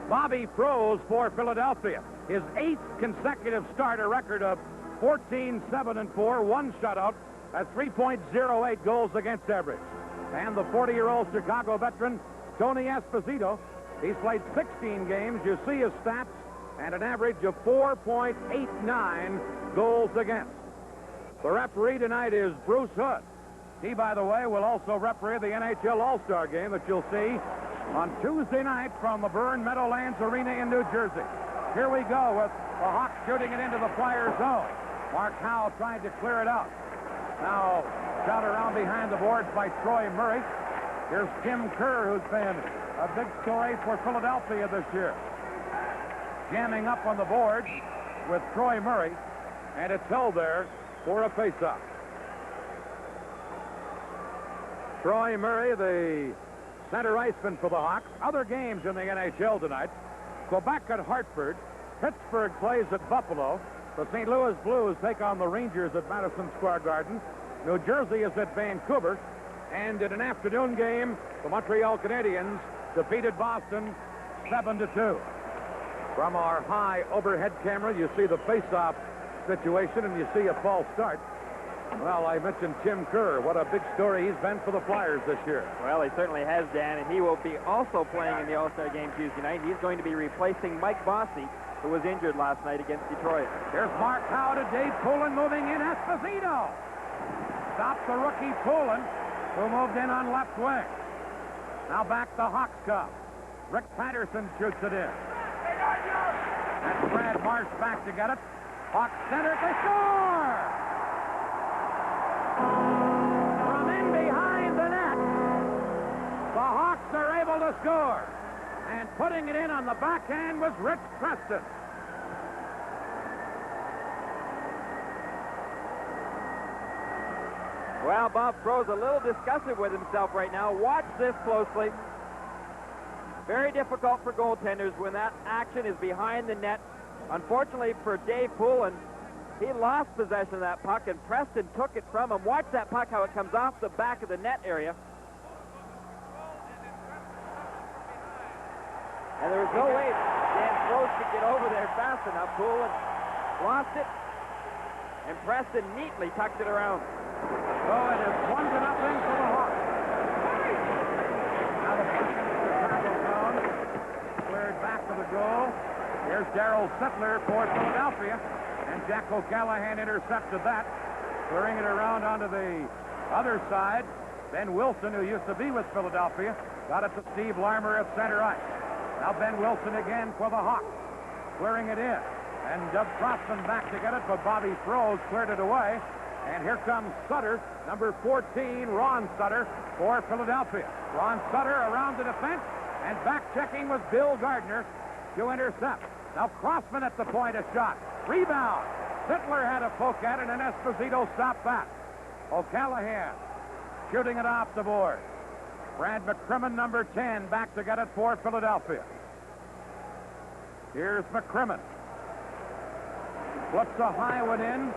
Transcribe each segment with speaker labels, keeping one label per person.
Speaker 1: Bobby Froese for Philadelphia. His 8th consecutive start, a record of 14-7-4, 1 shutout at 3.08 goals against average. And the 40-year-old Chicago veteran, Tony Esposito, he's played 16 games. You see his stats, and an average of 4.89 goals against. The referee tonight is Bruce Hood. He, by the way, will also referee the NHL All-Star game that you'll see on Tuesday night from the Byrne Meadowlands Arena in New Jersey. Here we go with the Hawks shooting it into the Flyers' zone. Mark Howe tried to clear it out. Now shot around behind the boards by Troy Murray. Here's Tim Kerr, who's been a big story for Philadelphia this year. Jamming up on the boards with Troy Murray, and it's held there for a faceoff. Troy Murray, the center iceman for the Hawks. Other games in the NHL tonight. Quebec at Hartford. Pittsburgh plays at Buffalo. The St. Louis Blues take on the Rangers at Madison Square Garden. New Jersey is at Vancouver. And in an afternoon game, the Montreal Canadiens defeated Boston 7-2. From our high overhead camera, you see the face-off situation, and you see a false start. Well, I mentioned Tim Kerr. What a big story he's been for the Flyers this year.
Speaker 2: Well, he certainly has, Dan, and he will be also playing in the All-Star game Tuesday night. He's going to be replacing Mike Bossy, who was injured last night against Detroit.
Speaker 1: Here's Mark Howe to Dave Poulin moving in. Esposito stopped the rookie Poulin, who moved in on left wing. Now back the Hawks come. Rick Patterson shoots it in. That's Brad Marsh back to get it. Hawks center, they score! From in behind the net, the Hawks are able to score. And putting it in on the backhand was Rich Preston.
Speaker 2: Well, Bob Froese a little disgusted with himself right now. Watch this closely. Very difficult for goaltenders when that action is behind the net. Unfortunately for Dave Poulin, he lost possession of that puck, and Preston took it from him. Watch that puck, how it comes off the back of the net area. And there was no way Dan Froese could get over there fast enough. Poulin lost it, and Preston neatly tucked it around.
Speaker 1: So it is 1-0 for the Hawks. Now the puck in the Chicago zone. Cleared back to the goal. Here's Darryl Sittler for Philadelphia. And Jack O'Callahan intercepted that. Clearing it around onto the other side. Ben Wilson, who used to be with Philadelphia, got it to Steve Larmer at center ice. Now Ben Wilson again for the Hawks. Clearing it in. And Doug Crossman back to get it, but Bobby Froese cleared it away. And here comes Sutter, number 14, Ron Sutter, for Philadelphia. Ron Sutter around the defense, and back-checking was Bill Gardner to intercept. Now Crossman at the point, a shot. Rebound. Sittler had a poke at it, and Esposito stopped that. O'Callahan shooting it off the board. Brad McCrimmon, number 10, back to get it for Philadelphia. Here's McCrimmon. Flips a high one in,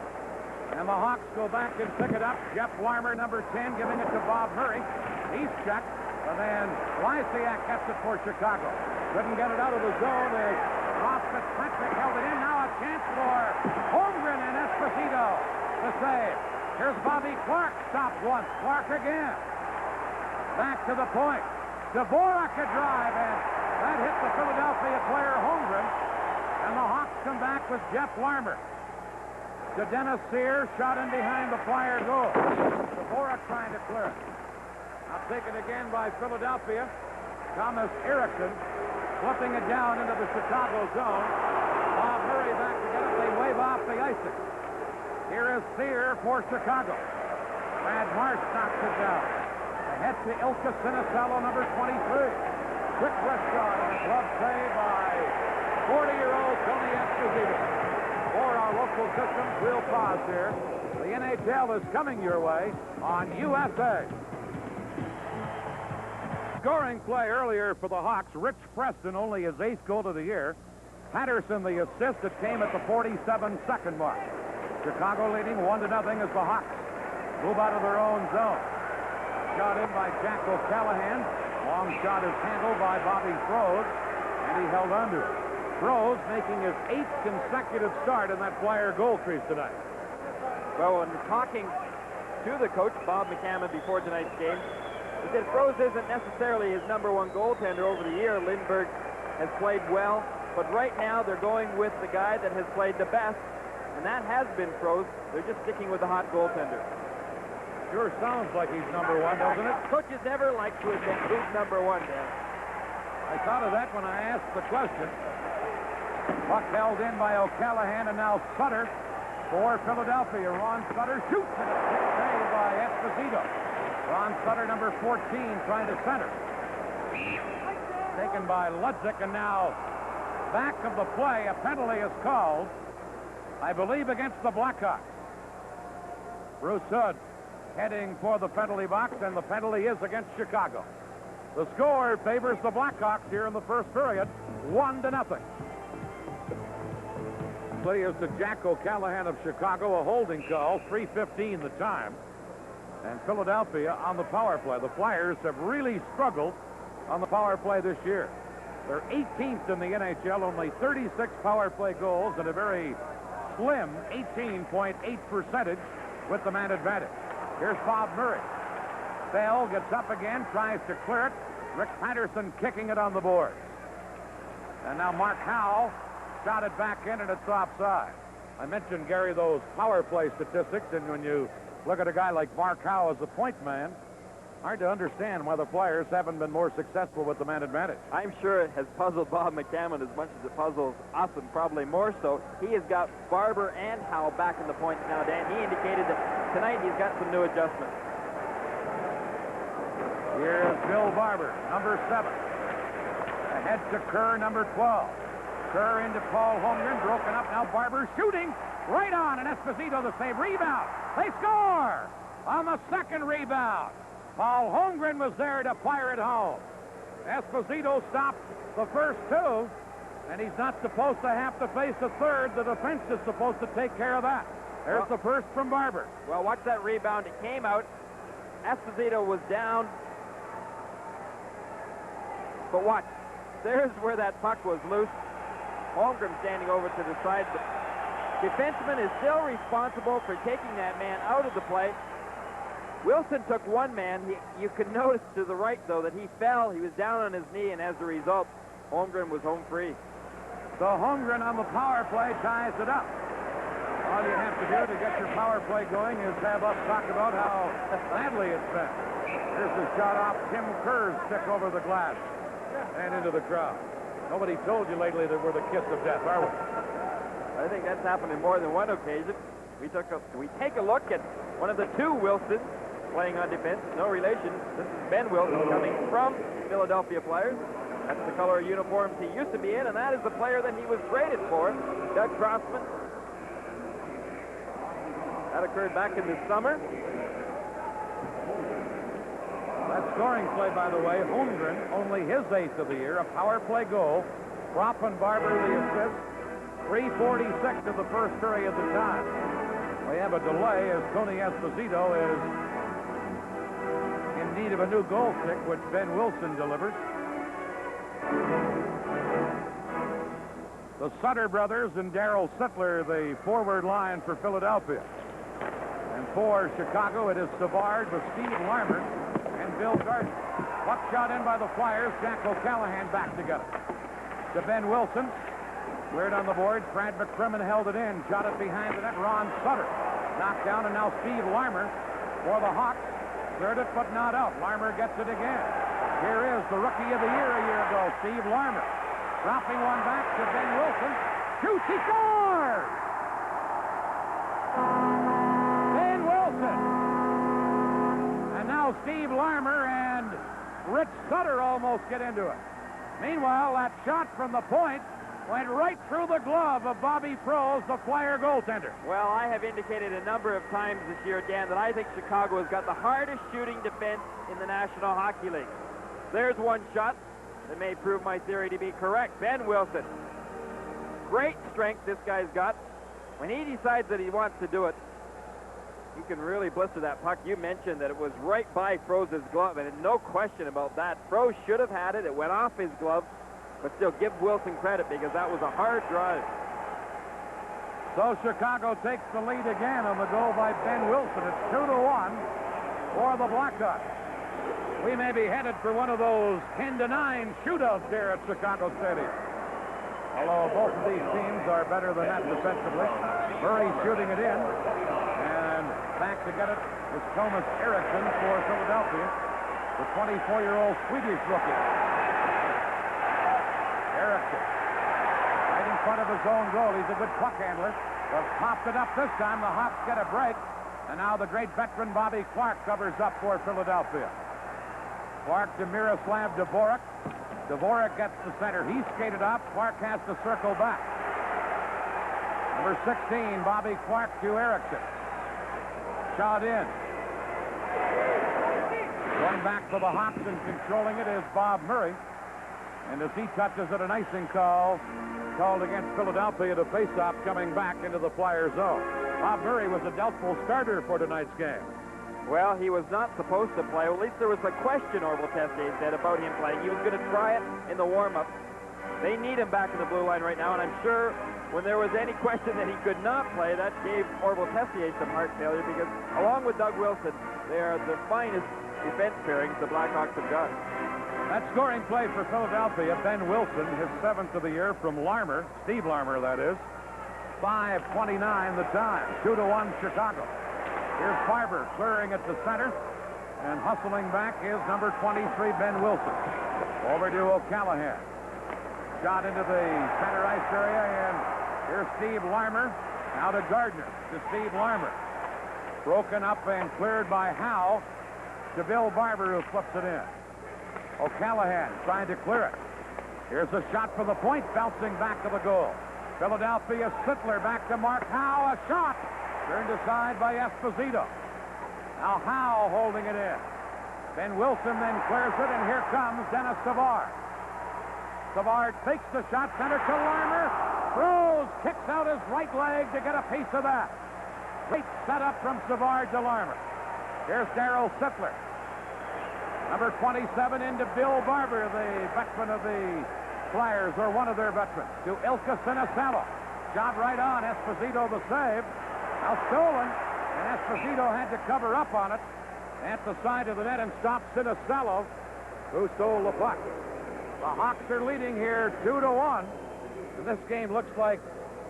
Speaker 1: and the Hawks go back and pick it up. Jeff Larmer, number 10, giving it to Bob Murray. He's checked, and then Lysiak gets it for Chicago. Couldn't get it out of the zone. Ross Fitzpatrick held it in. Now a chance for Holmgren and Esposito to save. Here's Bobby Clark, stopped once. Clark again. Back to the point. Dvorak a drive, and that hit the Philadelphia player Holmgren. And the Hawks come back with Jeff Larmer. To Dennis Sear, shot in behind the Flyer goal. Dvorak trying to clear it. Now taken again by Philadelphia. Thomas Erickson flipping it down into the Chicago zone. Bob Murray back to get it. They wave off the icing. Here is Sear for Chicago. Brad Marsh knocks it down. Ahead to Ilka Sinicello, number 23. Quick wrist shot and a glove save by 40-year-old Tony Esposito. For our local systems, we'll pause here. The NHL is coming your way on USA. Scoring play earlier for the Hawks. Rich Preston, only his 8th goal of the year. Patterson, the assist that came at the 47-second mark. Chicago leading 1-0 as the Hawks move out of their own zone. Shot in by Jack O'Callahan. Long shot is handled by Bobby Froese. and he held on to it. Froze making his 8th consecutive start in that Flyer goal crease tonight.
Speaker 2: Well, when talking to the coach, Bob McCammon, before tonight's game, he said Froze isn't necessarily his number one goaltender over the year. Lindbergh has played well, but right now they're going with the guy that has played the best, and that has been Froze. They're just sticking with the hot goaltender.
Speaker 1: Sure sounds like he's number one, doesn't it?
Speaker 2: Coaches never like to admit who's number one, Dan.
Speaker 1: I thought of that when I asked the question. Puck held in by O'Callahan, and now Sutter for Philadelphia. Ron Sutter shoots, and it's hit save by Esposito. Ron Sutter, number 14, trying to center. Taken by Ludzik, and now back of the play, a penalty is called, I believe, against the Blackhawks. Bruce Hood heading for the penalty box, and the penalty is against Chicago. The score favors the Blackhawks here in the first period, 1-0. Here's to Jack O'Callahan of Chicago, a holding call, 3:15 the time. And Philadelphia on the power play. The Flyers have really struggled on the power play this year. They're 18th in the NHL, only 36 power play goals, and a very slim 18.8 percentage with the man advantage. Here's Bob Murray. Bell gets up again, tries to clear it. Rick Patterson kicking it on the boards. And now Mark Howe shot it back in, and it's offside. I mentioned, Gary, those power play statistics, and when you look at a guy like Mark Howe as a point man, hard to understand why the Flyers haven't been more successful with the man advantage.
Speaker 2: I'm sure it has puzzled Bob McCammon as much as it puzzles us, and probably more so. He has got Barber and Howe back in the points now, Dan. He indicated that tonight he's got some new adjustments.
Speaker 1: Here's Bill Barber, number 7. Ahead to Kerr, number 12. Kerr into Paul Holmgren, broken up. Now Barber shooting right on, and Esposito the save. Rebound. They score on the second rebound. Paul Holmgren was there to fire it home. Esposito stopped the first two, and he's not supposed to have to face a third. The defense is supposed to take care of that. There's the first from Barber.
Speaker 2: Well, watch that rebound. It came out. Esposito was down. But watch. There's where that puck was loose. Holmgren standing over to the side. The defenseman is still responsible for taking that man out of the play. Wilson took one man. You can notice to the right, though, that he fell. He was down on his knee, and as a result, Holmgren was home free.
Speaker 1: So Holmgren on the power play ties it up. All you have to do to get your power play going is have us talk about how badly it's been. Here's the shot off Tim Kerr's stick over the glass and into the crowd. Nobody told you lately that we're the kiss of death, are we?
Speaker 2: I think that's happened in more than one occasion. We take a look at one of the two Wilsons playing on defense. No relation. This is Ben Wilson coming from Philadelphia Flyers. That's the color of uniforms he used to be in, and that is the player that he was traded for, Doug Crossman. That occurred back in the summer.
Speaker 1: That scoring play, by the way, Holmgren, only his 8th of the year, a power play goal. Propp and Barber the assist. 3:46 of the first period the time. We have a delay as Tony Esposito is in need of a new goal kick, which Ben Wilson delivers. The Sutter brothers and Darryl Sittler, the forward line for Philadelphia. And for Chicago, it is Savard with Steve Larmer and Bill Gardner. Puck shot in by the Flyers. Jack O'Callahan back together. To Ben Wilson. Cleared on the board. Brad McCrimmon held it in. Shot it behind the net. Ron Sutter knocked down, and now Steve Larmer for the Hawks. Cleared it, but not out. Larmer gets it again. Here is the Rookie of the Year a year ago, Steve Larmer. Dropping one back to Ben Wilson. Shoots, he scores! Ben Wilson. And now Steve Larmer and Rich Sutter almost get into it. Meanwhile, that shot from the point went right through the glove of Bobby Froze, the Flyer goaltender.
Speaker 2: Well, I have indicated a number of times this year, Dan, that I think Chicago has got the hardest shooting defense in the National Hockey League. There's one shot that may prove my theory to be correct. Ben Wilson. Great strength this guy's got. When he decides that he wants to do it, he can really blister that puck. You mentioned that it was right by Froze's glove, and no question about that. Froze should have had it. It went off his glove. but still give Wilson credit because that was a hard drive.
Speaker 1: So Chicago takes the lead again on the goal by Ben Wilson. It's 2-1 for the Blackhawks. We may be headed for one of those 10-9 shootouts here at Chicago Stadium. Although both of these teams are better than that defensively. Murray shooting it in. And back to get it was Thomas Eriksson for Philadelphia, the 24-year-old Swedish rookie. Eriksson, right in front of his own goal. He's a good puck handler. But popped it up this time. The Hawks get a break. And now the great veteran Bobby Clark covers up for Philadelphia. Clark to Miroslav Dvorak. Dvorak gets the center. He skated up. Clark has to circle back. Number 16, Bobby Clark to Eriksson. Shot in. Going back for the Hawks and controlling it is Bob Murray. And as he touches it, an icing call called against Philadelphia to face-off coming back into the Flyers zone. Bob Murray was a doubtful starter for tonight's game.
Speaker 2: Well, he was not supposed to play. At least there was a question, Orville Tessier said, about him playing. He was going to try it in the warm-up. They need him back in the blue line right now, and I'm sure when there was any question that he could not play, that gave Orville Tessier some heart failure because, along with Doug Wilson, they are the finest defense pairings the Blackhawks have got.
Speaker 1: That scoring play for Philadelphia, Ben Wilson, his 7th of the year from Larmer, Steve Larmer, that is. 5:29 the time, 2-1 Chicago. Here's Farber clearing at the center, and hustling back is number 23, Ben Wilson. Over to O'Callahan. Shot into the center ice area, and here's Steve Larmer. Now to Gardner, to Steve Larmer. Broken up and cleared by Howe to Bill Barber, who flips it in. O'Callahan trying to clear it. Here's a shot for the point, bouncing back to the goal. Philadelphia Sittler back to Mark Howe. A shot turned aside by Esposito. Now Howe holding it in. Ben Wilson then clears it, and here comes Dennis Savard. Savard takes the shot, center to Larmer. Throws, kicks out his right leg to get a piece of that. Great setup from Savard to Larmer. Here's Darryl Sittler. Number 27 into Bill Barber, the veteran of the Flyers, or one of their veterans, to Ilka Sinisello. Shot right on. Esposito the save. Now stolen, and Esposito had to cover up on it at the side of the net and stop Sinisello, who stole the puck. The Hawks are leading here 2-1. And this game looks like,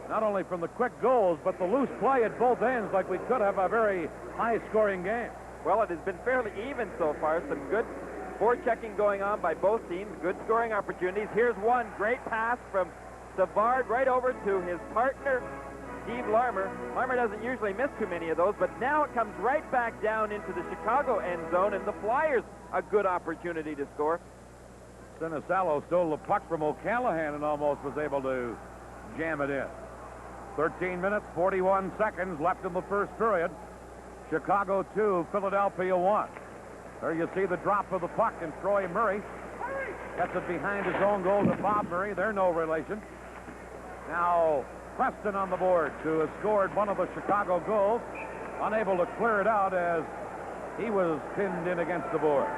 Speaker 1: not only from the quick goals, but the loose play at both ends, like we could have a very high-scoring game.
Speaker 2: Well, it has been fairly even so far. Some good forechecking going on by both teams. Good scoring opportunities. Here's one great pass from Savard right over to his partner, Steve Larmer. Larmer doesn't usually miss too many of those, but now it comes right back down into the Chicago end zone, and the Flyers a good opportunity to score.
Speaker 1: Sinisello stole the puck from O'Callahan and almost was able to jam it in. 13 minutes, 41 seconds left in the first period. Chicago 2, Philadelphia 1. There you see the drop of the puck, and Troy Murray gets it behind his own goal to Bob Murray. They're no relation. Now Preston on the board, who has scored one of the Chicago goals, unable to clear it out as he was pinned in against the boards.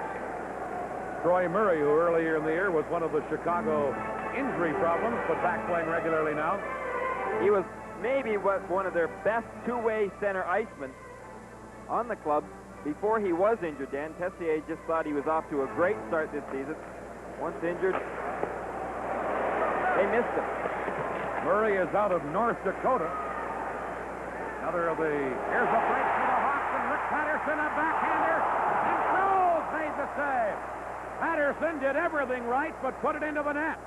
Speaker 1: Troy Murray, who earlier in the year was one of the Chicago injury problems, but back playing regularly now.
Speaker 2: He was maybe one of their best two-way center icemen on the club before he was injured. Dan Tessier just thought he was off to a great start this season. Once injured, they missed him.
Speaker 1: Murray is out of North Dakota. Another of the... Here's a break for the Hawks, and Rick Patterson, a backhander, and Cruz made the save. Patterson did everything right, but put it into the net.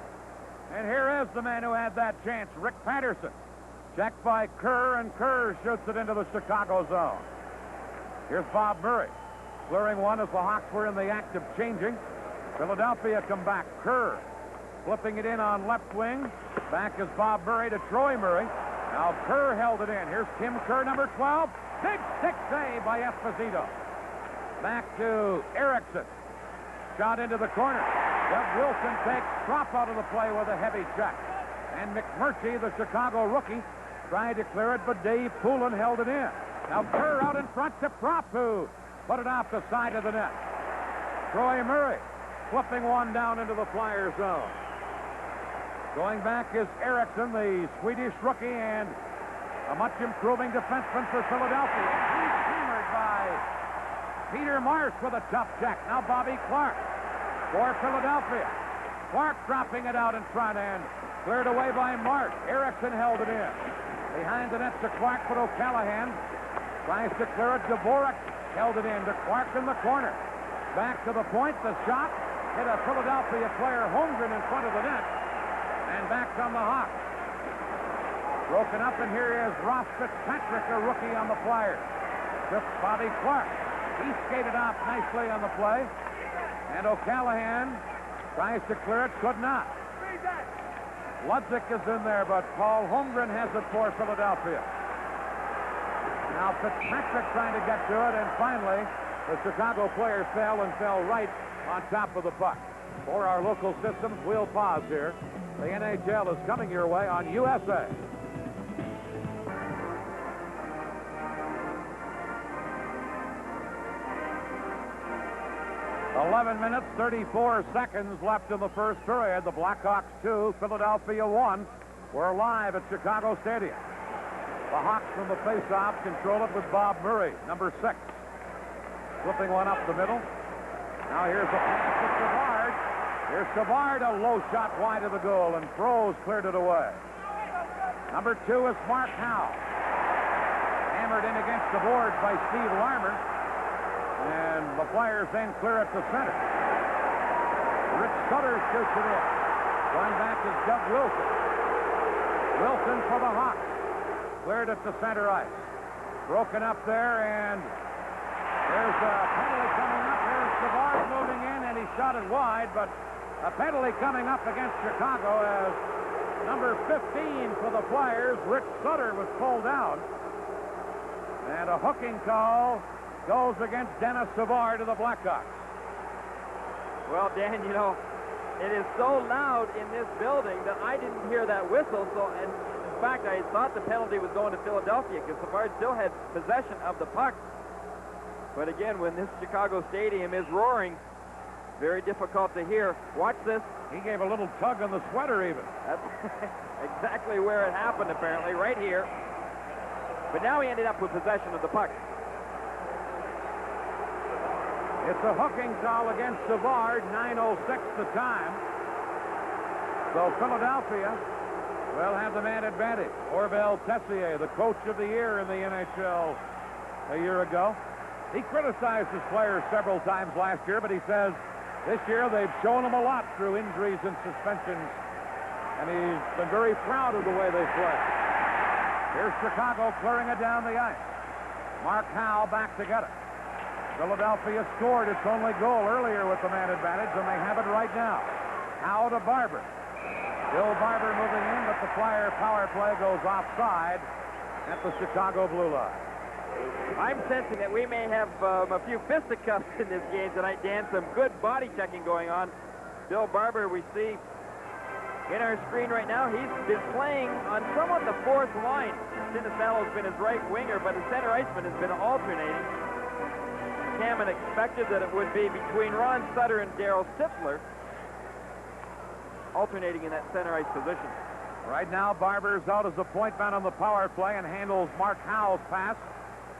Speaker 1: And here is the man who had that chance, Rick Patterson. Checked by Kerr, and Kerr shoots it into the Chicago zone. Here's Bob Murray, clearing one as the Hawks were in the act of changing. Philadelphia come back. Kerr flipping it in on left wing. Back is Bob Murray to Troy Murray. Now Kerr held it in. Here's Tim Kerr, number 12. Big stick save by Esposito. Back to Eriksson. Shot into the corner. Doug Wilson takes Trop out of the play with a heavy check. And McMurtry, the Chicago rookie, tried to clear it, but Dave Poulin held it in. Now Kerr out in front to Trop, who put it off the side of the net. Troy Murray flipping one down into the Flyers zone. Going back is Eriksson, the Swedish rookie, and a much improving defenseman for Philadelphia. He's hammered by Peter Marsh with a tough check. Now Bobby Clark for Philadelphia. Clark dropping it out in front and cleared away by Marsh. Eriksson held it in. Behind the net to Clark, but O'Callahan tries to clear it. Dvorak held it in to Clark in the corner. Back to the point. The shot hit a Philadelphia player, Holmgren, in front of the net. And back come the Hawks. Broken up, and here is Ross Fitzpatrick, a rookie on the Flyers. With Bobby Clark. He skated off nicely on the play. And O'Callahan tries to clear it, could not. Ludzik is in there, but Paul Holmgren has it for Philadelphia. Now Fitzpatrick trying to get to it, and finally the Chicago player fell right on top of the puck. For our local systems, we'll pause here. The NHL is coming your way on USA. "11 minutes, 34 seconds left in the first period. The Blackhawks 2, Philadelphia 1. We're live at Chicago Stadium. The Hawks from the face-off control it with Bob Murray, number 6. Flipping one up the middle. Now here's a pass to Savard. Here's Savard, a low shot wide of the goal, and Froese cleared it away. Number 2 is Mark Howe. Hammered in against the boards by Steve Larmer. And the Flyers then clear it to center. Rich Sutter shoots it in. Going back is Doug Wilson. Wilson for the Hawks. Cleared it to center ice. Broken up there, and there's a penalty coming up. Here's Savard moving in, and he shot it wide, but a penalty coming up against Chicago as number 15 for the Flyers, Rich Sutter, was pulled down. And a hooking call goes against Dennis Savard of the Blackhawks.
Speaker 2: Well, Dan, you know, it is so loud in this building that I didn't hear that whistle. So, and in fact, I thought the penalty was going to Philadelphia because Savard still had possession of the puck. But again, when this Chicago stadium is roaring, very difficult to hear. Watch this.
Speaker 1: He gave a little tug on the sweater even.
Speaker 2: That's exactly where it happened, apparently, right here. But now he ended up with possession of the puck.
Speaker 1: It's a hooking call against Savard, 9:06 the time. So Philadelphia will have the man advantage. Orville Tessier, the coach of the year in the NHL a year ago. He criticized his players several times last year, but he says this year they've shown him a lot through injuries and suspensions, and he's been very proud of the way they play. Here's Chicago clearing it down the ice. Mark Howe back to get it. Philadelphia scored its only goal earlier with the man advantage, and they have it right now. Howe to Barber. Bill Barber moving in, but the Flyer power play goes offside at the Chicago blue line.
Speaker 2: I'm sensing that we may have a few fisticuffs in this game tonight, Dan. Some good body checking going on. Bill Barber, we see in our screen right now, he's been playing on somewhat the fourth line. Sinicello's been his right winger, but his center iceman has been alternating. Cameron expected that it would be between Ron Sutter and Darryl Sittler, alternating in that center ice position.
Speaker 1: Right now, Barber's out as a point man on the power play and handles Mark Howe's pass.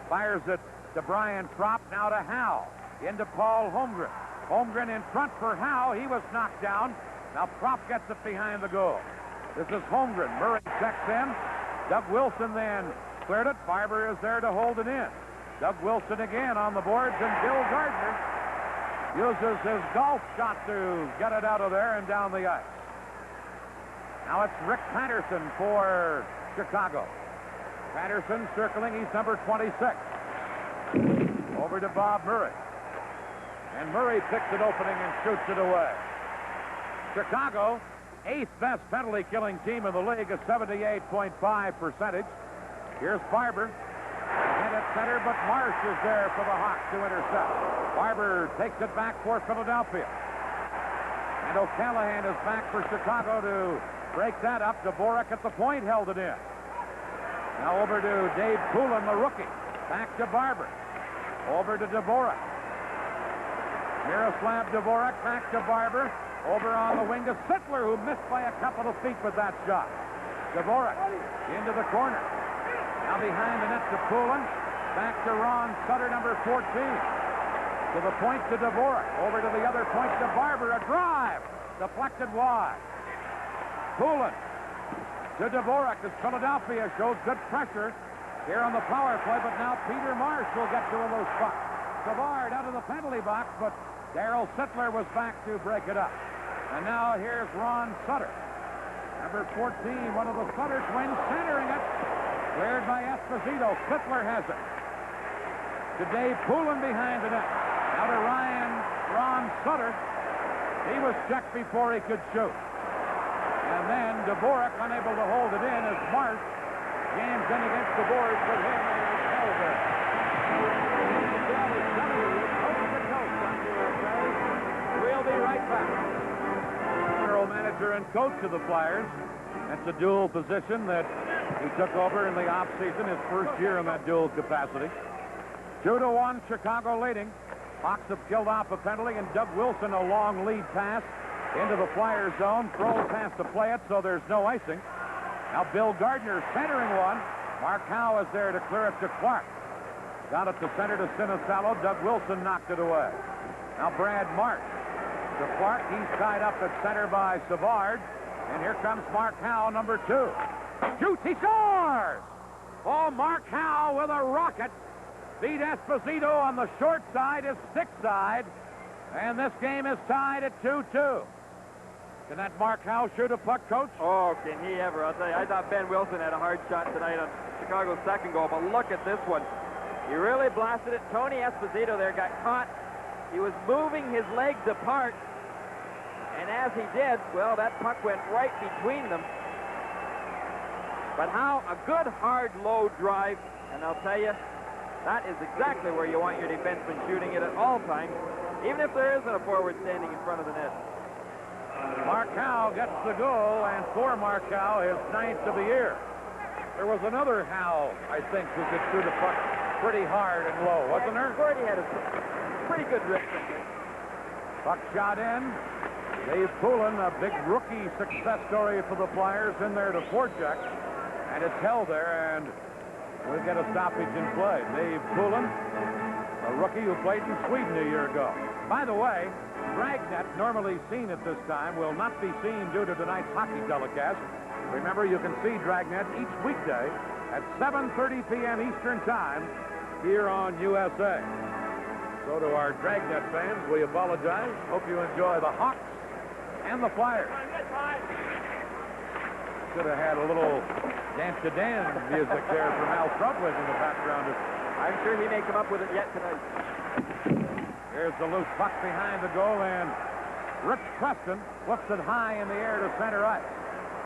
Speaker 1: Fires it to Brian Propp, now to Howe. Into Paul Holmgren. Holmgren in front for Howe. He was knocked down. Now Propp gets it behind the goal. This is Holmgren. Murray checks in. Doug Wilson then cleared it. Barber is there to hold it in. Doug Wilson again on the boards, and Bill Gardner uses his golf shot to get it out of there and down the ice. Now it's Rick Patterson for Chicago. Patterson circling, he's number 26. Over to Bob Murray. And Murray picks it opening and shoots it away. Chicago, 8th best penalty killing team in the league, a 78.5%. Here's Barber. And at center, but Marsh is there for the Hawks to intercept. Barber takes it back for Philadelphia. And O'Callahan is back for Chicago to break that up. Dvorak at the point held it in. Now over to Dave Poulin, the rookie. Back to Barber. Over to Dvorak. Miroslav Dvorak back to Barber. Over on the wing to Sittler, who missed by a couple of feet with that shot. Dvorak into the corner. Now behind the net to Poulin. Back to Ron Sutter, number 14. To the point to Dvorak. Over to the other point to Barber. A drive. Deflected wide. Poulin to Dvorak as Philadelphia shows good pressure here on the power play, but now Peter Marsh will get to a loose puck. Savard out of the penalty box, but Darryl Sittler was back to break it up. And now here's Ron Sutter. Number 14, one of the Sutter twins, centering it. Cleared by Esposito. Sittler has it. To Dave Poulin behind the net. Now to Ron Sutter. He was checked before he could shoot. And then Dvorak unable to hold it in as Marsh jams in against the boards with him and he's held there. We'll be right back. General manager and coach of the Flyers. That's a dual position that he took over in the offseason, his first year in that dual capacity. 2-1, Chicago leading. Hawks have killed off a penalty, and Doug Wilson a long lead pass into the Flyers zone. Froze has to play it, so there's no icing. Now Bill Gardner centering one. Mark Howe is there to clear it to Clark. Got it to center to Sinisalo. Doug Wilson knocked it away. Now Brad Marsh to Clark. He's tied up at center by Savard. And here comes Mark Howe, number 2. Shoots, he scores! Oh, Mark Howe with a rocket. Beat Esposito on the short side, his stick side. And this game is tied at 2-2. Can that Mark Howe shoot a puck, Coach?
Speaker 2: Oh, can he ever? I'll tell you, I thought Ben Wilson had a hard shot tonight on Chicago's second goal, but look at this one. He really blasted it. Tony Esposito there got caught. He was moving his legs apart, and as he did, well, that puck went right between them. But Howe, a good, hard, low drive, and I'll tell you, that is exactly where you want your defenseman shooting it at all times, even if there isn't a forward standing in front of the net.
Speaker 1: Mark Howe gets the goal, and for Mark Howe, his 9th of the year. There was another Howe, I think, who could shoot a puck pretty hard and low, wasn't there?
Speaker 2: Gordy had a pretty good wrist.
Speaker 1: Puck shot in. Dave Poulin, a big rookie success story for the Flyers, in there to forecheck, and it's held there, and we'll get a stoppage in play. Dave Poulin, a rookie who played in Sweden a year ago. By the way, Dragnet, normally seen at this time, will not be seen due to tonight's hockey telecast. Remember, you can see Dragnet each weekday at 7:30 p.m. Eastern Time here on USA. So to our Dragnet fans, we apologize. Hope you enjoy the Hawks and the Flyers. Should have had a little Dance to Dan music there from Al Trudwick in the background.
Speaker 2: I'm sure he may come up with it yet tonight.
Speaker 1: Here's the loose puck behind the goal, and Rich Preston flips it high in the air to center ice.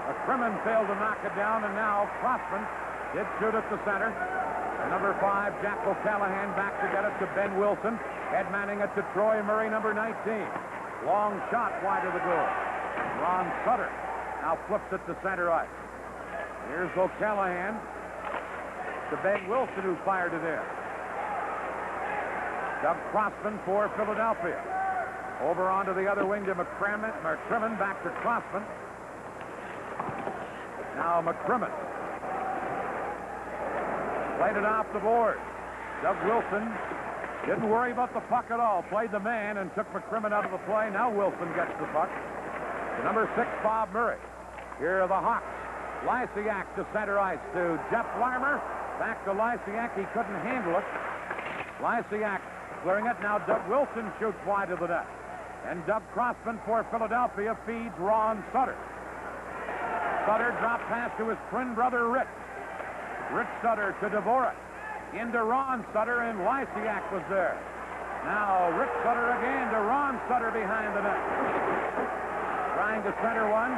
Speaker 1: McCrimmon failed to knock it down, and now Crossman did shoot it to center. And number 5, Jack O'Callahan, back to get it to Ben Wilson. Head manning it to Troy Murray, number 19. Long shot wide of the goal. Ron Sutter now flips it to center ice. Here's O'Callahan to Ben Wilson, who fired it in. Doug Crossman for Philadelphia. Over onto the other wing to McCrimmon, back to Crossman. Now McCrimmon. Played it off the board. Doug Wilson didn't worry about the puck at all. Played the man and took McCrimmon out of the play. Now Wilson gets the puck. To number 6, Bob Murray. Here are the Hawks. Lysiak to center ice to Jeff Larmer. Back to Lysiak. He couldn't handle it. Lysiak clearing it. Now Doug Wilson shoots wide of the net. And Doug Crossman for Philadelphia feeds Ron Sutter. Sutter dropped pass to his twin brother, Rich. Rich Sutter to Dvorak. Into Ron Sutter, and Lysiak was there. Now Rich Sutter again to Ron Sutter behind the net. Trying to center one.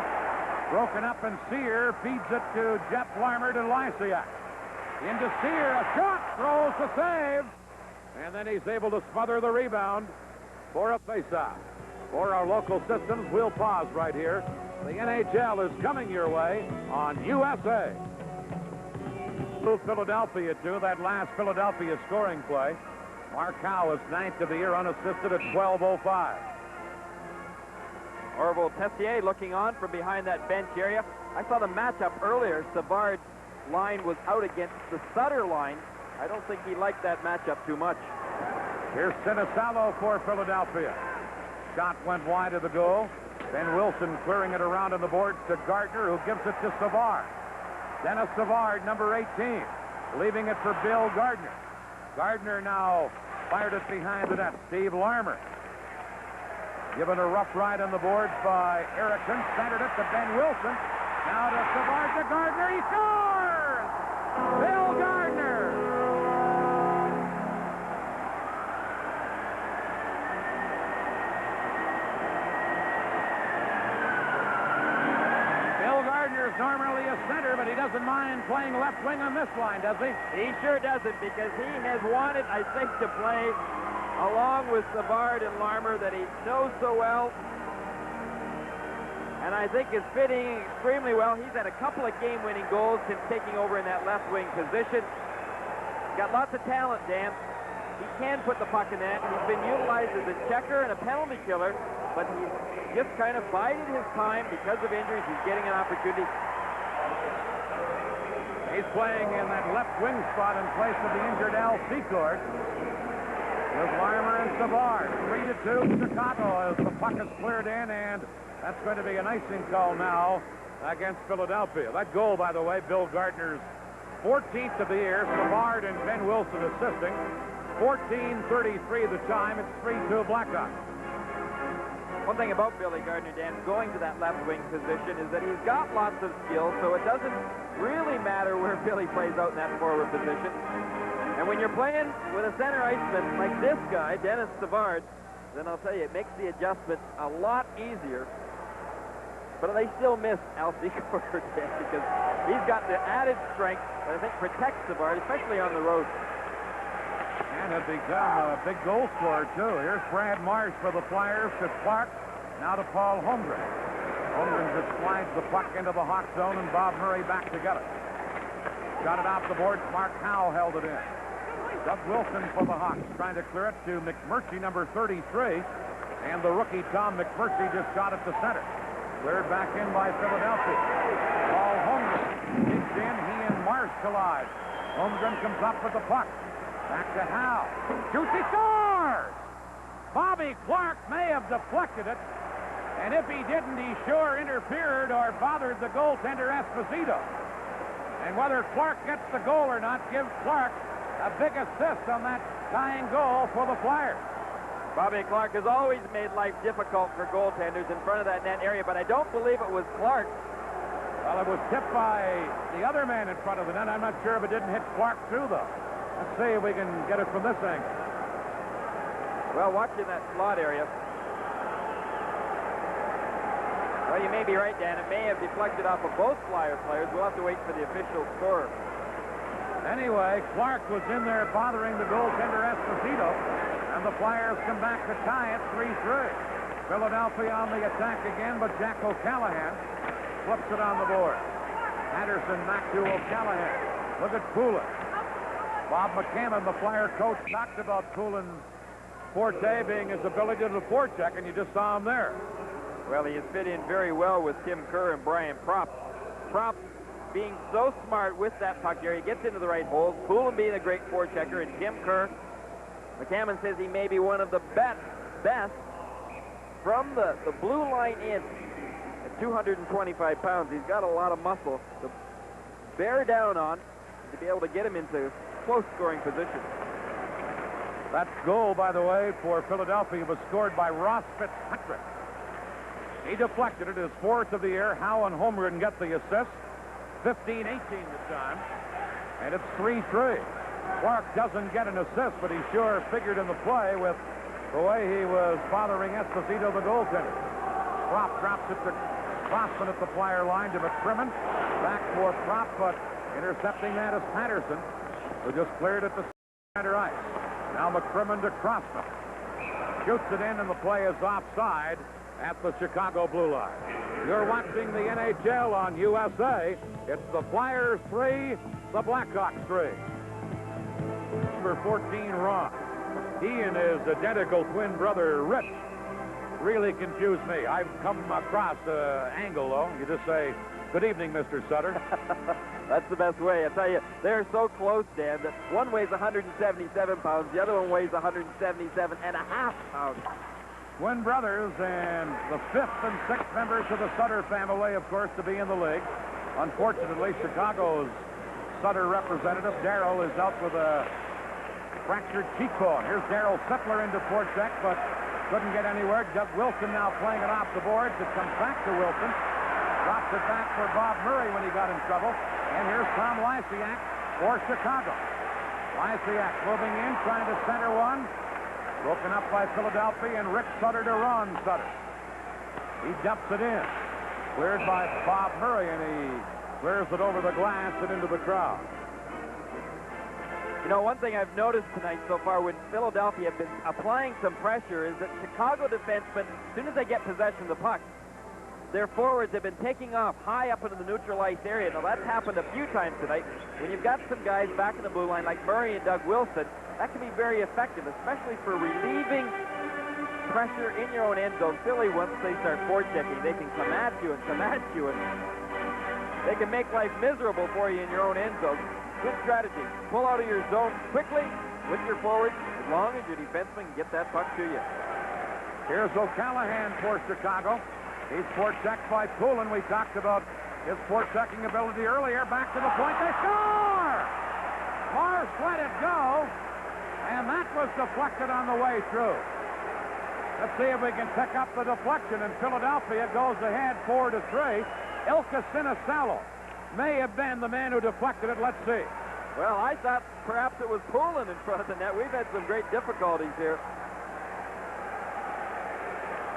Speaker 1: Broken up, and Sear feeds it to Jeff Larmer to Lysiak. Into Sear, a shot, throws the save. And then he's able to smother the rebound for a faceoff. For our local systems, we'll pause right here. The NHL is coming your way on USA. Philadelphia, too, that last Philadelphia scoring play. Mark Howe is 9th of the year unassisted at 12:05.
Speaker 2: Orville Tessier looking on from behind that bench area. I saw the matchup earlier. Savard's line was out against the Sutter line. I don't think he liked that matchup too much.
Speaker 1: Here's Sinisalo for Philadelphia. Shot went wide of the goal. Ben Wilson clearing it around on the boards to Gardner, who gives it to Savard. Dennis Savard, number 18, leaving it for Bill Gardner. Gardner now fired it behind the net. Steve Larmer given a rough ride on the boards by Erickson. Centered it to Ben Wilson. Now to Savard to Gardner. He scores! Bill Gardner! Bill Gardner's normally a center, but he doesn't mind playing left wing on this line, does he?
Speaker 2: He sure doesn't, because he has wanted, I think, to play along with Savard and Larmer that he knows so well, and I think is fitting extremely well. He's had a couple of game-winning goals since taking over in that left-wing position. He's got lots of talent, Dan. He can put the puck in net. He's been utilized as a checker and a penalty killer, but he's just kind of bided his time because of injuries. He's getting an opportunity.
Speaker 1: He's playing in that left wing spot in place of the injured Al Secord. With Larmer and Savard. 3-2 Chicago as the puck is cleared in, and that's going to be an icing call now against Philadelphia. That goal, by the way, Bill Gardner's 14th of the year. Savard and Ben Wilson assisting. 14:33 the time. It's 3-2 Blackhawks.
Speaker 2: One thing about Billy Gardner, Dan, going to that left wing position is that he's got lots of skill, so it doesn't really matter where Billy plays out in that forward position. And when you're playing with a center iceman like this guy, Dennis Savard, then I'll tell you, it makes the adjustment a lot easier. But they still miss Al Secord because he's got the added strength that I think protects Savard, especially on the road.
Speaker 1: And has become a big goal scorer, too. Here's Brad Marsh for the Flyers to Clark. Now to Paul Holmgren. Holmgren just slides the puck into the Hawk zone, and Bob Murray back together. Got it off the boards. Mark Howe held it in. Doug Wilson for the Hawks, trying to clear it to McMurtry, number 33. And the rookie Tom McMurtry just shot it to center. Cleared back in by Philadelphia. Paul Holmgren digs in. He and Marsh collide. Holmgren comes up with the puck. Back to Howe. Shoots, he scores! Bobby Clark may have deflected it. And if he didn't, he sure interfered or bothered the goaltender Esposito. And whether Clark gets the goal or not gives Clark a big assist on that tying goal for the Flyers.
Speaker 2: Bobby Clark has always made life difficult for goaltenders in front of that net area, but I don't believe it was Clark.
Speaker 1: Well, it was tipped by the other man in front of the net. I'm not sure if it didn't hit Clark too, though. Let's see if we can get it from this angle.
Speaker 2: Well, watching that slot area. Well, you may be right, Dan. It may have deflected off of both Flyers players. We'll have to wait for the official score.
Speaker 1: Anyway, Clark was in there bothering the goaltender Esposito, and the Flyers come back to tie it 3-3. Philadelphia on the attack again, but Jack O'Callahan flips it on the board. Patterson back to O'Callahan. Look at Poulin. Bob McCammon, the Flyer coach, talked about Poulin's forte being his ability to forecheck, and you just saw him there.
Speaker 2: Well, he has fit in very well with Tim Kerr and Brian Propp. Propp being so smart with that puck here. He gets into the right holes. Poulin being a great forechecker, and Tim Kerr, McCammon says he may be one of the best from the blue line in at 225 pounds. He's got a lot of muscle to bear down on to be able to get him into close scoring position.
Speaker 1: That goal, by the way, for Philadelphia was scored by Ross Fitzpatrick. He deflected it, his fourth of the year. Howe and Holmgren get the assist. 15-18 this time. And it's 3-3. Clark doesn't get an assist, but he sure figured in the play with the way he was bothering Esposito, the goaltender. Propp drops it to Crossman at the Flyer line to McCrimmon. Back for Propp, but intercepting that is Patterson, who just cleared it to center ice. Now McCrimmon to Crossman. Shoots it in, and the play is offside at the Chicago blue line. You're watching the NHL on USA. It's the Flyers 3, the Blackhawks 3. Number 14, Ron. He and his identical twin brother, Rich, really confused me. I've come across the angle, though. You just say, "Good evening, Mr. Sutter."
Speaker 2: That's the best way. I tell you, they're so close, Dan, that one weighs 177 pounds, the other one weighs 177.5 pounds.
Speaker 1: Twin brothers and the fifth and sixth members of the Sutter family, of course, to be in the league. Unfortunately, Chicago's Sutter representative, Darrell, is out with a fractured cheekbone. Here's Darrell Sittler into forecheck, but couldn't get anywhere. Doug Wilson now playing it off the boards. It comes back to Wilson. Drops it back for Bob Murray when he got in trouble. And here's Tom Lysiak for Chicago. Lysiak moving in, trying to center one. Broken up by Philadelphia, and Rick Sutter to run Sutter. He dumps it in. Cleared by Bob Murray, and he clears it over the glass and into the crowd.
Speaker 2: You know, one thing I've noticed tonight so far when Philadelphia have been applying some pressure is that Chicago defensemen, as soon as they get possession of the puck, their forwards have been taking off high up into the neutral ice area. Now, that's happened a few times tonight. When you've got some guys back in the blue line like Murray and Doug Wilson, that can be very effective, especially for relieving pressure in your own end zone. Philly, once they start forechecking, they can come at you and come at you, and they can make life miserable for you in your own end zone. Good strategy. Pull out of your zone quickly with your forwards, as long as your defenseman can get that puck to you.
Speaker 1: Here's O'Callahan for Chicago. He's forechecked by Poulin. We talked about his forechecking ability earlier. Back to the point. They score! Marsh let it go, and that was deflected on the way through. Let's see if we can pick up the deflection, and Philadelphia goes ahead 4-3. Ilka Sinisalo may have been the man who deflected it. Let's see.
Speaker 2: Well, I thought perhaps it was Poulin in front of the net. We've had some great difficulties here.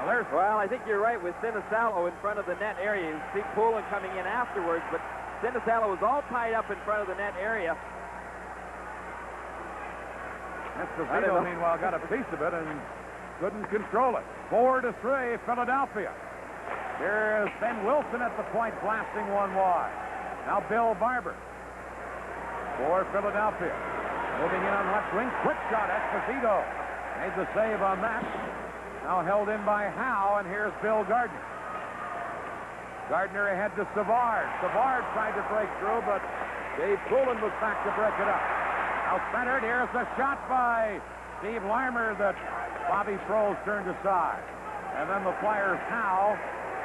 Speaker 2: Well, I think you're right with Sinisalo in front of the net area. You see Poulin coming in afterwards, but Sinisalo was all tied up in front of the net area.
Speaker 1: Esposito, meanwhile, got a piece of it and couldn't control it. 4-3, Philadelphia. Here's Ben Wilson at the point, blasting one wide. Now Bill Barber for Philadelphia. Moving in on left wing. Quick shot. Esposito made the save on that. Now held in by Howe, and here's Bill Gardner. Gardner ahead to Savard. Savard tried to break through, but Dave Poulin was back to break it up. Now centered. Here's a shot by Steve Larmer that Bobby Froese turned aside. And then the Flyers' Howe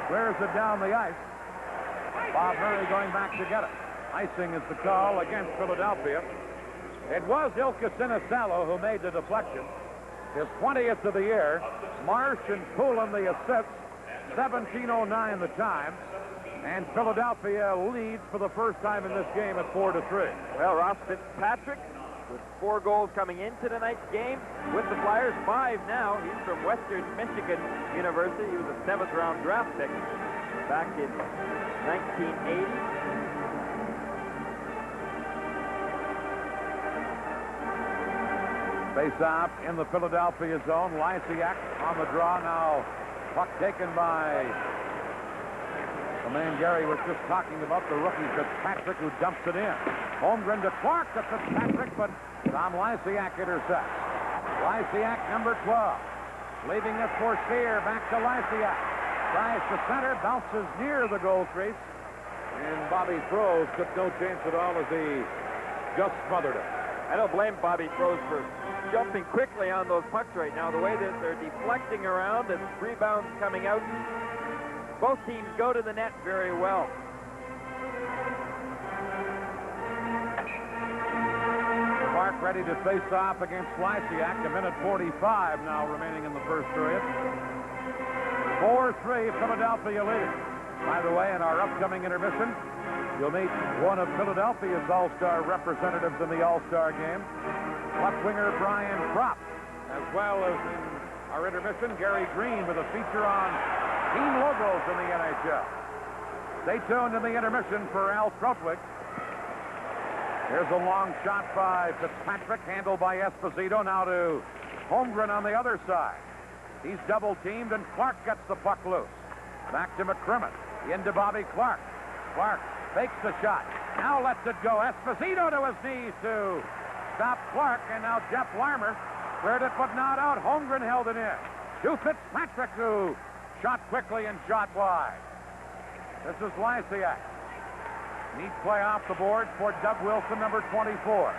Speaker 1: clears it down the ice. Bob Murray going back to get it. Icing is the call against Philadelphia. It was Ilka Sinisalo who made the deflection. His 20th of the year. Marsh and Poulin the assists. 17:09 the time. And Philadelphia leads for the first time in this game at 4-3.
Speaker 2: Well, Ross Fitzpatrick with 4 goals coming into tonight's game with the Flyers. 5 now. He's from Western Michigan University. He was a 7th-round draft pick back in 1980.
Speaker 1: Face-off in the Philadelphia zone. Lysiak on the draw now. Puck taken by the man Gary was just talking about, the rookie Fitzpatrick, who dumps it in. Holmgren to Clark to Fitzpatrick, but Tom Lysiak intercepts. Lysiak, number 12. Leaving it for Sear. Back to Lysiak. Tries to center. Bounces near the goal crease. And Bobby Froese took no chance at all as he just smothered it.
Speaker 2: I don't blame Bobby Froese for jumping quickly on those pucks right now. The way that they're deflecting around and rebounds coming out. Both teams go to the net very well.
Speaker 1: Clark ready to face off against Lysiak. 1:45 now remaining in the first period. 4-3, Philadelphia leading. By the way, in our upcoming intermission, you'll meet one of Philadelphia's All-Star representatives in the All-Star game, left winger Brian Kropp, as well as in our intermission, Gary Green with a feature on team logos in the NHL. Stay tuned in the intermission for Al Krotwig. Here's a long shot by Fitzpatrick, handled by Esposito. Now to Holmgren on the other side. He's double-teamed, and Clark gets the puck loose. Back to McCrimmon. Into Bobby Clark. Clark fakes the shot. Now lets it go. Esposito to his knees to stop Clark, and now Jeff Larmer cleared it but not out. Holmgren held it in. To Fitzpatrick, who shot quickly and shot wide. This is Lysiak. Neat play off the board for Doug Wilson, number 24.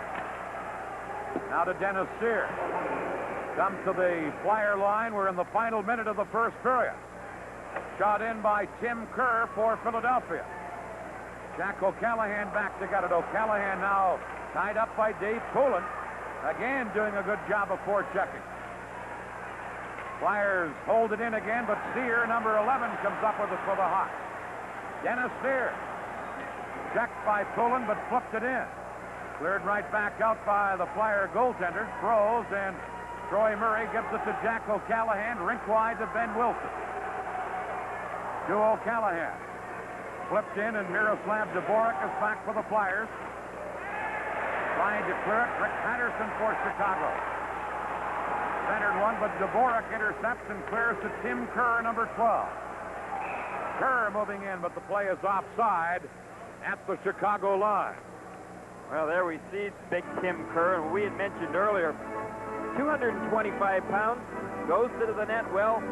Speaker 1: Now to Dennis Sear. Comes to the Flyer line. We're in the final minute of the first period. Shot in by Tim Kerr for Philadelphia. Jack O'Callahan back to get it. O'Callahan now tied up by Dave Poulin. Again doing a good job of forechecking. Flyers hold it in again, but Sear, number 11, comes up with it for the Hawks. Dennis Sear. Checked by Poulin, but flipped it in. Cleared right back out by the Flyer goaltender. Throws, and Troy Murray gives it to Jack O'Callahan. Rink wide to Ben Wilson. To O'Callahan. Flipped in, and Miroslav Dvorak is back for the Flyers. Trying to clear it. Rick Patterson for Chicago. Centered one, but Dvorak intercepts and clears to Tim Kerr, number 12. Kerr moving in, but the play is offside at the Chicago line.
Speaker 2: Well, there we see big Tim Kerr, and we had mentioned earlier, 225 pounds, goes to the net well,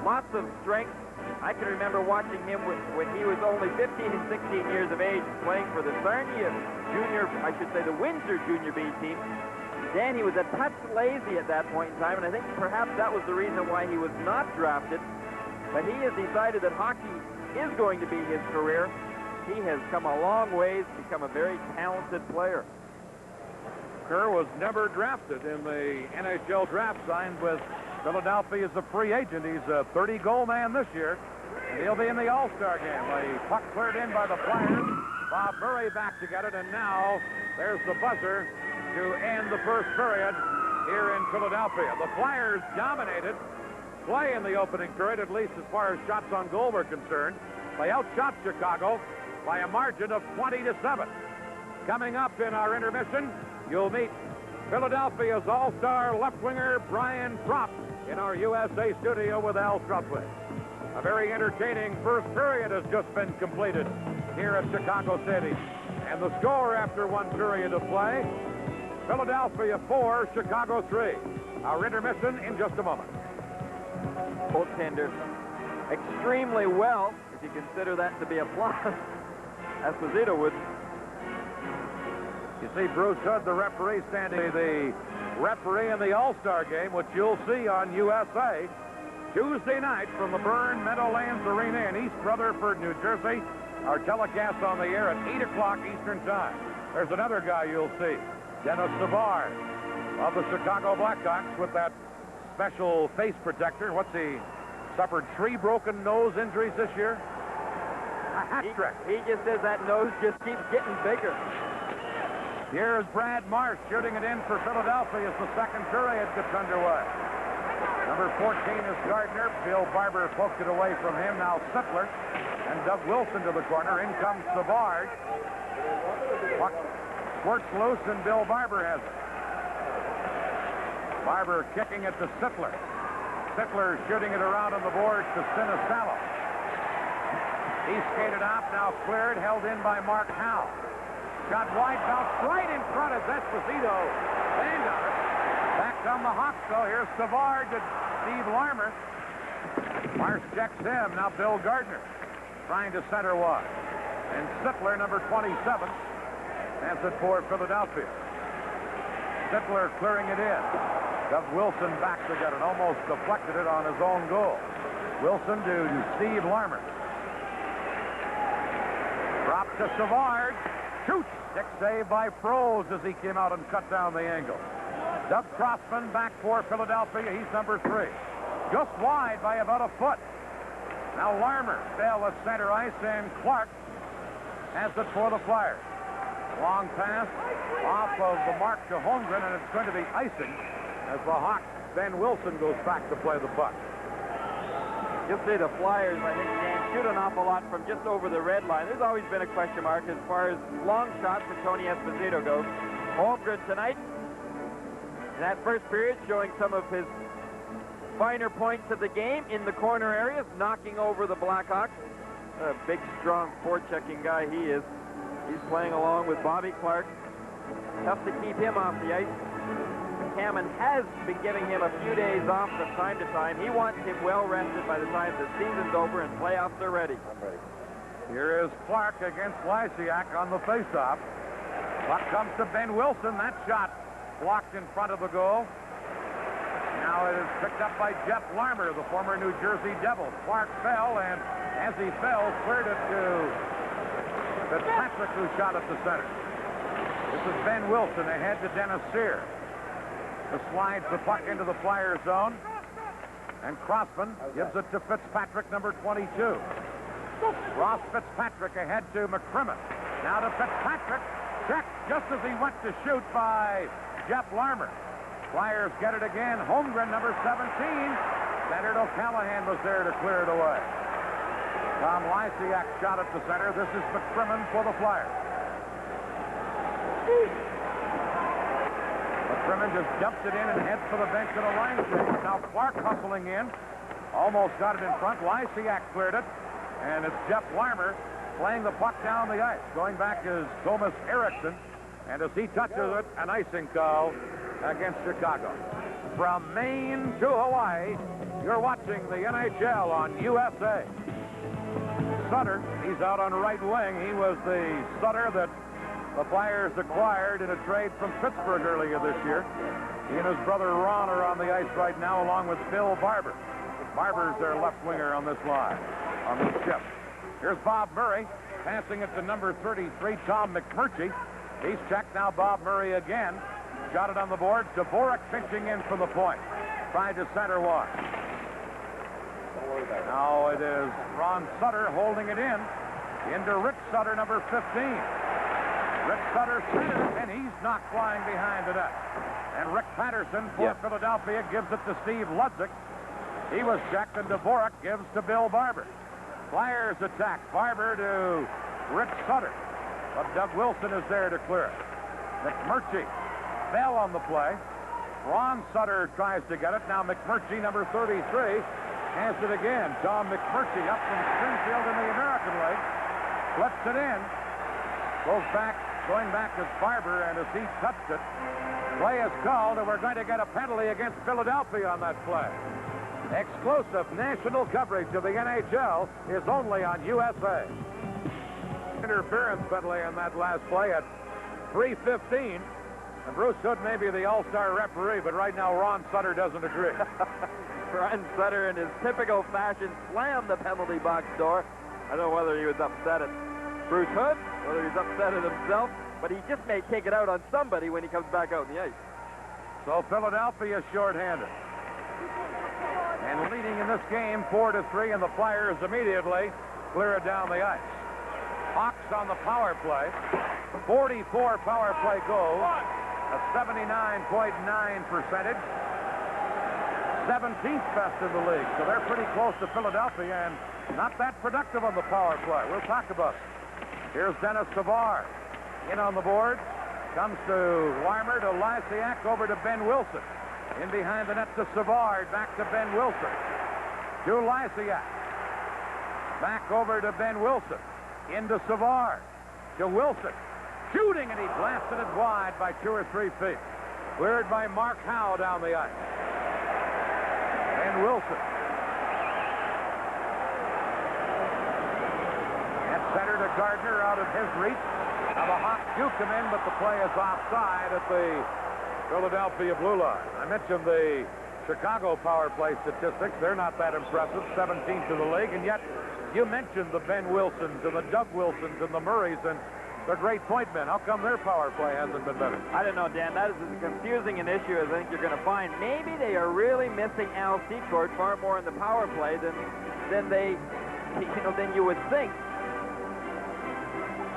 Speaker 2: lots of strength. I can remember watching him when he was only 15 and 16 years of age, playing for the Sarnia Junior, I should say the Windsor Junior B team. Dan, he was a touch lazy at that point in time, and I think perhaps that was the reason why he was not drafted. But he has decided that hockey is going to be his career. He has come a long ways, become a very talented player.
Speaker 1: Kerr was never drafted in the NHL draft, signed with Philadelphia as a free agent. He's a 30-goal man this year, and he'll be in the All-Star game. The puck cleared in by the Flyers. Bob Murray back to get it, and now there's the buzzer to end the first period here in Philadelphia. The Flyers dominated play in the opening period, at least as far as shots on goal were concerned. They outshot Chicago by a margin of 20-7. Coming up in our intermission, you'll meet Philadelphia's all-star left winger Brian Propp in our USA studio with Al Strutwig. A very entertaining first period has just been completed here at Chicago City. And the score after one period of play, Philadelphia 4, Chicago 3. Our intermission in just a moment.
Speaker 2: Goaltender extremely well, if you consider that to be a plus. Esposito would.
Speaker 1: You see Bruce Hood, the referee, standing the referee in the All-Star game, which you'll see on USA Tuesday night from the Byrne Meadowlands Arena in East Rutherford, New Jersey. Our telecast on the air at 8 o'clock Eastern Time. There's another guy you'll see, Dennis Savard of the Chicago Blackhawks, with that special face protector. What's he suffered 3 broken nose injuries this year? A hat trick.
Speaker 2: He just says that nose just keeps getting bigger.
Speaker 1: Here's Brad Marsh shooting it in for Philadelphia as the second period gets underway. Number 14 is Gardner. Bill Barber poked it away from him. Now Sittler and Doug Wilson to the corner. In comes Savard. Puck squirts loose, and Bill Barber has it. Barber kicking it to Sittler. Sittler shooting it around on the boards to Sinisalo. He skated off, now cleared, held in by Mark Howe. Shot wide, bounced right in front of Esposito. Banged on it. Back down the Hawks, though. Here's Savard to Steve Larmer. Marsh checks him. Now Bill Gardner trying to center one. And Sittler, number 27, has it for Philadelphia. Sittler clearing it in. Doug Wilson back to get it. Almost deflected it on his own goal. Wilson to Steve Larmer. Drop to Savard. Shoots. Stick save by Froese as he came out and cut down the angle. Doug Crossman back for Philadelphia. He's number 3. Just wide by about a foot. Now Larmer fell at center ice, and Clark has it for the Flyers. Long pass off of the mark to Holmgren, and it's going to be icing as the Hawks. Ben Wilson goes back to play the puck.
Speaker 2: You'll see the Flyers, I think, Dan, shoot an awful lot from just over the red line. There's always been a question mark as far as long shots for Tony Esposito goes. Holmgren tonight, in that first period, showing some of his finer points of the game in the corner areas, knocking over the Blackhawks. A big, strong, forechecking guy he is. He's playing along with Bobby Clark. Tough to keep him off the ice. Hammond has been giving him a few days off from time to time. He wants him well rested by the time the season's over and playoffs are ready.
Speaker 1: Here is Clark against Lysiak on the faceoff. Puck comes to Ben Wilson. That shot blocked in front of the goal. Now it is picked up by Jeff Larmer, the former New Jersey Devil. Clark fell, and as he fell, cleared it to Fitzpatrick, who shot at the center. This is Ben Wilson ahead to Dennis Sear. Who slides the puck into the Flyers zone. And Crossman gives it to Fitzpatrick, number 22. Ross Fitzpatrick ahead to McCrimmon. Now to Fitzpatrick. Checked just as he went to shoot by Jeff Larmer. Flyers get it again. Holmgren, number 17. Leonard O'Callahan was there to clear it away. Tom Lysiak shot at the center. This is McCrimmon for the Flyers. McCrimmon just dumps it in and heads for the bench in a line change. Now Clark hustling in. Almost got it in front. Lysiak cleared it. And it's Jeff Larmer playing the puck down the ice. Going back is Thomas Eriksson. And as he touches it, an icing call against Chicago. From Maine to Hawaii, you're watching the NHL on USA. Sutter, he's out on right wing. He was the Sutter that the Flyers acquired in a trade from Pittsburgh earlier this year. He and his brother Ron are on the ice right now, along with Bill Barber. Barber's their left winger on this line, on this ship. Here's Bob Murray, passing it to number 33, Tom McMurtry. He's checked now. Bob Murray again. Got it on the board. Dvorak pinching in from the point. Tried to center one. Now it is Ron Sutter holding it in. Into Rick Sutter, number 15. Rick Sutter centers, and he's knocked flying behind the net. And Rick Patterson for Philadelphia gives it to Steve Ludzik. He was checked, and Dvorak gives to Bill Barber. Flyers attack. Barber to Rick Sutter. But Doug Wilson is there to clear it. McMurtry fell on the play. Ron Sutter tries to get it. Now McMurtry, number 33, has it again. Tom McMurtry up from Springfield in the American League. Flips it in. Going back is Barber, and as he touched it, play is called, and we're going to get a penalty against Philadelphia on that play. Exclusive national coverage of the NHL is only on USA. Interference penalty on that last play at 3:15. And Bruce Hood may be the all-star referee, but right now Ron Sutter doesn't agree.
Speaker 2: Ron Sutter, in his typical fashion, slammed the penalty box door. I don't know whether he was upset at Bruce Hood, whether he's upset at himself, but he just may take it out on somebody when he comes back out in the ice.
Speaker 1: So Philadelphia shorthanded. And leading in this game 4-3, and the Flyers immediately clear it down the ice. Hawks on the power play. 44 power play goals. A 79.9 percentage. 17th best in the league. So they're pretty close to Philadelphia and not that productive on the power play. We'll talk about it. Here's Dennis Savard. In on the board. Comes to Larmer, to Lysiak, over to Ben Wilson. In behind the net to Savard. Back to Ben Wilson. To Lysiak. Back over to Ben Wilson. Into Savard. To Wilson. Shooting, and he blasted it wide by 2 or 3 feet. Cleared by Mark Howe down the ice. And Wilson. At center to Gardner, out of his reach. Now the Hawks do come in, but the play is offside at the Philadelphia blue line. I mentioned the Chicago power play statistics. They're not that impressive, 17th in the league, and yet you mentioned the Ben Wilsons and the Doug Wilsons and the Murrays, and they're great point men. How come their power play hasn't been better?
Speaker 2: I don't know, Dan. That is as confusing an issue as I think you're going to find. Maybe they are really missing Al Secord far more in the power play than you would think.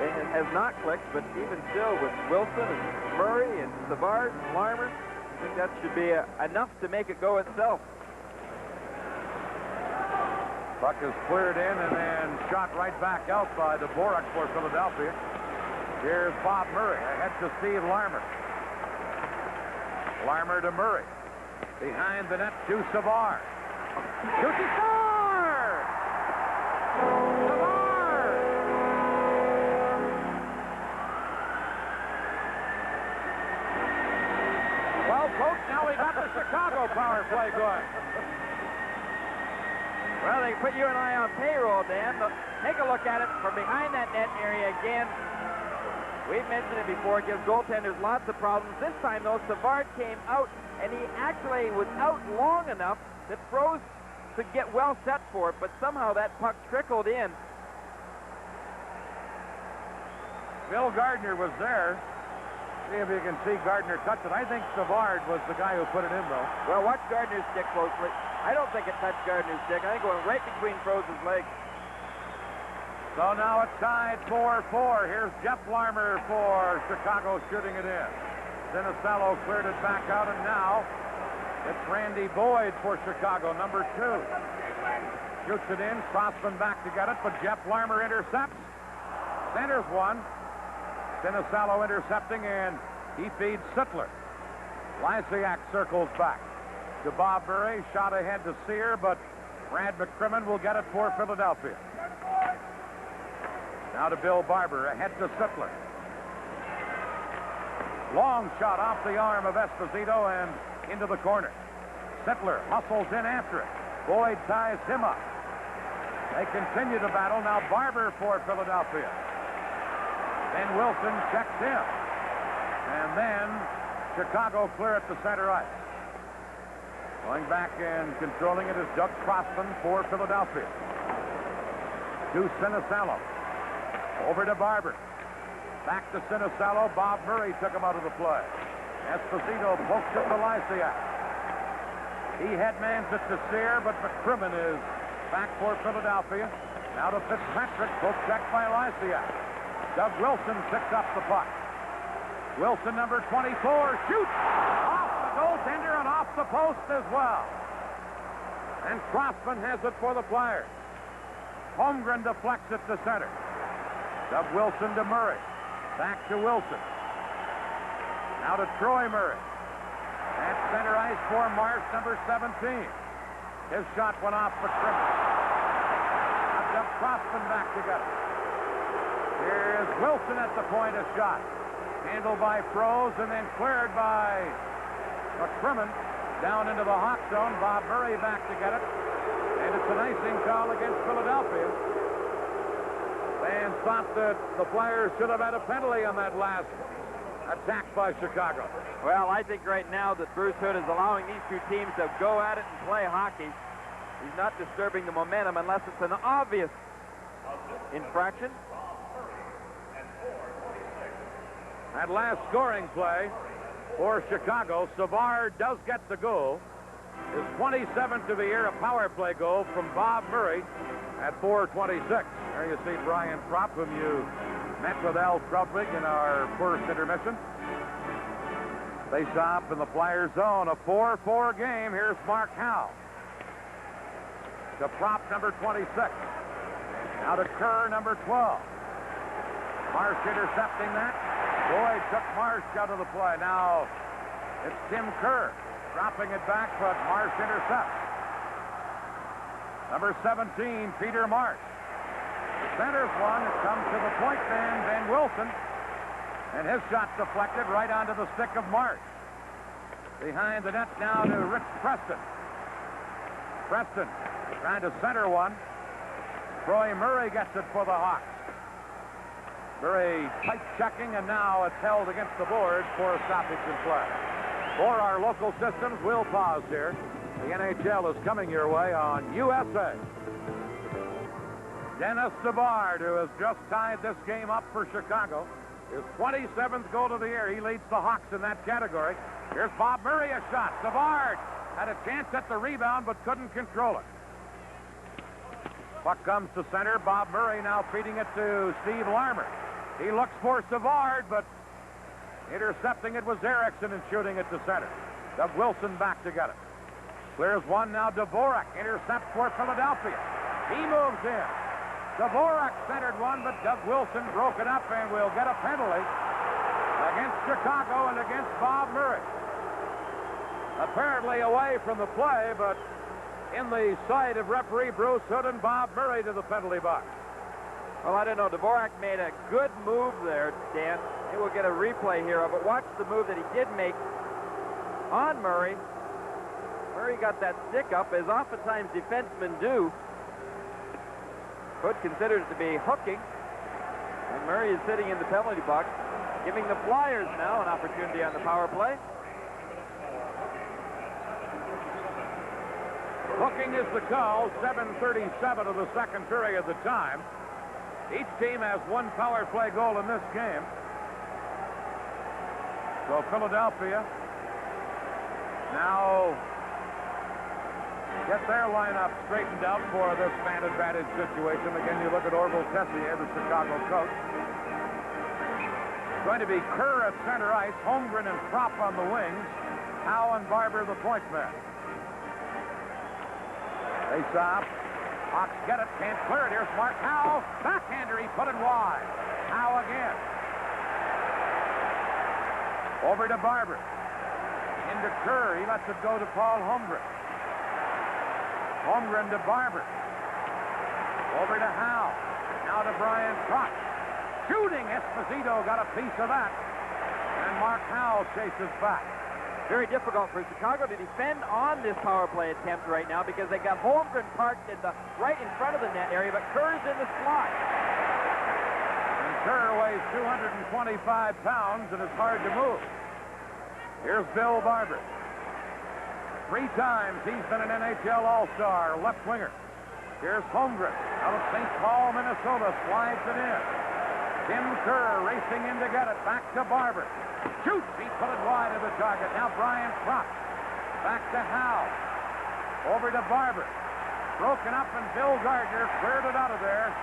Speaker 2: It has not clicked, but even still, with Wilson and Murray and Savard and Larmer, I think that should be enough to make it go itself.
Speaker 1: Puck is cleared in and then shot right back out by Dvorak for Philadelphia. Here's Bob Murray ahead to Steve Larmer. Larmer to Murray. Behind the net to Savard. Shoots, he scores! Savard! Well, folks, now Chicago power play going?
Speaker 2: Well, they put you and I on payroll, Dan. But take a look at it from behind that net area again. We've mentioned it before. It gives goaltenders lots of problems. This time, though, Savard came out, and he actually was out long enough that Froze could get well set for it, but somehow that puck trickled in.
Speaker 1: Bill Gardner was there. See if you can see Gardner touch it. I think Savard was the guy who put it in, though.
Speaker 2: Well, watch Gardner's stick closely. I don't think it touched Gardner's stick. I think it went right between Froze's legs.
Speaker 1: So now it's tied 4-4. Here's Jeff Larmer for Chicago shooting it in. Sinicello cleared it back out, and now it's Randy Boyd for Chicago, number 2. Shoots it in, Crossman back to get it, but Jeff Larmer intercepts. Centers one. Sinicello intercepting, and he feeds Sittler. Lysiak circles back to Bob Murray. Shot ahead to Sear, but Brad McCrimmon will get it for Philadelphia. Now to Bill Barber, ahead to Sittler. Long shot off the arm of Esposito and into the corner. Sittler hustles in after it. Boyd ties him up. They continue to battle. Now Barber for Philadelphia. Then Wilson checks him. And then Chicago clear at the center ice. Going back and controlling it is Doug Crossman for Philadelphia. To Sinicello. Over to Barber. Back to Sinicello. Bob Murray took him out of the play. Esposito pokes it to Lysiak. He headmans it to Sear, but McCrimmon is back for Philadelphia. Now to Fitzpatrick. Poke check by Lysiak. Doug Wilson picks up the puck. Wilson, number 24, shoots off the goaltender and off the post as well. And Crossman has it for the Flyers. Holmgren deflects it to center. Doug Wilson to Murray. Back to Wilson. Now to Troy Murray. At center ice for Marsh, number 17. His shot went off McCrimmon. Now Doug Crossman back together. Here's Wilson at the point of shot. Handled by Froze and then cleared by McCrimmon. Down into the Hawk zone. Bob Murray back to get it. And it's an icing call against Philadelphia. Fans thought that the Flyers should have had a penalty on that last attack by Chicago.
Speaker 2: Well, I think right now that Bruce Hood is allowing these two teams to go at it and play hockey. He's not disturbing the momentum unless it's an obvious infraction.
Speaker 1: That last scoring play for Chicago, Savard does get the goal. His 27th of the year, a power play goal from Bob Murray at 4:26. There you see Brian Propp, whom you met with Al Krupvig in our first intermission. Face off in the Flyers zone, a 4-4 game. Here's Mark Howe. To Propp, number 26. Now to Kerr, number 12. Marsh intercepting that. Boyd took Marsh out of the play. Now it's Tim Kerr dropping it back, but Marsh intercepts. Number 17, Peter Marsh. Centers one. It comes to the point man, Ben Wilson. And his shot deflected right onto the stick of Marsh. Behind the net now to Rich Preston. Preston trying to center one. Troy Murray gets it for the Hawks. Murray tight checking, and now it's held against the boards for a stoppage in play. For our local systems, we'll pause here. The NHL is coming your way on USA. Dennis Savard, who has just tied this game up for Chicago, his 27th goal of the year. He leads the Hawks in that category. Here's Bob Murray, a shot. Savard had a chance at the rebound, but couldn't control it. Puck comes to center. Bob Murray now feeding it to Steve Larmer. He looks for Savard, but intercepting it was Erickson and shooting it to center. Doug Wilson back to get it. Clears one now. Dvorak intercepts for Philadelphia. He moves in. Dvorak centered one, but Doug Wilson broke it up and will get a penalty against Chicago and against Bob Murray. Apparently away from the play, but in the sight of referee Bruce Hood and Bob Murray to the penalty box.
Speaker 2: Well, I don't know. Dvorak made a good move there, Dan. Maybe we'll get a replay here of it. Watch the move that he did make on Murray. Murray got that stick up, as oftentimes defensemen do. Hood considers to be hooking. And Murray is sitting in the penalty box, giving the Flyers now an opportunity on the power play.
Speaker 1: Hooking is the call. 7:37 of the second period the time. Each team has one power play goal in this game. So Philadelphia now get their lineup straightened out for this fan advantage situation. Again, you look at Orville Tessier, the Chicago coach. It's going to be Kerr at center ice, Holmgren and Propp on the wings, Howe and Barber the point men. Face off. Hawks get it, can't clear it. Here's Mark Howe. Backhander, he put it wide. Howe again. Over to Barber. Into Kerr. He lets it go to Paul Holmgren. Holmgren to Barber. Over to Howe. Now to Brian Propp. Shooting. Esposito got a piece of that. And Mark Howe chases back.
Speaker 2: Very difficult for Chicago to defend on this power play attempt right now because they got Holmgren parked right in front of the net area, but Kerr's in the slot.
Speaker 1: And Kerr weighs 225 pounds and is hard to move. Here's Bill Barber. 3 times he's been an NHL All-Star left winger. Here's Holmgren out of St. Paul, Minnesota, slides it in. Tim Kerr racing in to get it. Back to Barber. Shoots! He put it wide of the target. Now Brian Propp. Back to Howe. Over to Barber. Broken up, and Bill Gardner cleared it out of there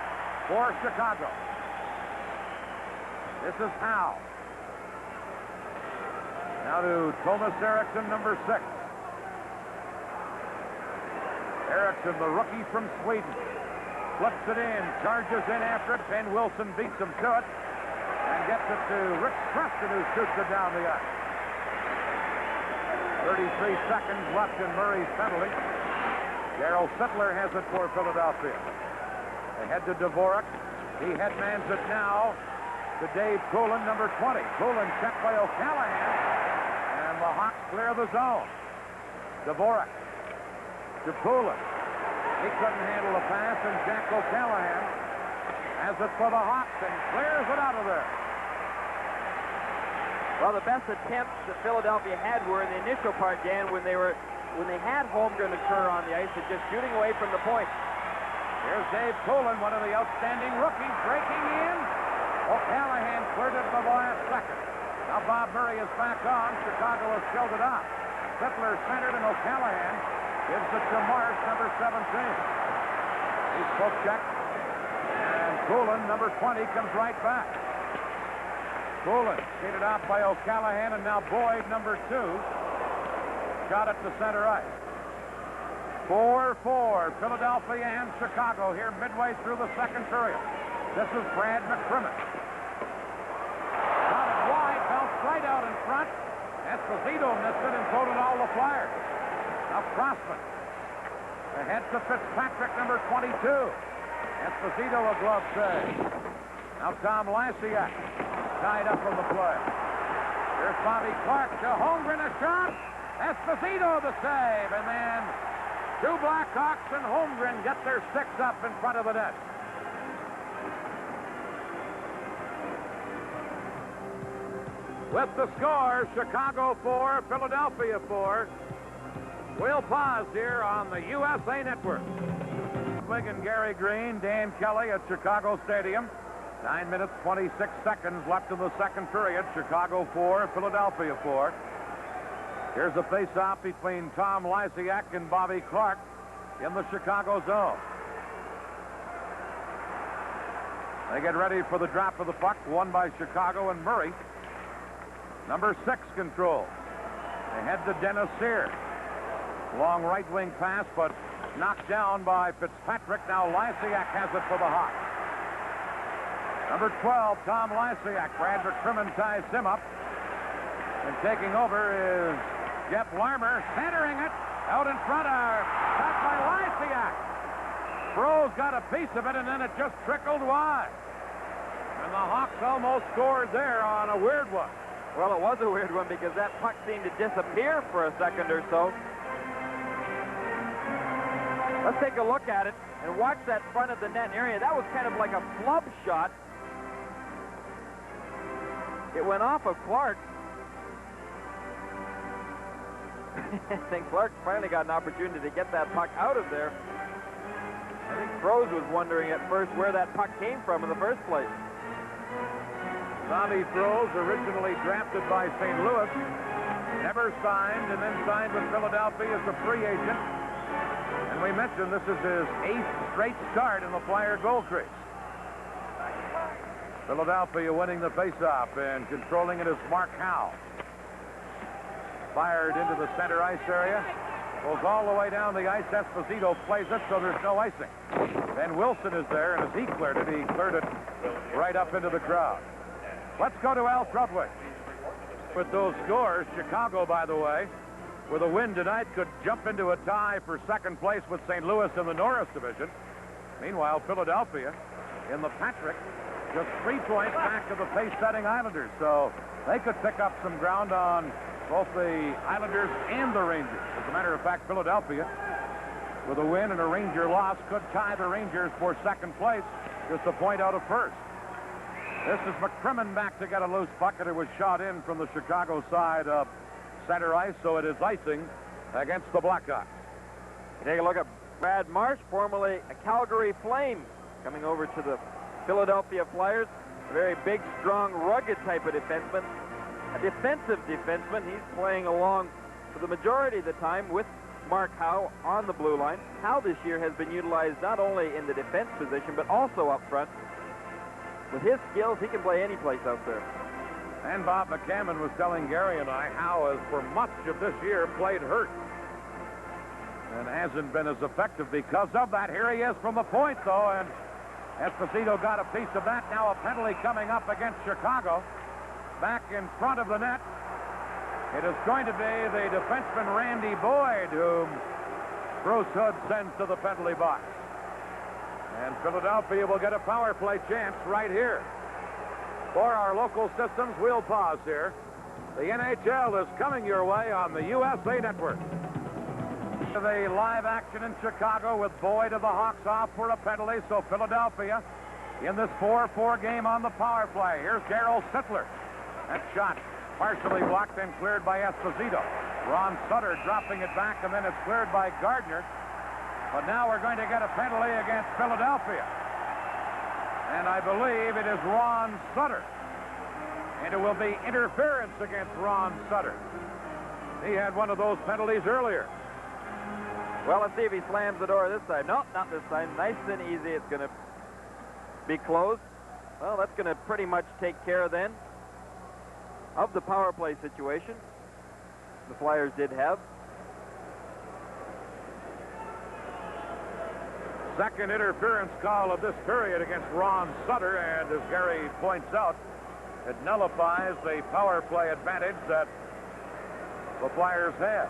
Speaker 1: for Chicago. This is Howe. Now to Thomas Eriksson, number 6. Eriksson, the rookie from Sweden. Flips it in, charges in after it. Ben Wilson beats him to it. And gets it to Rick Preston, who shoots it down the ice. 33 seconds left in Murray's penalty. Darryl Sittler has it for Philadelphia. They head to Dvorak. He headmans it now to Dave Poulin, number 20. Poulin checked by O'Callahan. And the Hawks clear the zone. Dvorak to Poulin. He couldn't handle the pass, and Jack O'Callahan has it for the Hawks and clears it out of there.
Speaker 2: Well, the best attempts that Philadelphia had were in the initial part, Dan, when they had Holmgren and Kerr on the ice and just shooting away from the point.
Speaker 1: Here's Dave Poulin, one of the outstanding rookies, breaking in. O'Callahan cleared it for the last second. Now Bob Murray is back on. Chicago has killed it off. Sittler centered, and O'Callahan gives it to Marsh, number 17. He's poke checked. And Poulin, number 20, comes right back. Poulin skated out by O'Callahan, and now Boyd, number 2, got it to center ice. 4-4, Philadelphia and Chicago here midway through the second period. This is Brad McCrimmon. Got it wide, bounced right out in front. Esposito missed it, and so did all the Flyers. Now Crossman. Ahead to Fitzpatrick, number 22. Esposito a glove save. Now Tom Lasiak tied up on the play. Here's Bobby Clark to Holmgren, a shot. Esposito the save, and then 2 Blackhawks and Holmgren get their sticks up in front of the net. With the score, Chicago 4, Philadelphia 4. We'll pause here on the USA Network. Big and Gary Green, Dan Kelly at Chicago Stadium. 9 minutes, 26 seconds left in the second period. Chicago 4, Philadelphia 4. Here's a face-off between Tom Lasiak and Bobby Clark in the Chicago zone. They get ready for the drop of the puck, won by Chicago, and Murray. Number 6 control. They head to Dennis Sears. Long right wing pass, but knocked down by Fitzpatrick. Now Lasiak has it for the Hawks. Number 12, Tom Lasiak. Brad McCrimmon ties him up. And taking over is Jeff Larmer, centering it. Out in front are shot by Lasiak. Froze got a piece of it, and then it just trickled wide. And the Hawks almost scored there on a weird one.
Speaker 2: Well, it was a weird one because that puck seemed to disappear for a second or so. Let's take a look at it and watch that front of the net area. That was kind of like a flub shot. It went off of Clark. And Clark finally got an opportunity to get that puck out of there. I think Froese was wondering at first where that puck came from in the first place.
Speaker 1: Bobby Froese, originally drafted by St. Louis, never signed, and then signed with Philadelphia as a free agent. And we mentioned this is his 8th straight start in the Flyer goal crease. Philadelphia winning the faceoff and controlling it is Mark Howe. Fired into the center ice area. Goes all the way down the ice. Esposito plays it, so there's no icing. Ben Wilson is there, and as he cleared it right up into the crowd. Let's go to Al Trudwick. With those scores, Chicago, by the way, with a win tonight, could jump into a tie for second place with St. Louis in the Norris division. Meanwhile, Philadelphia in the Patrick, just 3 points back to the pace-setting Islanders. So they could pick up some ground on both the Islanders and the Rangers. As a matter of fact, Philadelphia, with a win and a Ranger loss, could tie the Rangers for second place, just a point out of first. This is McCrimmon back to get a loose puck, and it was shot in from the Chicago side of center ice, so it is icing against the Blackhawks.
Speaker 2: Take a look at Brad Marsh, formerly a Calgary Flame, coming over to the Philadelphia Flyers. A very big, strong, rugged type of defenseman. A defensive defenseman. He's playing along for the majority of the time with Mark Howe on the blue line. Howe this year has been utilized not only in the defense position, but also up front. With his skills, he can play any place out there.
Speaker 1: And Bob McCammon was telling Gary and I how, as for much of this year, played hurt. And hasn't been as effective because of that. Here he is from the point, though, and Esposito got a piece of that. Now a penalty coming up against Chicago. Back in front of the net. It is going to be the defenseman Randy Boyd, whom Bruce Hood sends to the penalty box. And Philadelphia will get a power play chance right here. For our local systems, we'll pause here. The NHL is coming your way on the USA Network. The live action in Chicago with Boyd of the Hawks off for a penalty. So Philadelphia in this 4-4 game on the power play. Here's Darryl Sittler. That shot partially blocked and cleared by Esposito. Ron Sutter dropping it back, and then it's cleared by Gardner. But now we're going to get a penalty against Philadelphia. And I believe it is Ron Sutter. And it will be interference against Ron Sutter. He had one of those penalties earlier.
Speaker 2: Well, let's see if he slams the door this time. Nope, not this time. Nice and easy. It's going to be closed. Well, that's going to pretty much take care then of the power play situation the Flyers did have.
Speaker 1: Second interference call of this period against Ron Sutter, and as Gary points out, it nullifies the power play advantage that the Flyers have.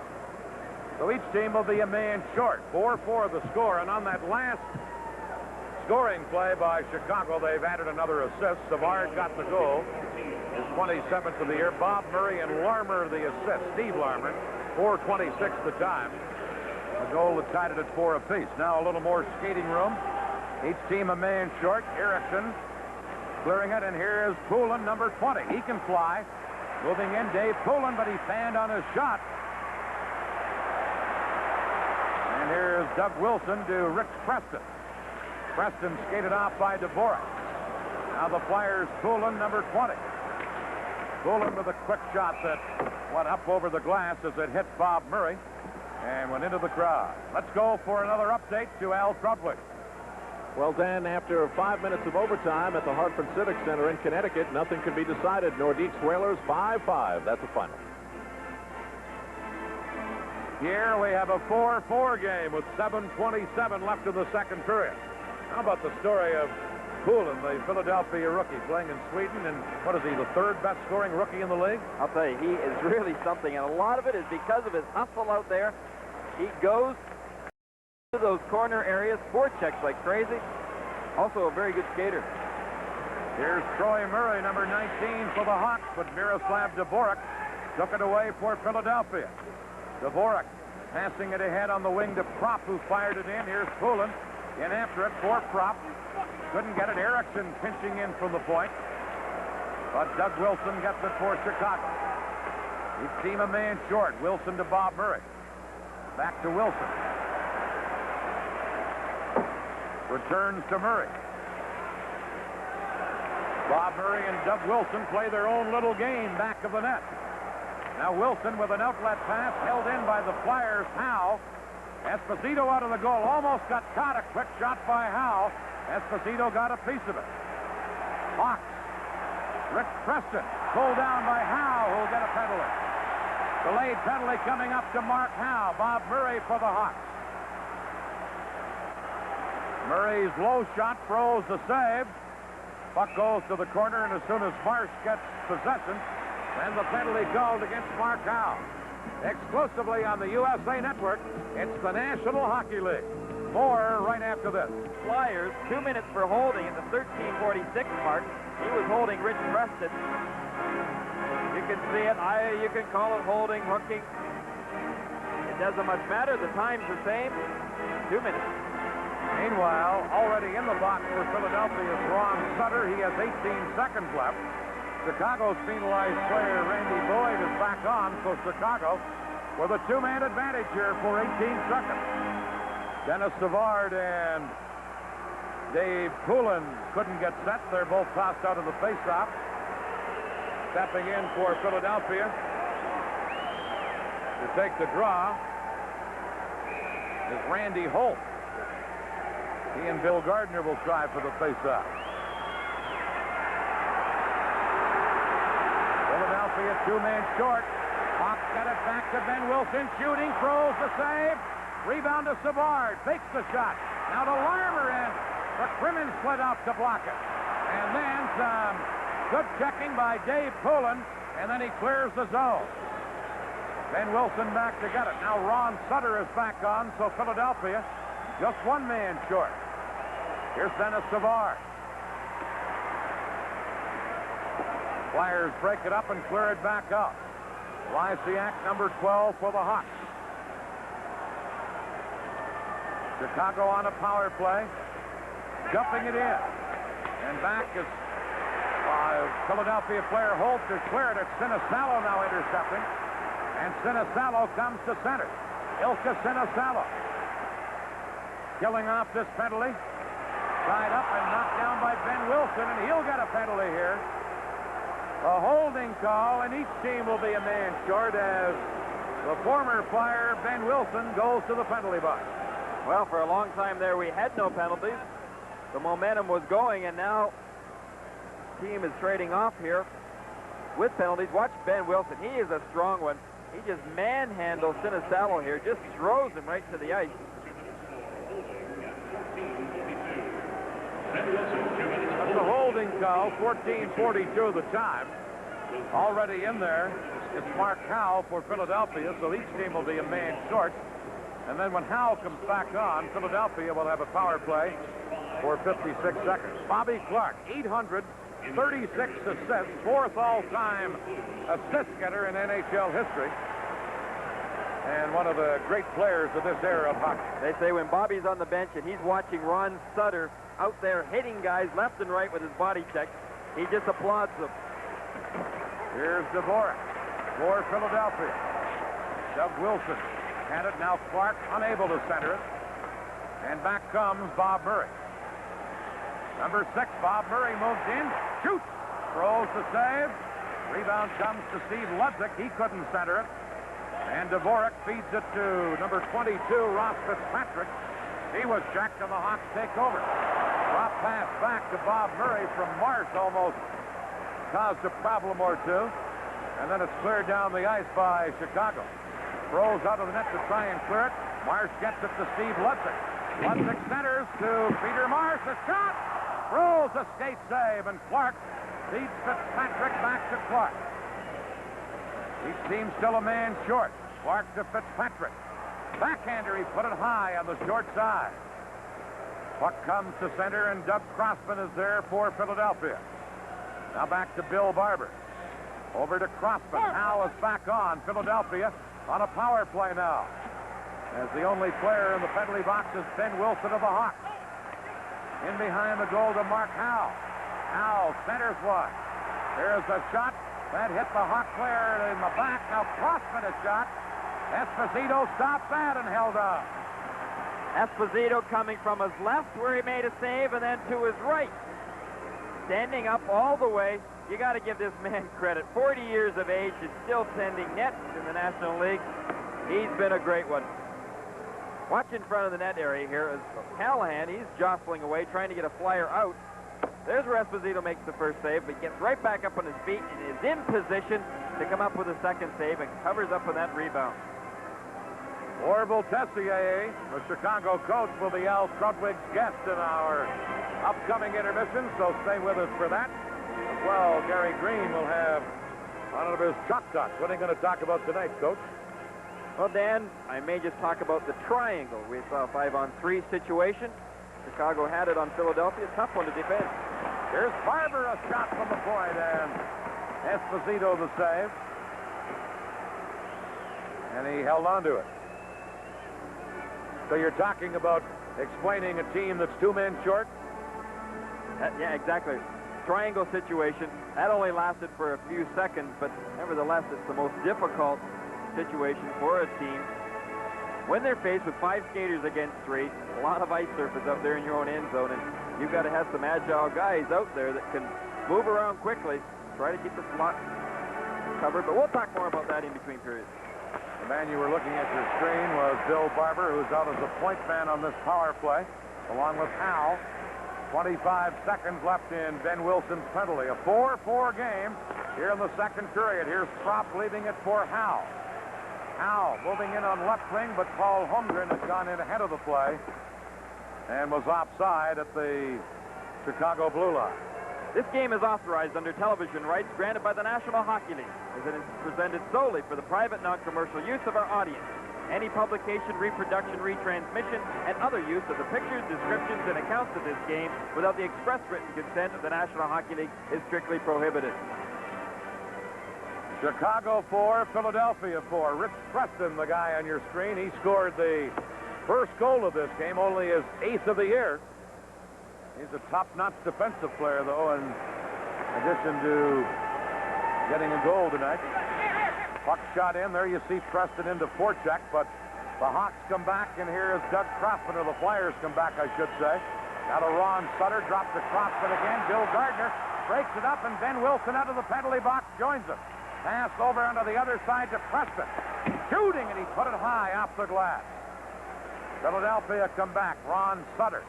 Speaker 1: So each team will be a man short. 4-4 the score, and on that last scoring play by Chicago, they've added another assist. Savard got the goal, his 27th of the year. Bob Murray and Larmer the assist. Steve Larmer, 4:26 the time. The goal that tied it at 4 apiece. Now a little more skating room. Each team a man short. Erickson clearing it, and here's Poulin, number 20. He can fly. Moving in, Dave Poulin, but he fanned on his shot. And here's Doug Wilson to Rich Preston. Preston skated off by Dvorak. Now the Flyers, Poulin, number 20. Poulin with a quick shot that went up over the glass as it hit Bob Murray and went into the crowd. Let's go for another update to Al Trudwick.
Speaker 3: Well, Dan, after 5 minutes of overtime at the Hartford Civic Center in Connecticut, nothing can be decided. Nordiques Whalers 5-5. That's the final.
Speaker 1: Here we have a 4-4 game with 7:27 left in the second period. How about the story of Poulin, the Philadelphia rookie, playing in Sweden, and what is he, the third best scoring rookie in the league?
Speaker 2: I'll tell you, he is really something, and a lot of it is because of his hustle out there. He goes to those corner areas, forechecks like crazy. Also a very good skater.
Speaker 1: Here's Troy Murray, number 19 for the Hawks, but Miroslav Dvorak took it away for Philadelphia. Dvorak Passing it ahead on the wing to Propp, who fired it in. Here's Poulin in after it for Propp. Couldn't get it. Erickson pinching in from the point. But Doug Wilson gets it for Chicago. Each team a man short. Wilson to Bob Murray. Back to Wilson. Returns to Murray. Bob Murray and Doug Wilson play their own little game back of the net. Now Wilson with an outlet pass held in by the Flyers' Howe. Esposito out of the goal. Almost got caught. A quick shot by Howe. Esposito got a piece of it. Hawks. Rick Preston pulled down by Howe, who'll get a penalty. Delayed penalty coming up to Mark Howe. Bob Murray for the Hawks. Murray's low shot froze the save. Puck goes to the corner, and as soon as Marsh gets possession, then the penalty called against Mark Howe. Exclusively on the USA Network, it's the National Hockey League. More right after this.
Speaker 2: Flyers, 2 minutes for holding at the 13:46 mark. He was holding Rich Preston. You can see it. You can call it holding, hooking. It doesn't much matter. The time's the same. 2 minutes.
Speaker 1: Meanwhile, already in the box for Philadelphia is Ron Sutter. He has 18 seconds left. Chicago's penalized player Randy Boyd is back on, so Chicago with a two-man advantage here for 18 seconds. Dennis Savard and Dave Poulin couldn't get set. They're both tossed out of the faceoff. Stepping in for Philadelphia to take the draw is Randy Holt. He and Bill Gardner will try for the faceoff. Philadelphia two-man short. Hawks got it back to Ben Wilson. Shooting, throws the save. Rebound to Savard. Fakes the shot. Now to Larmer, and the Crimmins slid out to block it. And then some good checking by Dave Poulin, and then he clears the zone. Ben Wilson back to get it. Now Ron Sutter is back on, so Philadelphia just one man short. Here's Dennis Savard. Flyers break it up and clear it back out. Lysiak, number 12 for the Hawks. Chicago on a power play. Jumping it in. And back is Philadelphia player Holt to clear it. It's Sinisalo now intercepting. And Sinisalo comes to center. Ilka Sinisalo. Killing off this penalty. Tied up and knocked down by Ben Wilson, and he'll get a penalty here. A holding call, and each team will be a man short as the former Flyer Ben Wilson goes to the penalty box.
Speaker 2: Well, for a long time there, we had no penalties. The momentum was going, and now the team is trading off here with penalties. Watch Ben Wilson. He is a strong one. He just manhandles Sinisalo here, just throws him right to the ice.
Speaker 1: That's a holding call, 14:42 the time. Already in there is Mark Howe for Philadelphia, so each team will be a man short. And then when Howe comes back on, Philadelphia will have a power play for 56 seconds. Bobby Clark, 836 assists, fourth all-time assist getter in NHL history. And one of the great players of this era of hockey.
Speaker 2: They say when Bobby's on the bench and he's watching Ron Sutter out there hitting guys left and right with his body check, he just applauds them.
Speaker 1: Here's Dvorak for Philadelphia. Doug Wilson had it. Now Clark unable to center it. And back comes Bob Murray. Number 6, Bob Murray moves in, shoots, throws the save. Rebound comes to Steve Ludzik. He couldn't center it. And Dvorak feeds it to number 22, Ross Fitzpatrick. He was checked, and the Hawks take over. Drop pass back to Bob Murray from Marsh almost caused a problem or two. And then it's cleared down the ice by Chicago. Throws out of the net to try and clear it. Marsh gets it to Steve Ludzik. Ludzik centers to Peter Marsh. A shot! Throws a skate save, and Clark feeds Fitzpatrick back to Clark. Each team still a man short. Clark to Fitzpatrick. Backhander, he put it high on the short side. Puck comes to center, and Doug Crossman is there for Philadelphia. Now back to Bill Barber. Over to Crossman. Howe is back on. Philadelphia on a power play now. as the only player in the penalty box is Ben Wilson of the Hawks. In behind the goal to Mark Howe. Howe centers one. There's a shot. That hit the Hawk player in the back. Now Crossman a shot. Esposito stopped that and held on.
Speaker 2: Esposito coming from his left where he made a save, and then to his right. Standing up all the way. You got to give this man credit. 40 years of age and still tending nets in the National League. He's been a great one. Watch in front of the net area here is Callahan. He's jostling away, trying to get a flyer out. There's where Esposito makes the first save, but gets right back up on his feet and is in position to come up with a second save and covers up on that rebound.
Speaker 1: Orville Tessier, the Chicago coach, will be Al Krutwig's guest in our upcoming intermission, so stay with us for that. As well, Gary Green will have one of his chalk talks. What are you going to talk about tonight, Coach?
Speaker 2: Well, Dan, I may just talk about the triangle. We saw a 5-on-3 situation. Chicago had it on Philadelphia. Tough one to defend.
Speaker 1: Here's Barber, a shot from the point, and Esposito the save. And he held on to it. So you're talking about explaining a team that's 2 men short?
Speaker 2: Yeah, exactly. Triangle situation. That only lasted for a few seconds, but nevertheless, it's the most difficult situation for a team. When they're faced with 5 skaters against 3, a lot of ice surface up there in your own end zone, and you've got to have some agile guys out there that can move around quickly, try to keep the slot covered, but we'll talk more about that in between periods.
Speaker 1: The man you were looking at your screen was Bill Barber, who's out as a point man on this power play, along with Howe. 25 seconds left in Ben Wilson's penalty. A 4-4 game here in the second period. Here's Propp leaving it for Howe. Howe moving in on left wing, but Paul Holmgren has gone in ahead of the play and was offside at the Chicago blue line.
Speaker 2: This game is authorized under television rights granted by the National Hockey League, as it is presented solely for the private, non-commercial use of our audience. Any publication, reproduction, retransmission, and other use of the pictures, descriptions, and accounts of this game without the express written consent of the National Hockey League is strictly prohibited.
Speaker 1: Chicago 4, Philadelphia 4. Rich Preston, the guy on your screen, he scored the first goal of this game, only his 8th of the year. He's a top-notch defensive player, though, in addition to getting a goal tonight. Puck shot in. There you see Preston into forecheck, but the Hawks come back, and here is Doug Crossman, or the Flyers come back, I should say. Now to Ron Sutter, drops to Crossman again. Bill Gardner breaks it up, and Ben Wilson out of the penalty box joins him. Pass over onto the other side to Preston. Shooting, and he put it high off the glass. Philadelphia come back. Ron Sutter.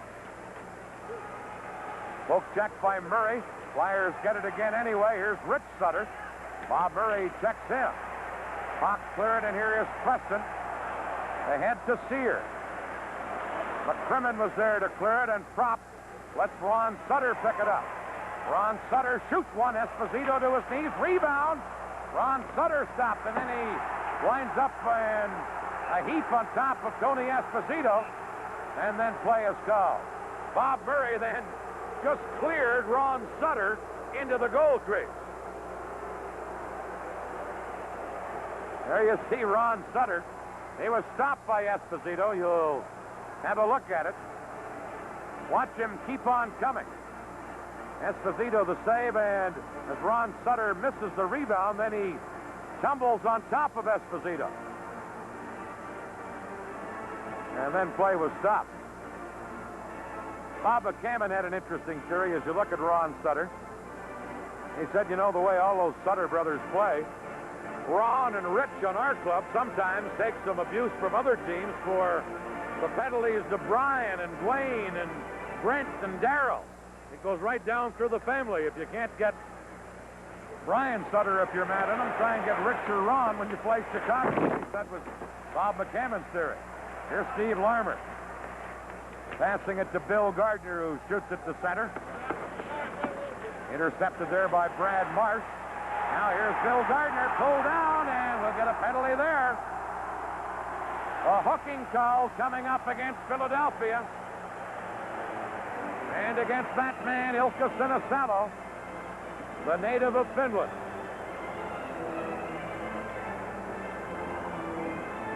Speaker 1: Poke check by Murray. Flyers get it again anyway. Here's Rich Sutter. Bob Murray checks him. Hawks clear it, and here is Preston. Ahead to Sear. McCrimmon was there to clear it, and Propp lets Ron Sutter pick it up. Ron Sutter shoots one. Esposito to his knees. Rebound. Ron Sutter stopped, and then he winds up in a heap on top of Tony Esposito, and then play is called. Bob Murray then just cleared Ron Sutter into the goal crease. There you see Ron Sutter. He was stopped by Esposito. You'll have a look at it. Watch him keep on coming. Esposito the save, and as Ron Sutter misses the rebound, then he tumbles on top of Esposito. And then play was stopped. Bob McCammon had an interesting theory as you look at Ron Sutter. He said, you know, the way all those Sutter brothers play, Ron and Rich on our club sometimes take some abuse from other teams for the penalties to Brian and Dwayne and Brent and Darryl. It goes right down through the family. If you can't get Brian Sutter, if you're mad at him, try and get Rich or Ron when you play Chicago. He said was Bob McCammon's theory. Here's Steve Larmer. Passing it to Bill Gardner, who shoots it to center. Intercepted there by Brad Marsh. Now here's Bill Gardner, pulled down, and we'll get a penalty there. A hooking call coming up against Philadelphia. And against that man, Ilkka Sinisalo, the native of Finland.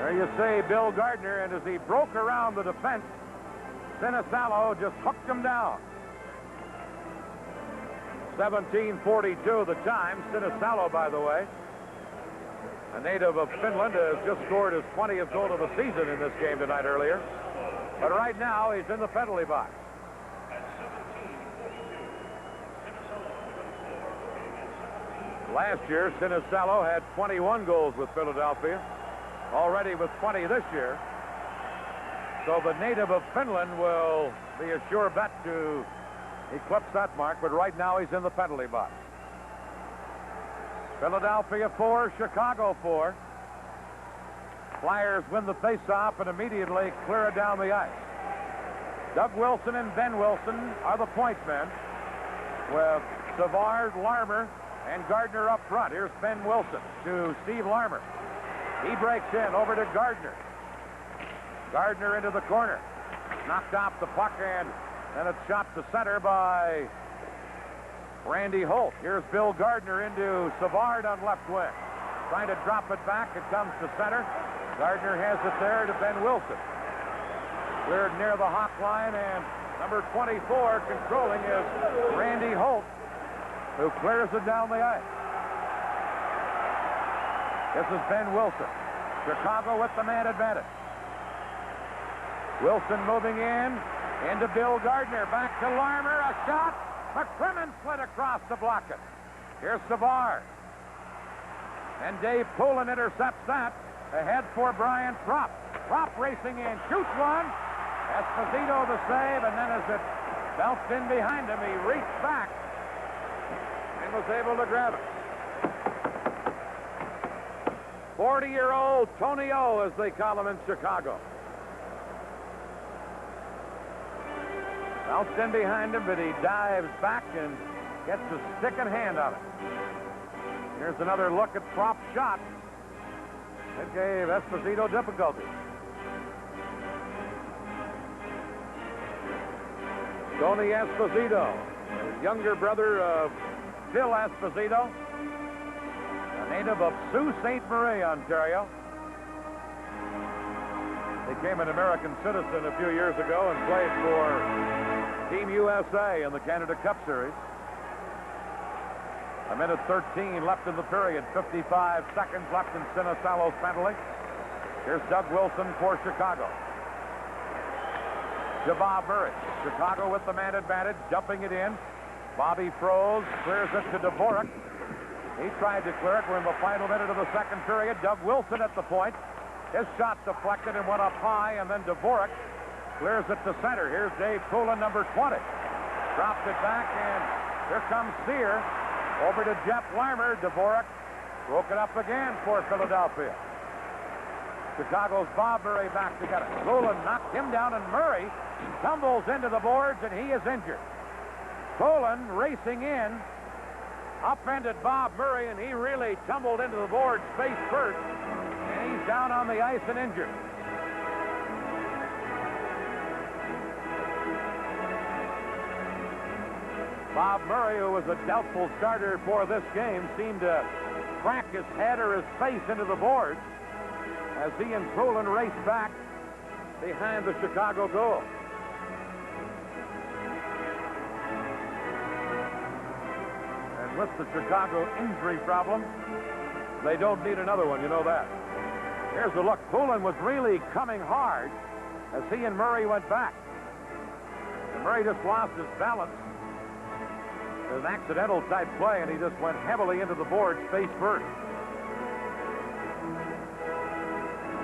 Speaker 1: There you see Bill Gardner, and as he broke around the defense, Sinisalo just hooked him down. 17:42 the time. Sinisalo, by the way, a native of Finland, has just scored his 20th goal of the season in this game tonight earlier. But right now, he's in the penalty box. Last year, Sinisalo had 21 goals with Philadelphia, already with 20 this year. So the native of Finland will be a sure bet to eclipse that mark, but right now he's in the penalty box. Philadelphia 4, Chicago 4. Flyers win the faceoff and immediately clear it down the ice. Doug Wilson and Ben Wilson are the point men, with Savard, Larmer, and Gardner up front. Here's Ben Wilson to Steve Larmer. He breaks in over to Gardner. Gardner into the corner. Knocked off the puck, and then it's shot to center by Randy Holt. Here's Bill Gardner into Savard on left wing. Trying to drop it back. It comes to center. Gardner has it there to Ben Wilson. Cleared near the Hawk line, and number 24 controlling is Randy Holt, who clears it down the ice. This is Ben Wilson. Chicago with the man advantage. Wilson moving into Bill Gardner. Back to Larmer. A shot. McCrimmon slid across to block it. Here's Savard. And Dave Poulin intercepts that. Ahead for Brian Propp. Propp racing in. Shoots one. Esposito the save. And then as it bounced in behind him, he reached back and was able to grab it. 40-year-old Tony O, as they call him in Chicago. Bounced in behind him, but he dives back and gets a stick and hand on it. Here's another look at Propp's shot. It gave Esposito difficulty. Tony Esposito, the younger brother of Phil Esposito, a native of Sault Ste. Marie, Ontario. Became an American citizen a few years ago and played for Team USA in the Canada Cup Series. A minute 13 left in the period. 55 seconds left in Sinisalo's penalty. Here's Doug Wilson for Chicago. To Bob Murray. Chicago with the man advantage, dumping it in. Bobby froze, clears it to Dvorak. He tried to clear it. We're in the final minute of the second period. Doug Wilson at the point. His shot deflected and went up high, and then Dvorak clears it to center. Here's Dave Poulin, number 20. Dropped it back, and here comes Sear. Over to Jeff Larmer. Dvorak broke it up again for Philadelphia. Chicago's Bob Murray back to get it. Poulin knocked him down, and Murray tumbles into the boards, and he is injured. Poulin racing in, upended Bob Murray, and he really tumbled into the boards face first, and he's down on the ice and injured. Bob Murray, who was a doubtful starter for this game, seemed to crack his head or his face into the boards as he and Poulin raced back behind the Chicago goal. And with the Chicago injury problem, they don't need another one, you know that. Here's a look. Poulin was really coming hard as he and Murray went back. And Murray just lost his balance. It was an accidental type play, and he just went heavily into the boards face first.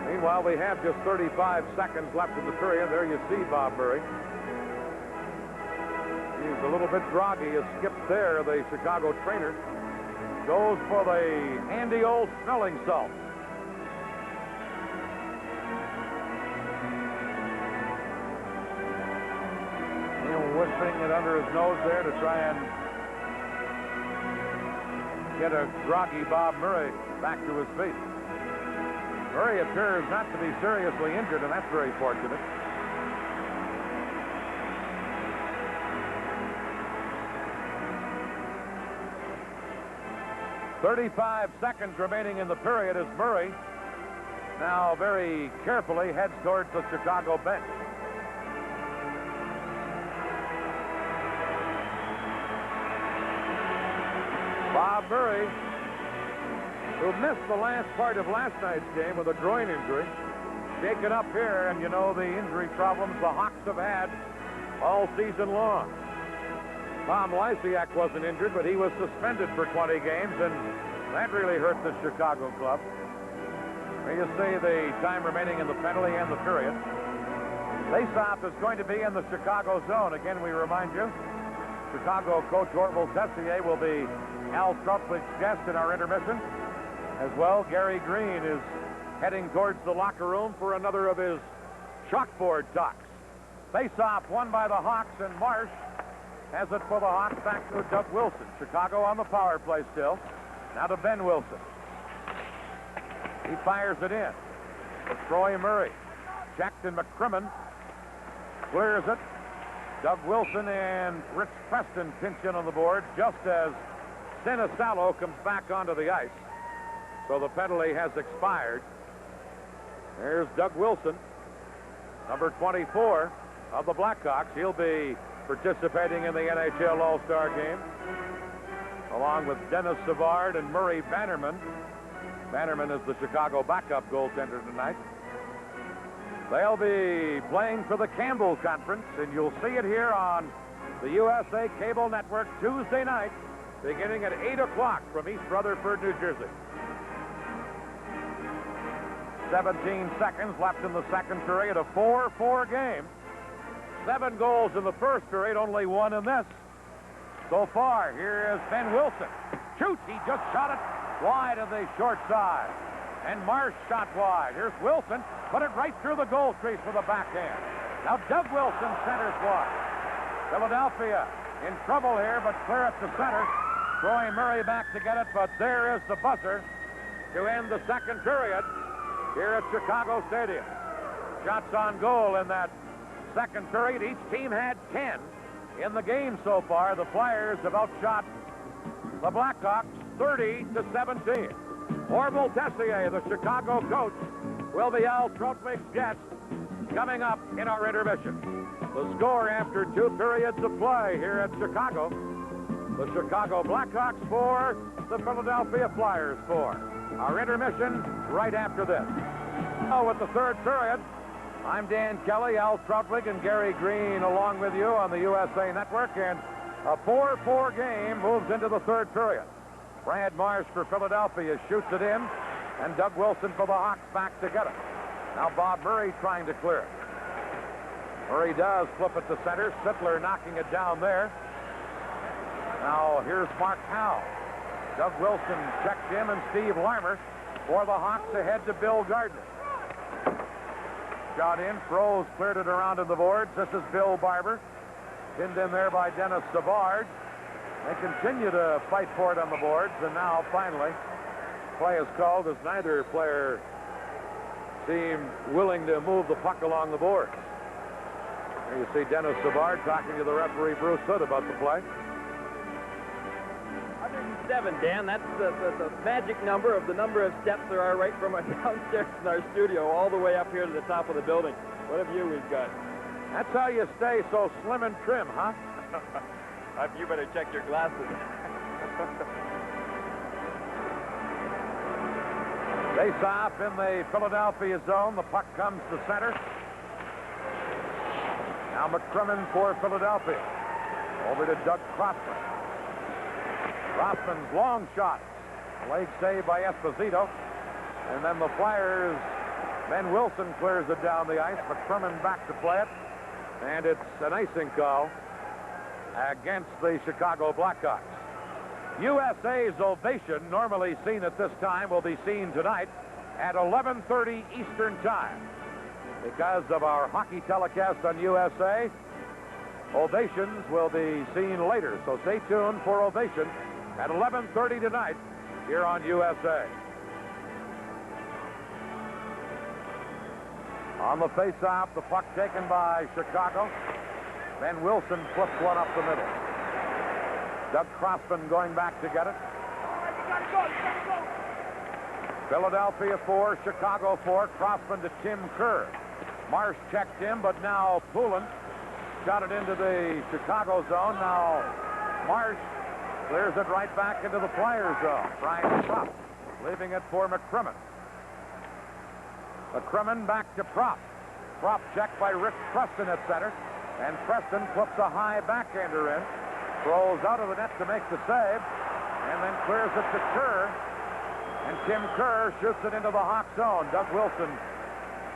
Speaker 1: Meanwhile, we have just 35 seconds left in the period. There you see Bob Murray. He's a little bit groggy. He skipped there. The Chicago trainer goes for the handy old smelling salt. He's whistling it under his nose there to try and get a groggy Bob Murray back to his feet. Murray appears not to be seriously injured, and that's very fortunate. "35 seconds remaining in the period as Murray now very carefully heads towards the Chicago bench. Bob Murray, who missed the last part of last night's game with a groin injury, shaken up here, and you know the injury problems the Hawks have had all season long. Tom Lysiak wasn't injured, but he was suspended for 20 games, and that really hurt the Chicago club. Here you see the time remaining in the penalty and the period. Faceoff is going to be in the Chicago zone. Again, we remind you, Chicago coach Orville Tessier will be Al Trutwick's guest in our intermission. As well, Gary Green is heading towards the locker room for another of his chalkboard talks. Face-off won by the Hawks, and Marsh has it for the Hawks back to Doug Wilson. Chicago on the power play still. Now to Ben Wilson. He fires it in. Troy Murray. Checked, and McCrimmon clears it. Doug Wilson and Rich Preston pinch in on the board just as Sinisalo comes back onto the ice. So the penalty has expired. There's Doug Wilson, number 24 of the Blackhawks. He'll be participating in the NHL All-Star game, along with Dennis Savard and Murray Bannerman. Bannerman is the Chicago backup goaltender tonight. They'll be playing for the Campbell Conference, and you'll see it here on the USA Cable Network Tuesday night, beginning at 8 o'clock from East Rutherford, New Jersey. 17 seconds left in the second period, a 4-4 game. 7 goals in the first period, only 1 in this. So far, here is Ben Wilson. Shoots, he just shot it wide of the short side. And Marsh shot wide. Here's Wilson, put it right through the goal crease with a backhand. Now Doug Wilson centers wide. Philadelphia in trouble here, but clear it to center. Troy Murray back to get it, but there is the buzzer to end the second period here at Chicago Stadium. Shots on goal in that second period. Each team had 10 in the game so far. The Flyers have outshot the Blackhawks 30-17. Orville Tessier, the Chicago coach, will be Al Trotwick's guest coming up in our intermission. The score after 2 periods of play here at Chicago: the Chicago Blackhawks 4, the Philadelphia Flyers 4. Our intermission right after this. Now with the third period, I'm Dan Kelly, Al Trotwick, and Gary Green along with you on the USA Network, and a 4-4 game moves into the third period. Brad Marsh for Philadelphia shoots it in, and Doug Wilson for the Hawks back to get it. Now Bob Murray trying to clear it. Murray does flip it to center. Sittler knocking it down there. Now here's Mark Howe. Doug Wilson checked him, and Steve Larmer for the Hawks ahead to Bill Gardner. Shot in, Froze cleared it around to the boards. This is Bill Barber, pinned in there by Dennis Savard. They continue to fight for it on the boards, and now finally play is called as neither player seemed willing to move the puck along the boards. There you see Dennis Savard talking to the referee Bruce Hood about the play.
Speaker 2: 107, Dan. That's the magic number of the number of steps there are right from our downstairs in our studio all the way up here to the top of the building. What a view we've got.
Speaker 1: That's how you stay so slim and trim, huh?
Speaker 2: You better check your glasses.
Speaker 1: Face off in the Philadelphia zone. The puck comes to center. Now McCrimmon for Philadelphia. Over to Doug Crossman. Crossman's long shot. Leg save by Esposito. And then the Flyers, Ben Wilson clears it down the ice. McCrimmon back to play it. And it's an icing call against the Chicago Blackhawks. USA's ovation, normally seen at this time, will be seen tonight at 11:30 Eastern Time. Because of our hockey telecast on USA, ovations will be seen later. So stay tuned for ovation at 11:30 tonight here on USA. On the face-off, the puck taken by Chicago. Ben Wilson flips one up the middle. Doug Crossman going back to get it. Philadelphia 4, Chicago 4. Crossman to Tim Kerr. Marsh checked him, but now Poulin shot it into the Chicago zone. Now Marsh clears it right back into the Flyers zone. Brian Propp leaving it for McCrimmon. McCrimmon back to Propp. Propp checked by Rick Preston at center. And Preston flips a high backhander in. Throws out of the net to make the save. And then clears it to Kerr. And Tim Kerr shoots it into the Hawk zone. Doug Wilson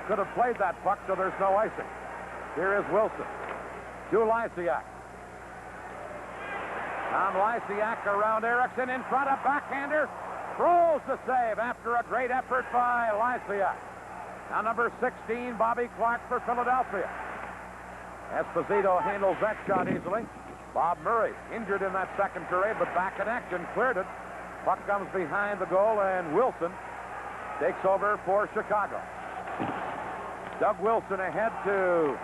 Speaker 1: could have played that puck, so there's no icing. Here is Wilson. To Lysiak. Tom Lysiak around Erickson in front of backhander. Throws the save after a great effort by Lysiak. Now number 16, Bobby Clark for Philadelphia. Esposito handles that shot easily. Bob Murray injured in that second period, but back in action, cleared it. Puck comes behind the goal, and Wilson takes over for Chicago. Doug Wilson ahead to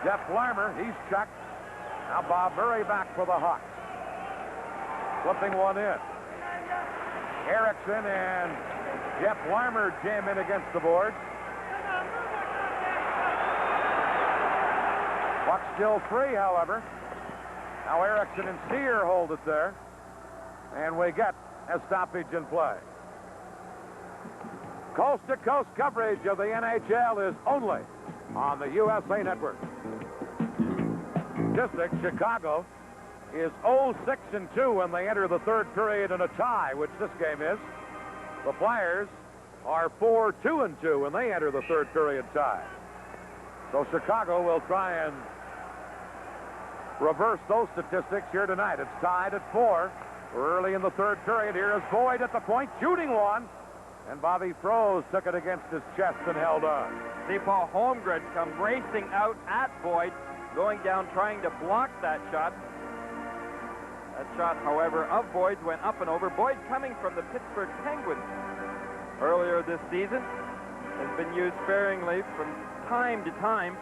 Speaker 1: Jeff Larmer. He's checked. Now Bob Murray back for the Hawks. Flipping one in. Erickson and Jeff Larmer jam in against the boards. Puck still free, however. Now Erickson and Sear hold it there. And we get a stoppage in play. Coast-to-coast coverage of the NHL is only on the USA Network. Statistics, Chicago is 0-6-2 when they enter the third period in a tie, which this game is. The Flyers are 4-2-2 when they enter the third period tie. So Chicago will try and reverse those statistics here tonight. It's tied at 4. We're early in the third period. Here is Boyd at the point, shooting one. And Bobby Froese took it against his chest and held on.
Speaker 2: See Paul Holmgren come racing out at Boyd, going down trying to block that shot. That shot, however, of Boyd's went up and over. Boyd, coming from the Pittsburgh Penguins earlier this season, has been used sparingly from time to time.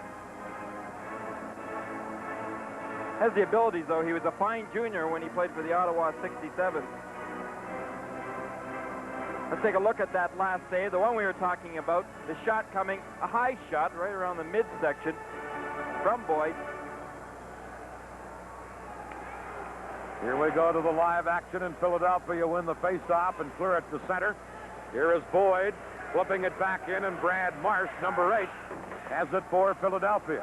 Speaker 2: Has the abilities, though. He was a fine junior when he played for the Ottawa 67. Let's take a look at that last save, the one we were talking about. The shot coming, a high shot right around the midsection from Boyd.
Speaker 1: Here we go to the live action, and Philadelphia win the face-off and clear it to center. Here is Boyd flipping it back in, and Brad Marsh, number 8, has it for Philadelphia.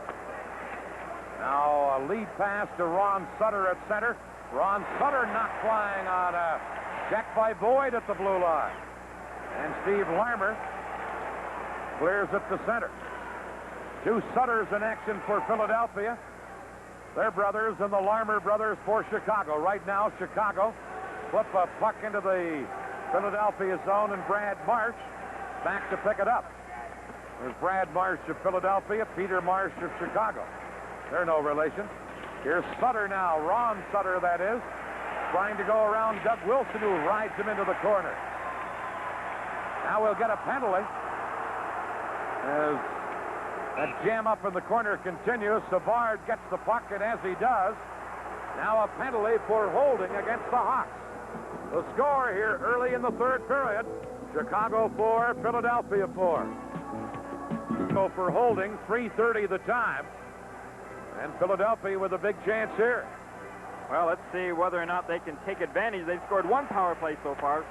Speaker 1: Now a lead pass to Ron Sutter at center. Ron Sutter knocked flying on a check by Boyd at the blue line. And Steve Larmer clears it to center. 2 Sutters in action for Philadelphia. They're brothers, and the Larmer brothers for Chicago. Right now, Chicago flip a puck into the Philadelphia zone, and Brad Marsh back to pick it up. There's Brad Marsh of Philadelphia, Peter Marsh of Chicago. They're no relation. Here's Sutter now, Ron Sutter, that is, trying to go around Doug Wilson, who rides him into the corner. Now we'll get a penalty as that jam up in the corner continues. Savard gets the puck, and as he does, now a penalty for holding against the Hawks. The score here early in the third period, Chicago 4, Philadelphia 4. So for holding, 3:30 the time, and Philadelphia with a big chance here.
Speaker 2: Well, let's see whether or not they can take advantage. They've scored 1 power play so far.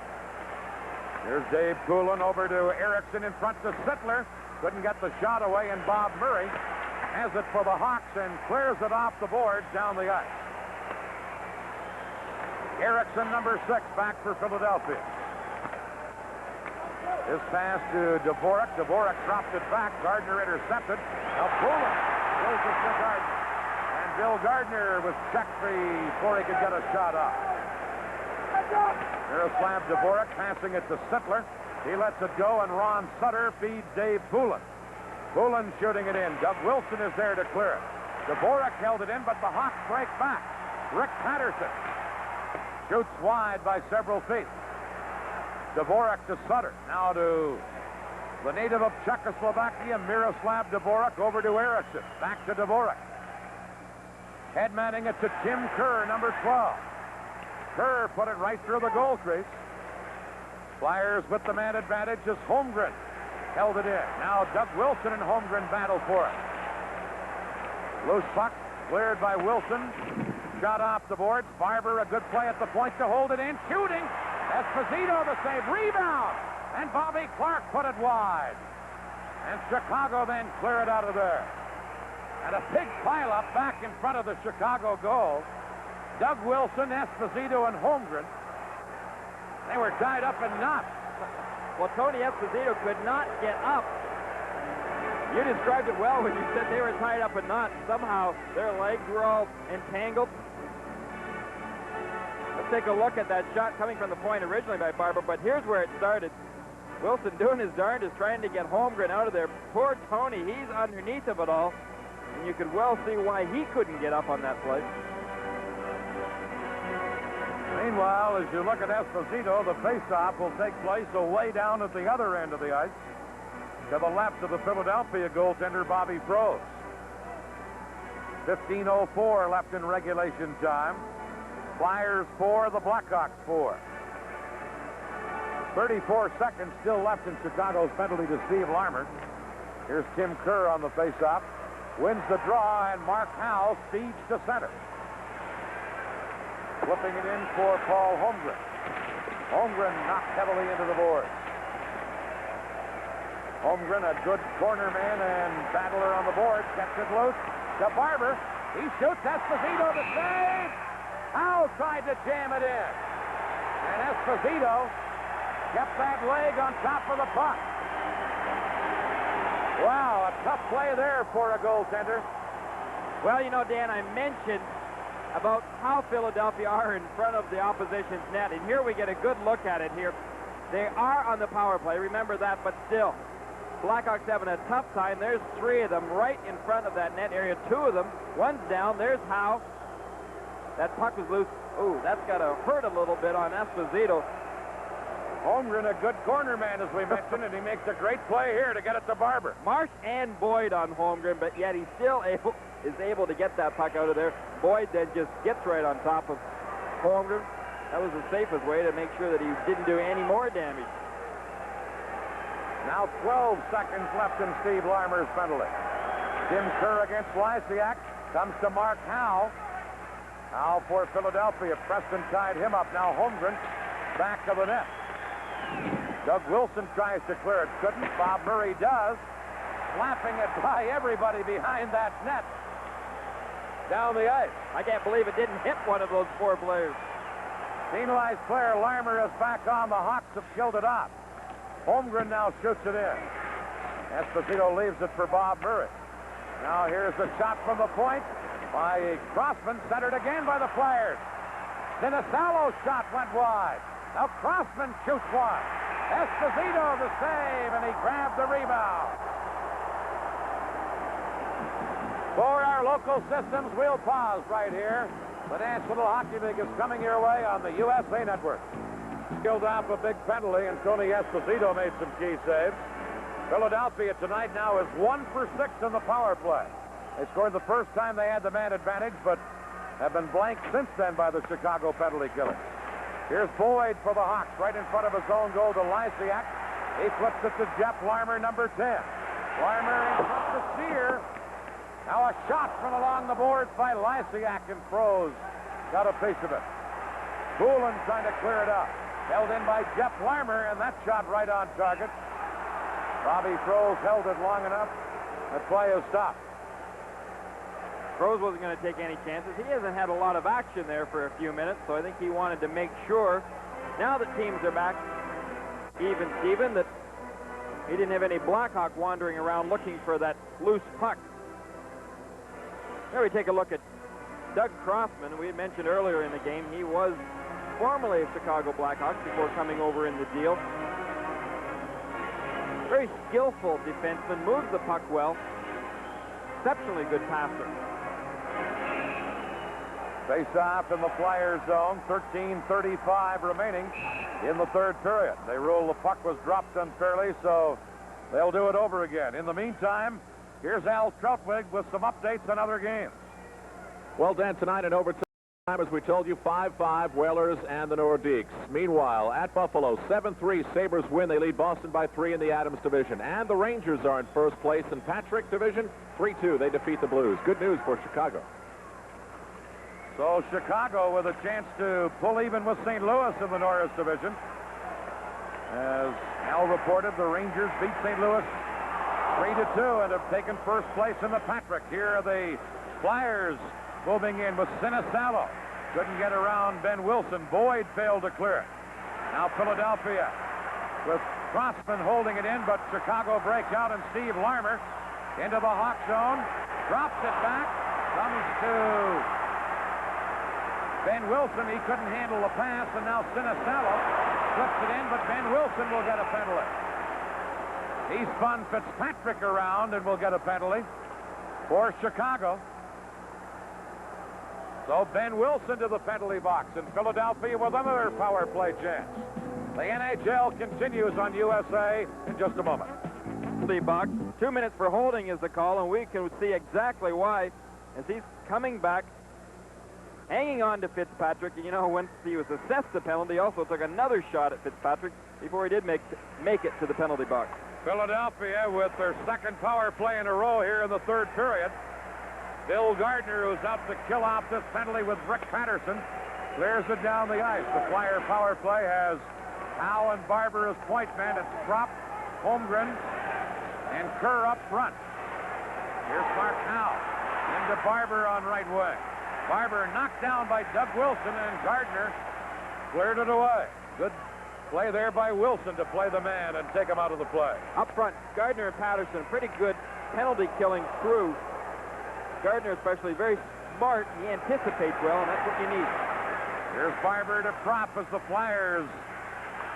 Speaker 1: Here's Dave Poulin over to Erickson in front to Sittler. Couldn't get the shot away, and Bob Murray has it for the Hawks and clears it off the boards down the ice. Erickson, number 6, back for Philadelphia. His pass to Dvorak. Dvorak dropped it back. Gardner intercepted. Now Poulin goes to Gardner. And Bill Gardner was checked before he could get a shot off. Miroslav Dvorak passing it to Sittler. He lets it go, and Ron Sutter feeds Dave Poulin. Poulin shooting it in. Doug Wilson is there to clear it. Dvorak held it in, but the Hawks break back. Rick Patterson shoots wide by several feet. Dvorak to Sutter. Now to the native of Czechoslovakia, Miroslav Dvorak, over to Erickson. Back to Dvorak. Headmanning it to Tim Kerr, number 12. Kerr put it right through the goal crease. Flyers with the man advantage as Holmgren held it in. Now Doug Wilson and Holmgren battle for it. Loose puck cleared by Wilson. Shot off the boards. Barber, a good play at the point to hold it in. Shooting. Esposito the save. Rebound. And Bobby Clark put it wide. And Chicago then clear it out of there. And a big pileup back in front of the Chicago goal. Doug Wilson, Esposito, and Holmgren. They were tied up in knots.
Speaker 2: Well, Tony Esposito could not get up. You described it well when you said they were tied up in knots. Somehow their legs were all entangled. Let's take a look at that shot coming from the point originally by Barber, but here's where it started. Wilson doing his darndest trying to get Holmgren out of there. Poor Tony, he's underneath of it all, and you could well see why he couldn't get up on that play.
Speaker 1: Meanwhile, as you look at Esposito, the faceoff will take place away down at the other end of the ice, to the left of the Philadelphia goaltender, Bobby Froese. 15:04 left in regulation time. Flyers 4, the Blackhawks 4. 34 seconds still left in Chicago's penalty to Steve Larmer. Here's Tim Kerr on the faceoff. Wins the draw, and Mark Howe speeds to center. Flipping it in for Paul Holmgren. Holmgren knocked heavily into the boards. Holmgren, a good corner man and battler on the board, kept it loose to Barber. He shoots. Esposito the save. Howe tried to jam it in. And Esposito kept that leg on top of the puck. Wow, a tough play there for a goaltender.
Speaker 2: Well, you know, Dan, I mentioned about how Philadelphia are in front of the opposition's net, and here we get a good look at it here. They are on the power play, remember that, but still, Blackhawks having a tough time. There's 3 of them right in front of that net area. 2 of them, one's down. There's Howe. That puck was loose. Ooh, that's got to hurt a little bit on Esposito.
Speaker 1: Holmgren, a good corner man, as we mentioned, and he makes a great play here to get it to Barber.
Speaker 2: Marsh and Boyd on Holmgren, but yet he still is able to get that puck out of there. Boyd then just gets right on top of Holmgren. That was the safest way to make sure that he didn't do any more damage.
Speaker 1: Now 12 seconds left in Steve Larmer's penalty. Tim Kerr against Lysiak. Comes to Mark Howe. Howe for Philadelphia. Preston tied him up. Now Holmgren back of the net. Doug Wilson tries to clear it. Couldn't. Bob Murray does. Slapping it by everybody behind that net. Down the ice.
Speaker 2: I can't believe it didn't hit one of those 4 players.
Speaker 1: Penalized player Larmer is back on. The Hawks have killed it off. Holmgren now shoots it in. Esposito leaves it for Bob Murray. Now here's the shot from the point by Crossman, centered again by the Flyers. Sinisalo's shot went wide. Now Crossman shoots one. Esposito the save, and he grabbed the rebound. For our local systems, we'll pause right here. The National Hockey League is coming your way on the USA Network. Killed off a big penalty, and Tony Esposito made some key saves. Philadelphia tonight now is 1 for 6 in the power play. They scored the first time they had the man advantage, but have been blanked since then by the Chicago penalty killers. Here's Boyd for the Hawks, right in front of his own goal to Lysiak. He flips it to Jeff Larmer, number 10. Larmer in front to Sear. Now a shot from along the boards by Lysiak, and Froese got a piece of it. Poulin trying to clear it up. Held in by Jeff Larmer, and that shot right on target. Bobby Froese held it long enough. The play is stopped.
Speaker 2: Froese wasn't going to take any chances. He hasn't had a lot of action there for a few minutes, so I think he wanted to make sure, now that teams are back even Steven, that he didn't have any Blackhawk wandering around looking for that loose puck. Here we take a look at Doug Crossman. We had mentioned earlier in the game he was formerly a Chicago Blackhawks before coming over in the deal. Very skillful defenseman, moves the puck well. Exceptionally good passer.
Speaker 1: Face-off in the Flyers zone. 13:35 remaining in the third period. They rule the puck was dropped unfairly, so they'll do it over again. In the meantime, here's Al Troutwig with some updates on other games.
Speaker 3: Well, Dan, tonight in overtime. As we told you, 5-5, Whalers and the Nordiques. Meanwhile, at Buffalo, 7-3, Sabres win. They lead Boston by 3 in the Adams division. And the Rangers are in first place in Patrick division. 3-2, they defeat the Blues. Good news for Chicago.
Speaker 1: So Chicago with a chance to pull even with St. Louis in the Norris division. As Al reported, the Rangers beat St. Louis 3-2 and have taken first place in the Patrick. Here are the Flyers moving in with Sinisalo. Couldn't get around Ben Wilson. Boyd failed to clear it. Now Philadelphia with Crossman holding it in, but Chicago breaks out, and Steve Larmer into the Hawk zone. Drops it back. Comes to Ben Wilson. He couldn't handle the pass, and now Sinisalo slips it in, but Ben Wilson will get a penalty. He spun Fitzpatrick around and will get a penalty for Chicago. So Ben Wilson to the penalty box, and Philadelphia with another power play chance. The NHL continues on USA in just a moment.
Speaker 2: Penalty box. 2 minutes for holding is the call, and we can see exactly why as he's coming back, hanging on to Fitzpatrick. And you know, once he was assessed the penalty, he also took another shot at Fitzpatrick before he did make it to the penalty box.
Speaker 1: Philadelphia with their second power play in a row here in the third period. Bill Gardner, who's out to kill off this penalty with Rick Patterson, clears it down the ice. The Flyer power play has Howe and Barber as point men. It's Trop, Holmgren, and Kerr up front. Here's Mark Howe into Barber on right wing. Barber knocked down by Doug Wilson, and Gardner cleared it away. Good play there by Wilson to play the man and take him out of the play.
Speaker 2: Up front, Gardner and Patterson, pretty good penalty-killing crew. Gardner especially very smart. He anticipates well, and that's what you need.
Speaker 1: Here's Barber to Prop as the Flyers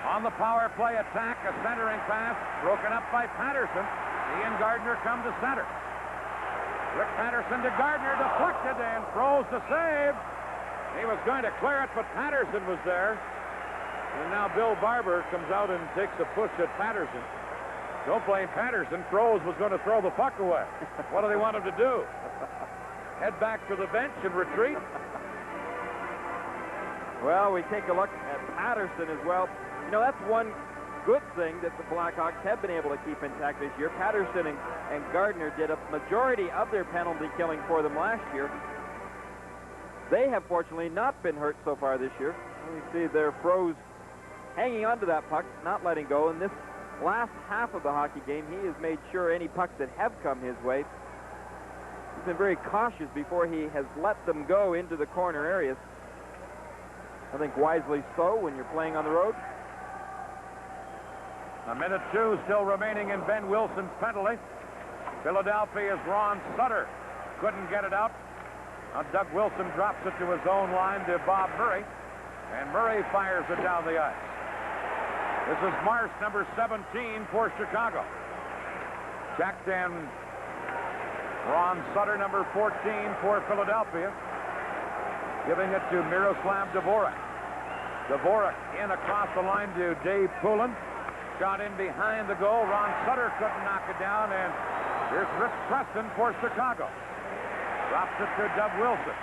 Speaker 1: on the power play attack. A centering pass broken up by Patterson. He and Gardner come to center. Rick Patterson to Gardner, deflected, and throws the save. He was going to clear it, but Patterson was there. And now Bill Barber comes out and takes a push at Patterson. Don't blame Patterson. Froze was going to throw the puck away. What do they want him to do? Head back to the bench and retreat?
Speaker 2: Well, we take a look at Patterson as well. You know, that's one good thing that the Blackhawks have been able to keep intact this year. Patterson and Gardner did a majority of their penalty killing for them last year. They have fortunately not been hurt so far this year. You see they're Froze hanging on to that puck, not letting go. In this last half of the hockey game, he has made sure any pucks that have come his way, he's been very cautious before he has let them go into the corner areas. I think wisely so when you're playing on the road.
Speaker 1: A minute 2 still remaining in Ben Wilson's penalty. Philadelphia's Ron Sutter couldn't get it out. Now Doug Wilson drops it to his own line to Bob Murray, and Murray fires it down the ice. This is Marsh, number 17 for Chicago. Checked in Ron Sutter, number 14 for Philadelphia. Giving it to Miroslav Dvorak. Dvorak in across the line to Dave Poulin. Shot in behind the goal. Ron Sutter couldn't knock it down, and here's Rick Preston for Chicago. Drops it to Doug Wilson.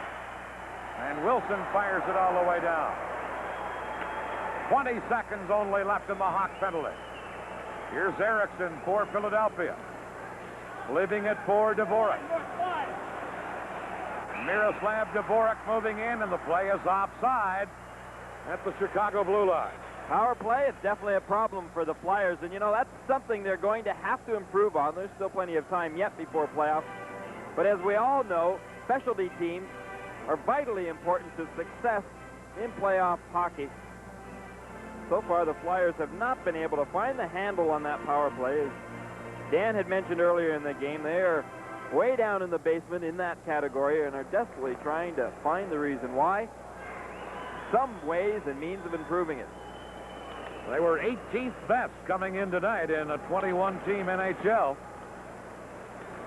Speaker 1: And Wilson fires it all the way down. 20 seconds only left in the Hawk penalty. Here's Erickson for Philadelphia. Leaving it for Dvorak. Miroslav Dvorak moving in, and the play is offside at the Chicago blue line.
Speaker 2: Power play is definitely a problem for the Flyers, and you know, that's something they're going to have to improve on. There's still plenty of time yet before playoffs. But as we all know, specialty teams are vitally important to success in playoff hockey. So far, the Flyers have not been able to find the handle on that power play. As Dan had mentioned earlier in the game, they are way down in the basement in that category and are desperately trying to find the reason why. Some ways and means of improving it.
Speaker 1: They were 18th best coming in tonight in a 21-team NHL.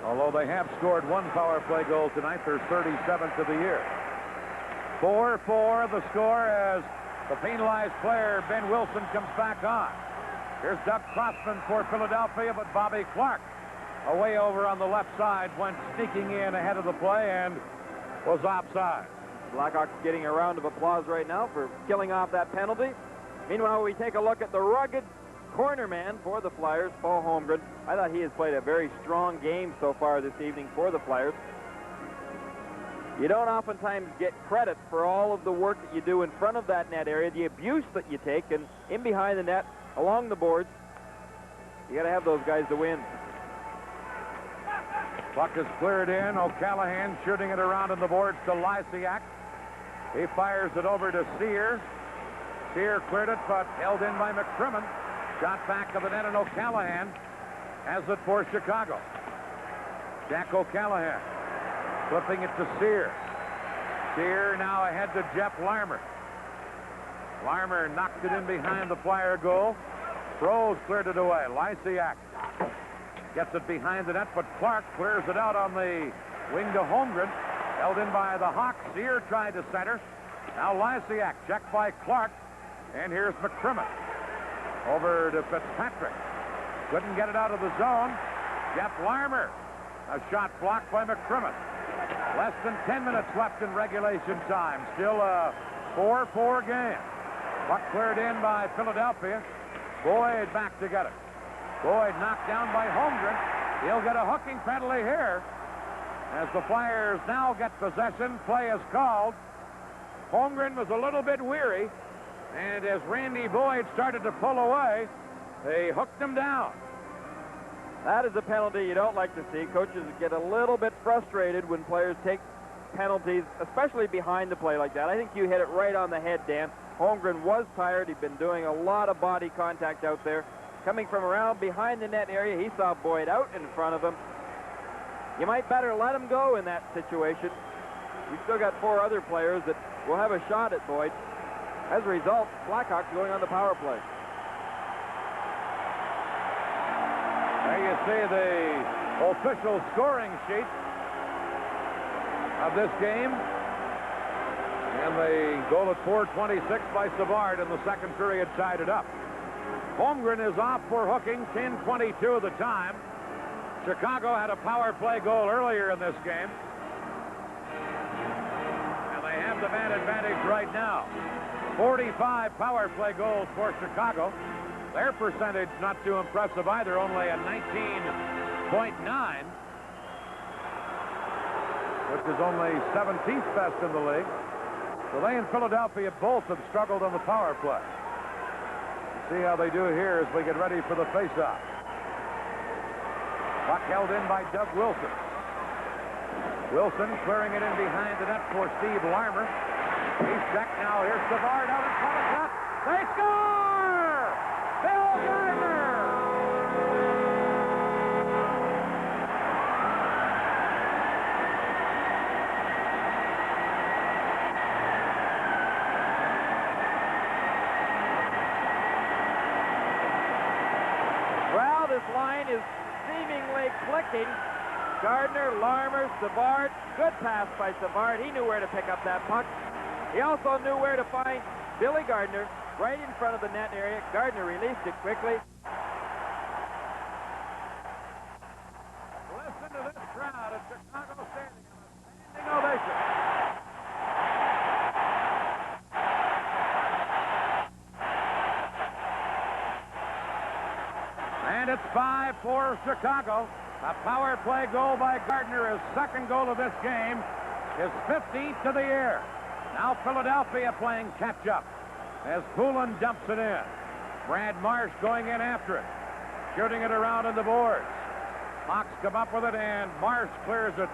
Speaker 1: Although they have scored one power play goal tonight, they're 37th of the year. 4-4 the score as the penalized player, Ben Wilson, comes back on. Here's Doug Crossman for Philadelphia, but Bobby Clark away over on the left side went sneaking in ahead of the play and was offside.
Speaker 2: Blackhawks getting a round of applause right now for killing off that penalty. Meanwhile, we take a look at the rugged corner man for the Flyers, Paul Holmgren. I thought he has played a very strong game so far this evening for the Flyers. You don't oftentimes get credit for all of the work that you do in front of that net area, the abuse that you take, and in behind the net, along the boards. You got to have those guys to win.
Speaker 1: Puck is cleared in. O'Callahan shooting it around on the boards to Lysiak. He fires it over to Sear. Sear cleared it, but held in by McCrimmon. Shot back of the net, and O'Callahan has it for Chicago. Jack O'Callahan flipping it to Sear. Sear now ahead to Jeff Larmer. Larmer knocked it in behind the Flyer goal. Rose cleared it away. Lysiak gets it behind the net, but Clark clears it out on the wing to Holmgren. Held in by the Hawks. Sear tried to center. Now Lysiak checked by Clark. And here's McCrimmon. Over to Fitzpatrick. Couldn't get it out of the zone. Jeff Larmer. A shot blocked by McCrimmon. Less than 10 minutes left in regulation time. Still a 4-4 game. Puck cleared in by Philadelphia. Boyd back to get it. Boyd knocked down by Holmgren. He'll get a hooking penalty here. As the Flyers now get possession, play is called. Holmgren was a little bit weary. And as Randy Boyd started to pull away, they hooked him down.
Speaker 2: That is a penalty you don't like to see. Coaches get a little bit frustrated when players take penalties, especially behind the play like that. I think you hit it right on the head, Dan. Holmgren was tired. He'd been doing a lot of body contact out there. Coming from around behind the net area, he saw Boyd out in front of him. You might better let him go in that situation. We've still got 4 other players that will have a shot at Boyd. As a result, Blackhawks going on the power play.
Speaker 1: There you see the official scoring sheet of this game. And the goal at 4:26 by Savard in the second period tied it up. Holmgren is off for hooking, 10:22 of the time. Chicago had a power play goal earlier in this game. And they have the man advantage right now. 45 power play goals for Chicago. Their percentage not too impressive either, only a 19.9, which is only 17th best in the league. So they and Philadelphia both have struggled on the power play. See how they do here as we get ready for the faceoff. Puck held in by Doug Wilson. Wilson clearing it in behind the net for Steve Larmer. He's checked now. Here's Savard out in front of net. They score! Bill Gardner!
Speaker 2: Well, this line is seemingly clicking. Gardner, Larmer, Savard. Good pass by Savard. He knew where to pick up that puck. He also knew where to find Billy Gardner right in front of the net area. Gardner released it quickly.
Speaker 1: Listen to this crowd at Chicago Stadium. Standing ovation. And it's 5-4 Chicago. A power play goal by Gardner, his second goal of this game, his 15th of the year. Now Philadelphia playing catch-up as Poulin dumps it in. Brad Marsh going in after it, shooting it around on the boards. Hawks come up with it, and Marsh clears it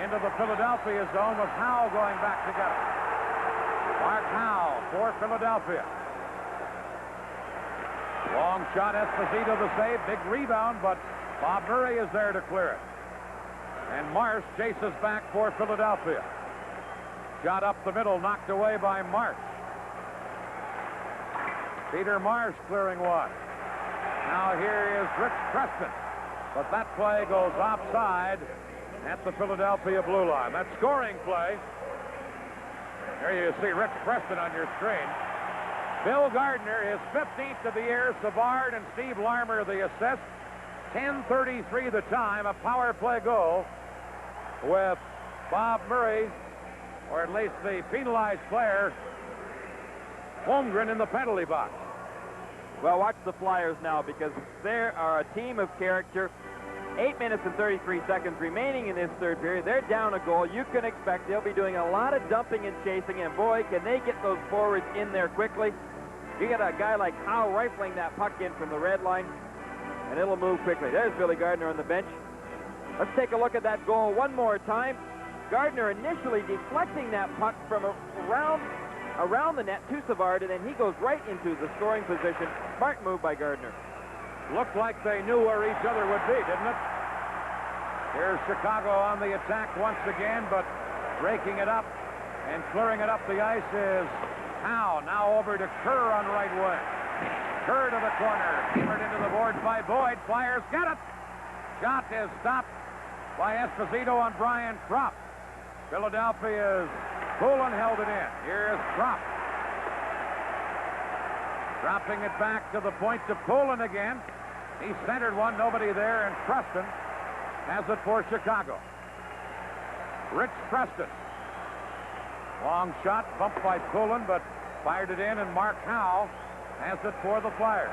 Speaker 1: into the Philadelphia zone with Howe going back to get it. Mark Howe for Philadelphia. Long shot, Esposito the save, big rebound, but Bob Murray is there to clear it. And Marsh chases back for Philadelphia. Shot up the middle, knocked away by Marsh. Peter Marsh clearing one. Now here is Rich Preston. But that play goes offside at the Philadelphia blue line. That scoring play. There you see Rich Preston on your screen. Bill Gardner, his 15th of the year. Savard and Steve Larmer the assist. 10:33 the time. A power play goal with Bob Murray or at least the penalized player, Holmgren, in the penalty box.
Speaker 2: Well, watch the Flyers now, because they are a team of character. 8 minutes and 33 seconds remaining in this third period. They're down a goal. You can expect they'll be doing a lot of dumping and chasing, and boy, can they get those forwards in there quickly. You get a guy like Howe rifling that puck in from the red line, and it'll move quickly. There's Billy Gardner on the bench. Let's take a look at that goal one more time. Gardner initially deflecting that puck from around the net to Savard, and then he goes right into the scoring position. Smart move by Gardner.
Speaker 1: Looked like they knew where each other would be, didn't it? Here's Chicago on the attack once again, but breaking it up and clearing it up the ice is Howe. Now over to Kerr on right wing. Kerr to the corner. Hammered into the boards by Boyd. Flyers get it. Shot is stopped by Esposito on Brian Kropp. Philadelphia's Poulin held it in. Here's Kropp. Dropping it back to the point to Poulin again. He centered one, nobody there, and Preston has it for Chicago. Rich Preston. Long shot, bumped by Poulin, but fired it in, and Mark Howe has it for the Flyers.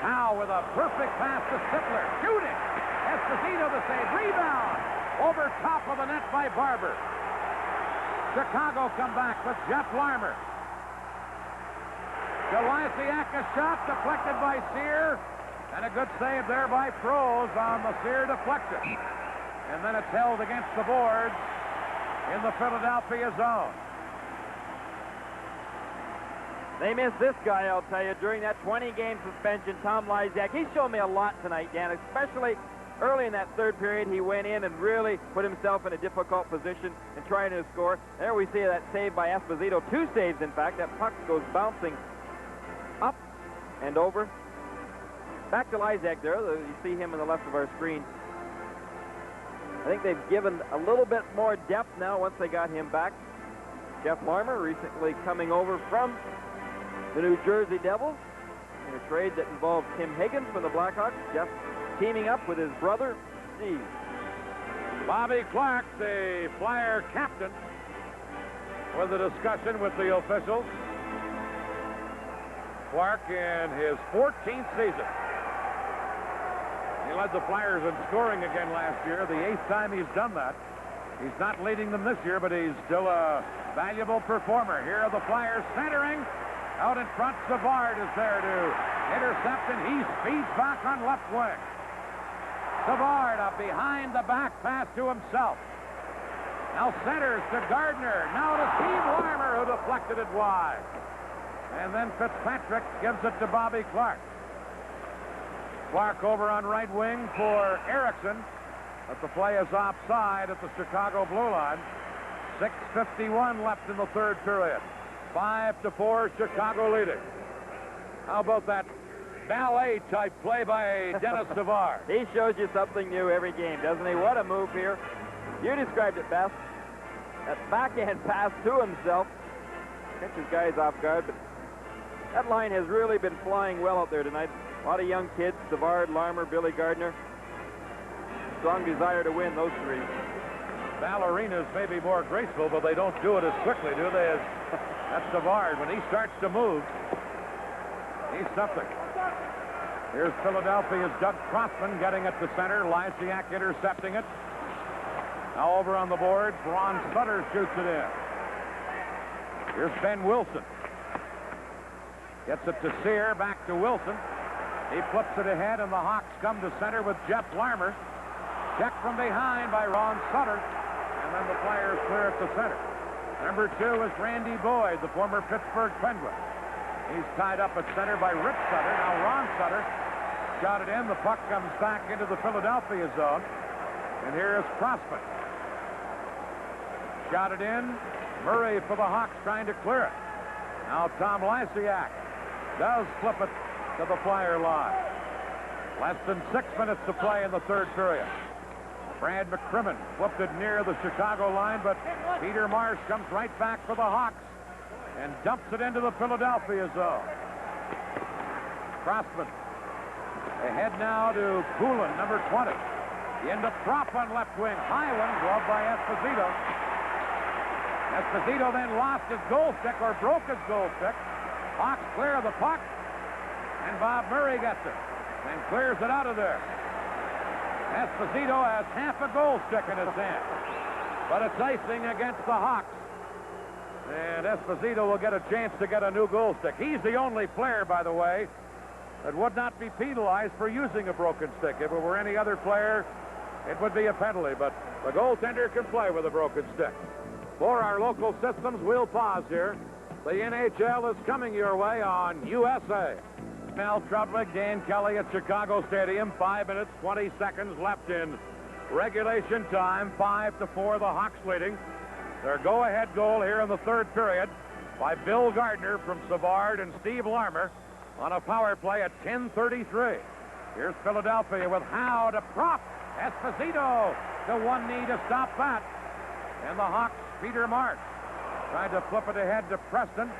Speaker 1: Howe with a perfect pass to Sittler. Shooting! Esposito the save. Rebound! Over top of the net by Barber. Chicago come back with Jeff Larmer. Delisiak, a shot deflected by Sear, and a good save there by Froese on the Sear deflection. And then it's held against the boards in the Philadelphia zone.
Speaker 2: They missed this guy, I'll tell you, during that 20-game suspension, Tom Lysiak. He's shown me a lot tonight, Dan, especially early in that third period. He went in and really put himself in a difficult position in trying to score. There we see that save by Esposito. 2 saves, in fact. That puck goes bouncing up and over. Back to Lysiak there. You see him on the left of our screen. I think they've given a little bit more depth now once they got him back. Jeff Larmer recently coming over from the New Jersey Devils in a trade that involved Tim Higgins from the Blackhawks. Jeff teaming up with his brother, Steve.
Speaker 1: Bobby Clark, the Flyer captain, with a discussion with the officials. Clark in his 14th season. He led the Flyers in scoring again last year, the 8th time he's done that. He's not leading them this year, but he's still a valuable performer. Here are the Flyers centering. Out in front, Savard is there to intercept, and he speeds back on left wing. Savard, a behind-the-back pass to himself. Now centers to Gardner. Now to Steve Larmer, who deflected it wide. And then Fitzpatrick gives it to Bobby Clark. Clark over on right wing for Erickson. But the play is offside at the Chicago blue line. 6:51 left in the third period. 5-4, Chicago leading. How about that ballet-type play by Dennis Savard?
Speaker 2: He shows you something new every game, doesn't he? What a move here. You described it best. That backhand pass to himself. Catches guys off guard, but that line has really been flying well out there tonight. A lot of young kids, Savard, Larmer, Billy Gardner. Strong desire to win, those three.
Speaker 1: Ballerinas may be more graceful, but they don't do it as quickly, do they? That's Savard. When he starts to move, he's something. Here's Philadelphia's Doug Crossman getting it to center. Lysiak intercepting it. Now over on the boards, Ron Sutter shoots it in. Here's Ben Wilson. Gets it to Sear, back to Wilson. He flips it ahead, and the Hawks come to center with Jeff Larmer. Checked from behind by Ron Sutter, and then the Flyers clear it to center. Number 2 is Randy Boyd, the former Pittsburgh Penguin. He's tied up at center by Rich Sutter. Now Ron Sutter shot it in. The puck comes back into the Philadelphia zone. And here is Crossman. Shot it in. Murray for the Hawks trying to clear it. Now Tom Lysiak does flip it to the Flyer line. Less than 6 minutes to play in the third period. Brad McCrimmon flipped it near the Chicago line, but Peter Marsh comes right back for the Hawks and dumps it into the Philadelphia zone. Crossman ahead now to Poulin, number 20. Into Propp on left wing. High one, gloved by Esposito. Esposito then lost his goal stick, or broke his goal stick. Hawks clear the puck, and Bob Murray gets it and clears it out of there. Esposito has half a goal stick in his hand, but it's icing against the Hawks. And Esposito will get a chance to get a new goal stick. He's the only player, by the way, that would not be penalized for using a broken stick. If it were any other player, it would be a penalty, but the goaltender can play with a broken stick. For our local systems, we'll pause here. The NHL is coming your way on USA. Mel Trudwick, Dan Kelly at Chicago Stadium. 5 minutes, 20 seconds left in regulation time. 5-4, the Hawks leading. Their go-ahead goal here in the third period by Bill Gardner from Savard and Steve Larmer on a power play at 10:33. Here's Philadelphia with Howe to Propp. Esposito to one knee to stop that. And the Hawks, Peter Marsh, tried to flip it ahead to Preston.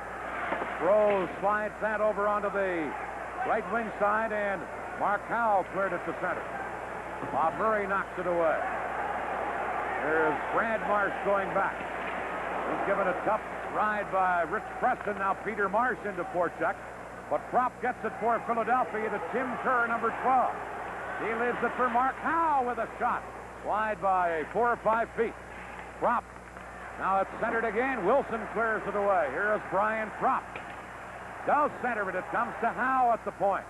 Speaker 1: Rose slides that over onto the right wing side, and Mark Howe cleared it to center. Bob Murray knocks it away. There's Brad Marsh going back. He's given a tough ride by Rich Preston. Now Peter Marsh into forecheck. But Propp gets it for Philadelphia to Tim Kerr, number 12. He leaves it for Mark Howe with a shot. Wide by 4 or 5 feet. Propp. Now it's centered again. Wilson clears it away. Here is Brian Propp. Does center it. It comes to Howe at the point.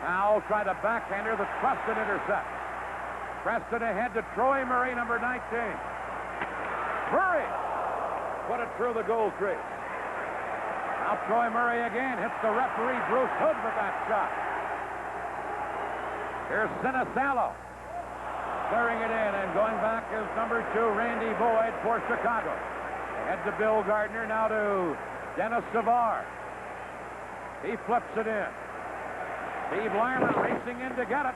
Speaker 1: Howe tried a backhander that Preston intercepts. Preston ahead to Troy Murray, number 19. Murray put it through the goal crease. Now Troy Murray again hits the referee, Bruce Hood, with that shot. Here's Sinisalo clearing it in, and going back is number 2, Randy Boyd for Chicago. Ahead to Bill Gardner, now to Dennis Savard. He flips it in. Steve Larmer racing in to get it.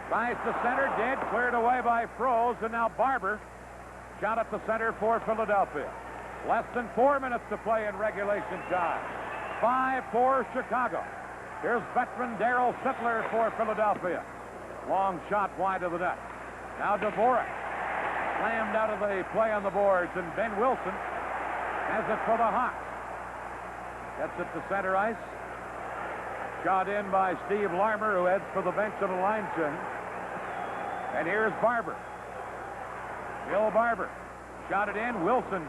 Speaker 1: Tries to center, dead, cleared away by Froze, and now Barber shot at the center for Philadelphia. Less than 4 minutes to play in regulation time. 5-4 Chicago. Here's veteran Darryl Sittler for Philadelphia. Long shot wide of the net. Now Dvorak slammed out of the play on the boards, and Ben Wilson has it for the Hawks. Gets it to center ice. Shot in by Steve Larmer, who heads for the bench on a line change. And here's Barber. Bill Barber shot it in. Wilson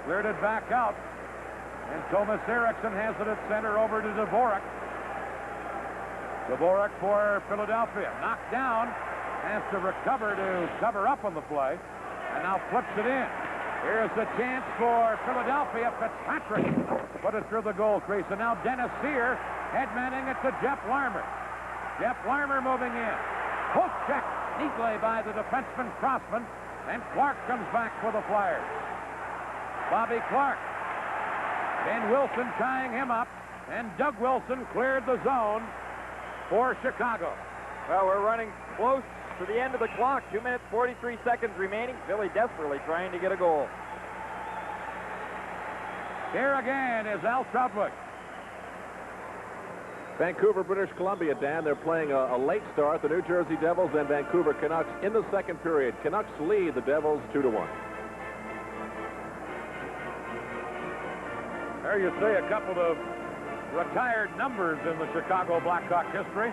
Speaker 1: cleared it back out. And Thomas Eriksson has it at center over to Dvorak. Dvorak for Philadelphia. Knocked down. Has to recover to cover up on the play. And now flips it in. Here's the chance for Philadelphia. Fitzpatrick put it through the goal crease. And now Dennis Sear headmanning it to Jeff Larmer. Jeff Larmer moving in. Poke check neatly by the defenseman Crossman. And Clark comes back for the Flyers. Bobby Clark. Ben Wilson tying him up. And Doug Wilson cleared the zone for Chicago.
Speaker 2: Well, we're running close to the end of the clock. 2 minutes, 43 seconds remaining. Philly desperately trying to get a goal.
Speaker 1: Here again is Al Trudwick.
Speaker 3: Vancouver, British Columbia, Dan. They're playing a late start. The New Jersey Devils and Vancouver Canucks in the second period. Canucks lead the Devils 2-1.
Speaker 1: There you see a couple of retired numbers in the Chicago Blackhawk history.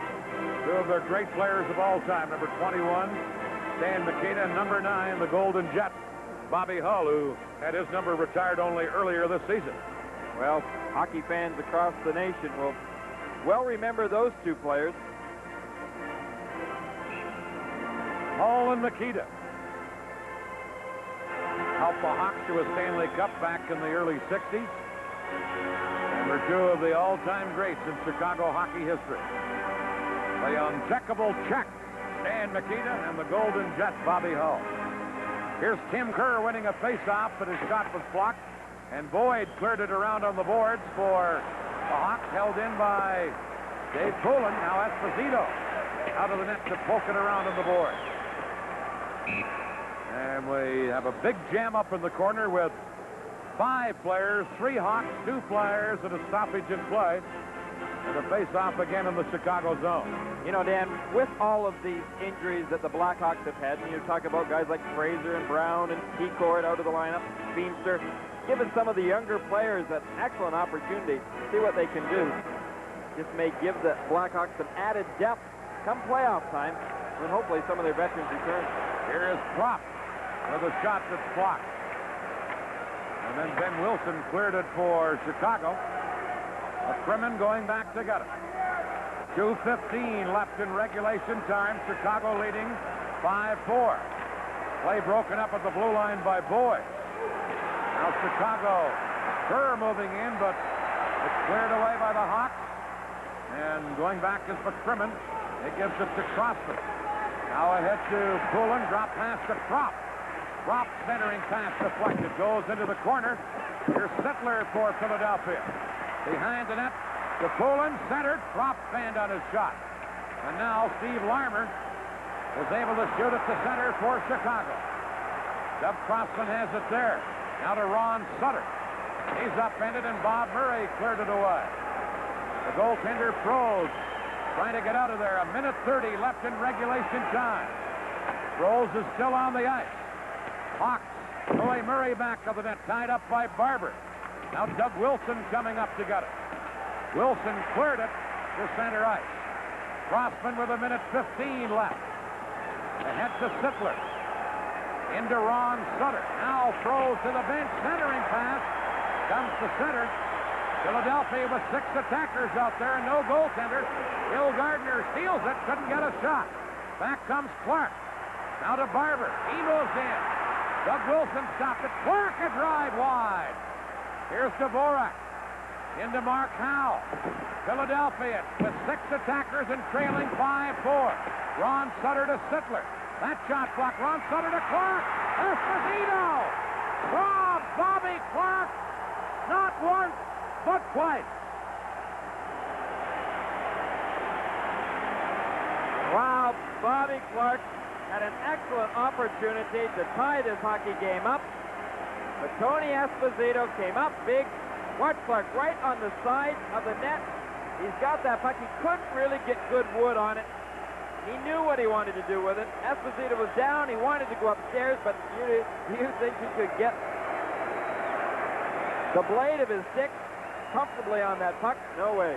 Speaker 1: 2 of their great players of all time. Number 21, Stan Mikita, and number 9, the Golden Jet, Bobby Hull, who had his number retired only earlier this season.
Speaker 2: Well, hockey fans across the nation will well remember those 2 players.
Speaker 1: Hull and Mikita helped the Hawks to a Stanley Cup back in the early 60s. Number 2 of the all-time greats in Chicago hockey history. The uncheckable Czech, Stan Mikita, and the Golden Jet, Bobby Hull. Here's Tim Kerr winning a face-off, but his shot was blocked, and Boyd cleared it around on the boards for the Hawks, held in by Dave Poulin. Now Esposito out of the net to poke it around on the board. And we have a big jam up in the corner with 5 players, 3 Hawks, 2 Flyers, and a stoppage in play. The face-off again in the Chicago zone.
Speaker 2: You know, Dan, with all of these injuries that the Blackhawks have had, and you're talking about guys like Fraser and Brown and Peacourt out of the lineup, Beamster, giving some of the younger players an excellent opportunity to see what they can do. This may give the Blackhawks some added depth come playoff time, when hopefully some of their veterans return.
Speaker 1: Here is Kropp with a shot that's blocked. And then Ben Wilson cleared it for Chicago. McCrimmon going back to get it. 2:15 left in regulation time. Chicago leading 5-4. Play broken up at the blue line by Boyd. Now Chicago, Kerr moving in, but it's cleared away by the Hawks. And going back is McCrimmon. It gives it to Crossman. Now ahead to Poulin. Drop pass to Kropp. Kropp centering pass deflected. Goes into the corner. Here's Sittler for Philadelphia. Behind the net to Poulin. Centered. Kropp fanned on his shot. And now Steve Larmer is able to shoot it to center for Chicago. Doug Crossman has it there. Now to Ron Sutter. He's upended and Bob Murray cleared it away. The goaltender froze, trying to get out of there. 1:30 left in regulation time. Froze is still on the ice. Hawks, Roy Murray back of the net, tied up by Barber. Now Doug Wilson coming up to get it. Wilson cleared it to center ice. Crossman with 1:15 left. Ahead to Sittler. Into Ron Sutter. Now throws to the bench. Centering pass. Comes to center. Philadelphia with 6 attackers out there and no goaltender. Bill Gardner steals it. Couldn't get a shot. Back comes Clark. Now to Barber. He moves in. Doug Wilson stopped it. Clark a drive wide. Here's Dvorak. Into Mark Howe. Philadelphia with 6 attackers and trailing 5-4. Ron Sutter to Sittler. That shot blocked. Ron Sutter to Clark. Esposito. Rob Bobby Clark. Not once, but twice.
Speaker 2: Wow, Bobby Clark had an excellent opportunity to tie this hockey game up. But Tony Esposito came up big. Watch Clark right on the side of the net. He's got that puck. He couldn't really get good wood on it. He knew what he wanted to do with it. Esposito was down. He wanted to go upstairs, but do you think he could get the blade of his stick comfortably on that puck? No way.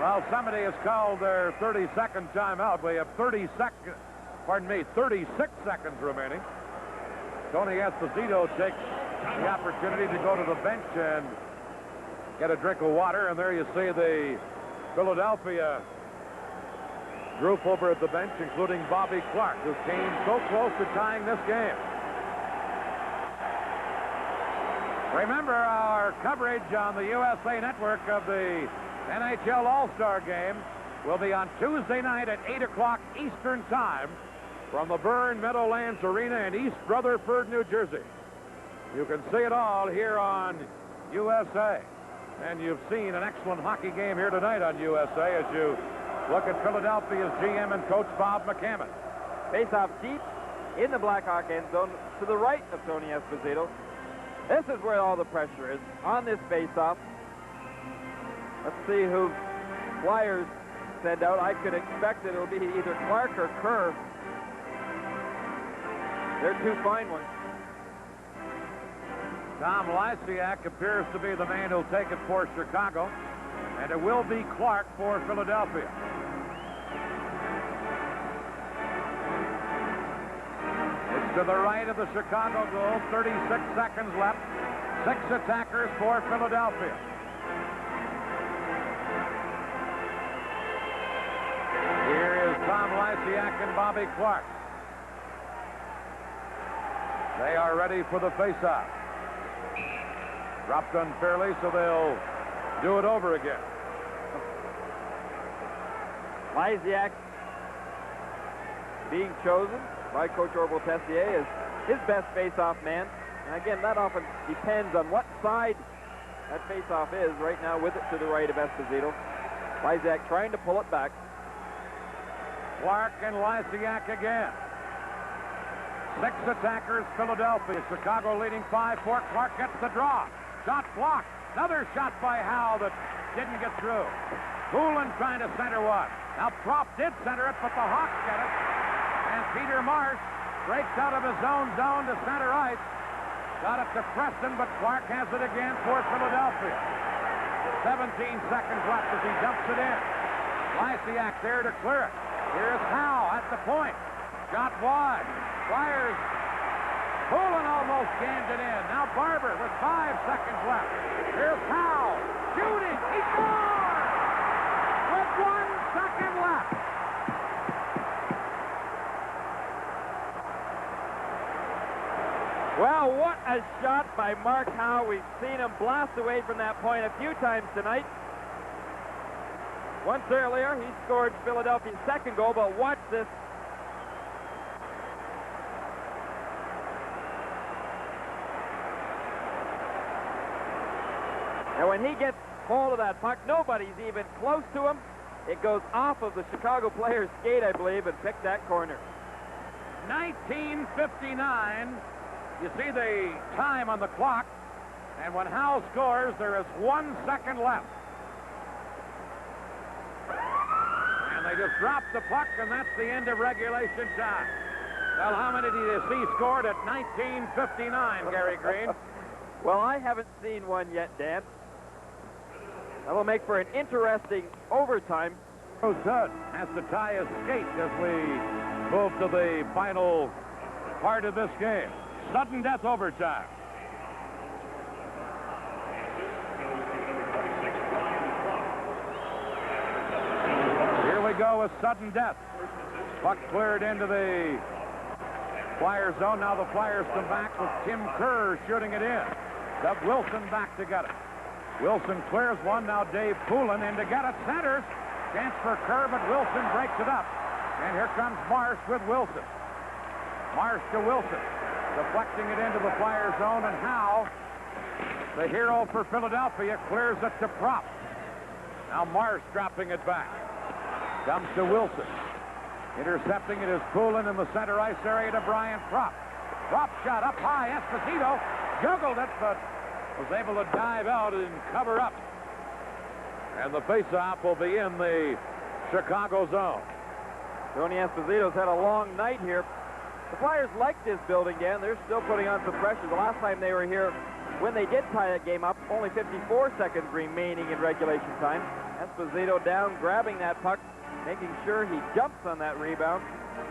Speaker 1: Well, somebody has called their 30-second timeout. We have 36 seconds remaining. Tony Esposito takes the opportunity to go to the bench and get a drink of water. And there you see the Philadelphia group over at the bench, including Bobby Clark, who came so close to tying this game. Remember, our coverage on the USA Network of the NHL All-Star Game will be on Tuesday night at 8 o'clock Eastern Time from the Byrne Meadowlands Arena in East Rutherford, New Jersey. You can see it all here on USA. And you've seen an excellent hockey game here tonight on USA as you look at Philadelphia's GM and coach Bob McCammon.
Speaker 2: Face-off deep in the Blackhawk end zone to the right of Tony Esposito. This is where all the pressure is, on this face-off. Let's see who Flyers send out. I could expect that it'll be either Clark or Kerr. They're 2 fine ones.
Speaker 1: Tom Lysiak appears to be the man who'll take it for Chicago, and it will be Clark for Philadelphia. It's to the right of the Chicago goal. 36 seconds left. 6 attackers for Philadelphia. Here is Tom Lysiak and Bobby Clark. They are ready for the faceoff. Dropped unfairly, so they'll do it over again.
Speaker 2: Lysiak being chosen by Coach Orville Tessier as his best face-off man. And again, that often depends on what side that face-off is. Right now, with it to the right of Esposito. Lysiak trying to pull it back.
Speaker 1: Clark and Lysiak again. 6 attackers, Philadelphia. Chicago leading 5-4. Clark gets the draw. Shot blocked. Another shot by Howe that didn't get through. Poulin trying to center one. Now Prop did center it, but the Hawks get it. And Peter Marsh breaks out of his own zone to center ice. Got it to Preston, but Clark has it again for Philadelphia. 17 seconds left as he dumps it in. Lysiak there to clear it. Here's Howe at the point. Shot wide. Flyers. Poulin almost jammed it in. Now Barber with 5 seconds left. Here's Howe. Shooting. He scores! With 1 second left.
Speaker 2: Well, what a shot by Mark Howe. We've seen him blast away from that point a few times tonight. Once earlier, he scored Philadelphia's second goal, but watch this. And when he gets hold of that puck, nobody's even close to him. It goes off of the Chicago player's skate, I believe, and picked that corner.
Speaker 1: 19:59. You see the time on the clock, and when Howe scores, there is 1 second left. And they just dropped the puck, and that's the end of regulation time. Well, how many did you see scored at 19:59, Gary Green?
Speaker 2: Well, I haven't seen one yet, Dan. That'll make for an interesting overtime.
Speaker 1: Judd has to tie his skate as we move to the final part of this game. Sudden death overtime. Here we go with sudden death. Puck cleared into the Flyer zone. Now the Flyers come back with Tim Kerr shooting it in. Doug Wilson back to get it. Wilson clears one. Now Dave Poulin in to get it. Centers. Chance for Kerr, but Wilson breaks it up. And here comes Marsh with Wilson. Marsh to Wilson. Deflecting it into the Flyer zone, and Howe, the hero for Philadelphia, clears it to Prop. Now Marsh dropping it back. Comes to Wilson. Intercepting it is Poulin in the center ice area to Brian Prop. Prop shot up high. Esposito juggled it, but was able to dive out and cover up. And the faceoff will be in the Chicago zone.
Speaker 2: Tony Esposito's had a long night here. The Flyers like this building, Dan. They're still putting on some pressure. The last time they were here, when they did tie that game up, only 54 seconds remaining in regulation time. Esposito down, grabbing that puck, making sure he jumps on that rebound.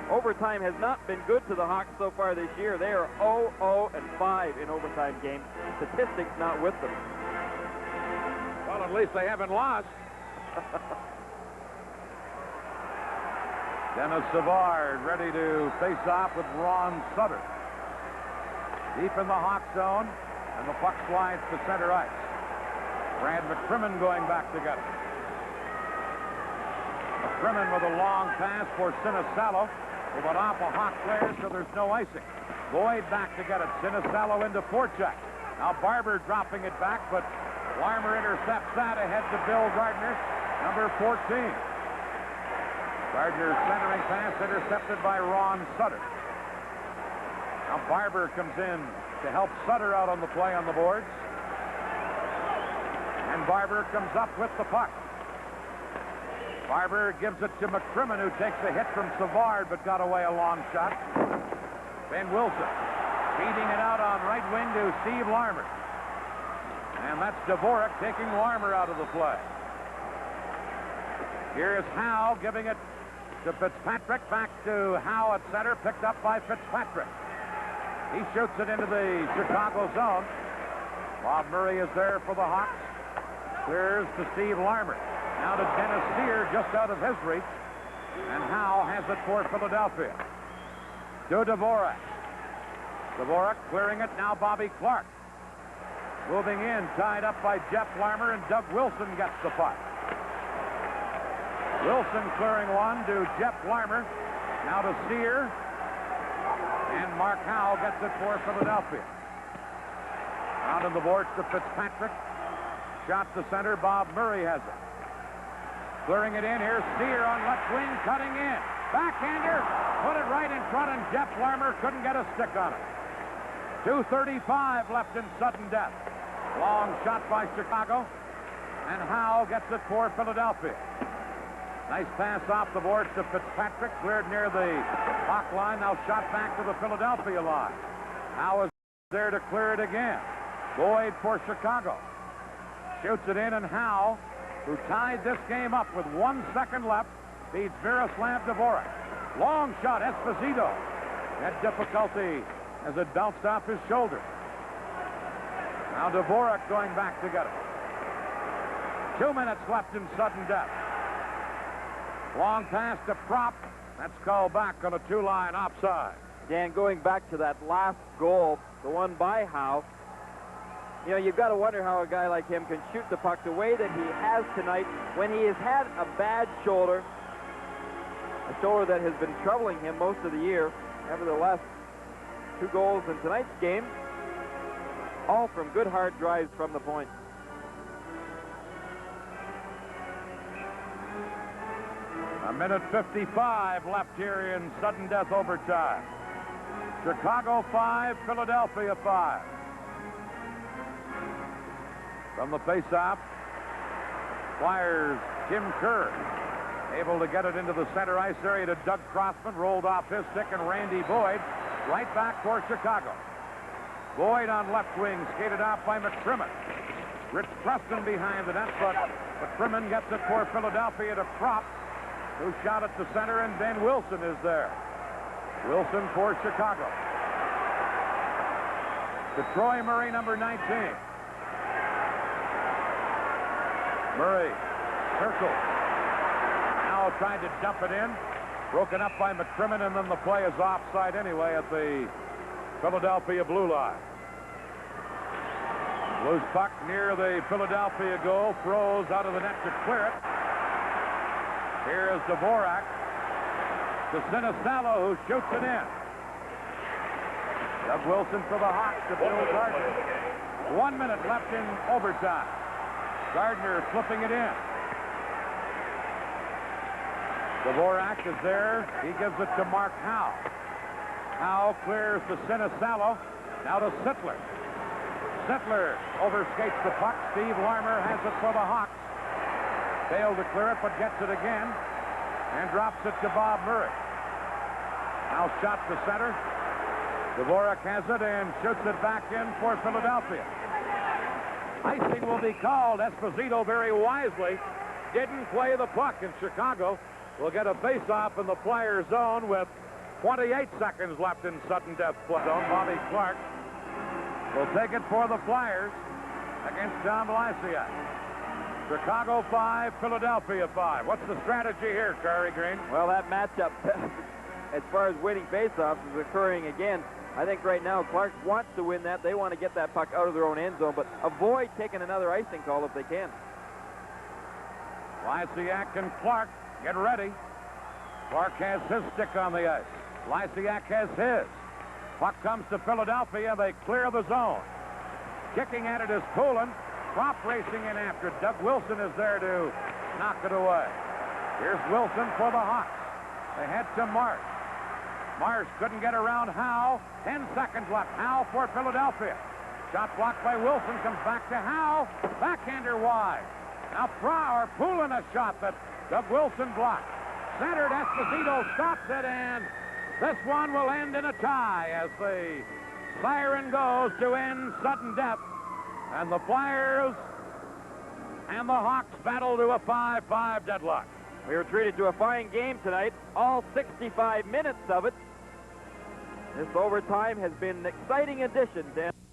Speaker 2: Overtime has not been good to the Hawks so far this year. They are 0-0-5 in overtime games. Statistics not with them.
Speaker 1: Well, at least they haven't lost. Dennis Savard ready to face off with Ron Sutter. Deep in the Hawk zone, and the puck slides to center ice. Brad McCrimmon going back to get it. McCrimmon with a long pass for Sinisalo. It went off a Hawk player, so there's no icing. Boyd back to get it. Sinisalo into Forchek. Now Barber dropping it back, but Larmer intercepts that ahead to Bill Gardner, number 14. Gardner's centering pass intercepted by Ron Sutter. Now Barber comes in to help Sutter out on the play on the boards. And Barber comes up with the puck. Barber gives it to McCrimmon, who takes a hit from Savard, but got away a long shot. Ben Wilson feeding it out on right wing to Steve Larmer. And that's Dvorak taking Larmer out of the play. Here's Howe giving it to Fitzpatrick. Back to Howe at center, picked up by Fitzpatrick. He shoots it into the Chicago zone. Bob Murray is there for the Hawks. Clears to Steve Larmer. Now to Dennis Sear, just out of his reach. And Howe has it for Philadelphia. To Dvorak. Dvorak clearing it. Now Bobby Clark. Moving in, tied up by Jeff Larmer, and Doug Wilson gets the puck. Wilson clearing one to Jeff Larmer. Now to Sear. And Mark Howe gets it for Philadelphia. Out on the boards to Fitzpatrick. Shot to center. Bob Murray has it. Clearing it in. Here's Sear on left wing, cutting in. Backhander. Put it right in front, and Jeff Larmer couldn't get a stick on it. 2:35 left in sudden death. Long shot by Chicago. And Howe gets it for Philadelphia. Nice pass off the boards to Fitzpatrick. Cleared near the Hawk line. Now shot back to the Philadelphia line. Howe is there to clear it again. Boyd for Chicago. Shoots it in, and Howe, who tied this game up with 1 second left, beats Miroslav Dvorak. Long shot, Esposito. Had difficulty as it bounced off his shoulder. Now Dvorak going back to get it. 2 minutes left in sudden death. Long pass to Prop. That's called back on a 2-line offside.
Speaker 2: Dan, going back to that last goal, the one by Howe, you know, you've got to wonder how a guy like him can shoot the puck the way that he has tonight when he has had a bad shoulder, a shoulder that has been troubling him most of the year. Nevertheless, 2 goals in tonight's game, all from good hard drives from the point.
Speaker 1: A minute 55 left here in sudden death overtime. Chicago 5, Philadelphia 5. From the faceoff, Flyers Tim Kerr able to get it into the center ice area to Doug Crossman, rolled off his stick, and Randy Boyd right back for Chicago. Boyd on left wing, skated off by McCrimmon. Rich Preston behind the net, but McCrimmon gets it for Philadelphia to Prop, who shot at the center, and Ben Wilson is there. Wilson for Chicago. To Troy Murray, number 19. Murray, circle. Now tried to dump it in. Broken up by McCrimmon, and then the play is offside anyway at the Philadelphia blue line. Loose puck near the Philadelphia goal. Throws out of the net to clear it. Here is Dvorak to Sinisalo, who shoots it in. Doug Wilson for the Hawks to Bill Gardner. 1 minute left in overtime. Gardner flipping it in. Dvorak is there. He gives it to Mark Howe. Howe clears to Sinisalo. Now to Sittler. Sittler overskates the puck. Steve Larmer has it for the Hawks. Failed to clear it, but gets it again. And drops it to Bob Murray. Now shot to center. Dvorak has it and shoots it back in for Philadelphia. Icing will be called. Esposito very wisely didn't play the puck, and Chicago will get a face-off in the Flyers zone with 28 seconds left in sudden death zone. Bobby Clark will take it for the Flyers against Tom Lysiak. Chicago 5, Philadelphia 5. What's the strategy here, Kerry Green?
Speaker 2: Well, that matchup, as far as winning faceoffs, is occurring again. I think right now Clark wants to win that. They want to get that puck out of their own end zone, but avoid taking another icing call if they can.
Speaker 1: Lysiak and Clark get ready. Clark has his stick on the ice. Lysiak has his. Puck comes to Philadelphia. They clear the zone. Kicking at it is Poulin. Prop racing in after it. Doug Wilson is there to knock it away. Here's Wilson for the Hawks. They head to Marsh. Marsh couldn't get around Howe. 10 seconds left. Howe for Philadelphia. Shot blocked by Wilson. Comes back to Howe. Backhander wide. Now Poulin a shot that Doug Wilson blocked. Centered. Esposito stops it, and this one will end in a tie as the siren goes to end sudden death. And the Flyers and the Hawks battle to a 5-5 deadlock.
Speaker 2: We were treated to a fine game tonight, all 65 minutes of it. This overtime has been an exciting addition, Dan.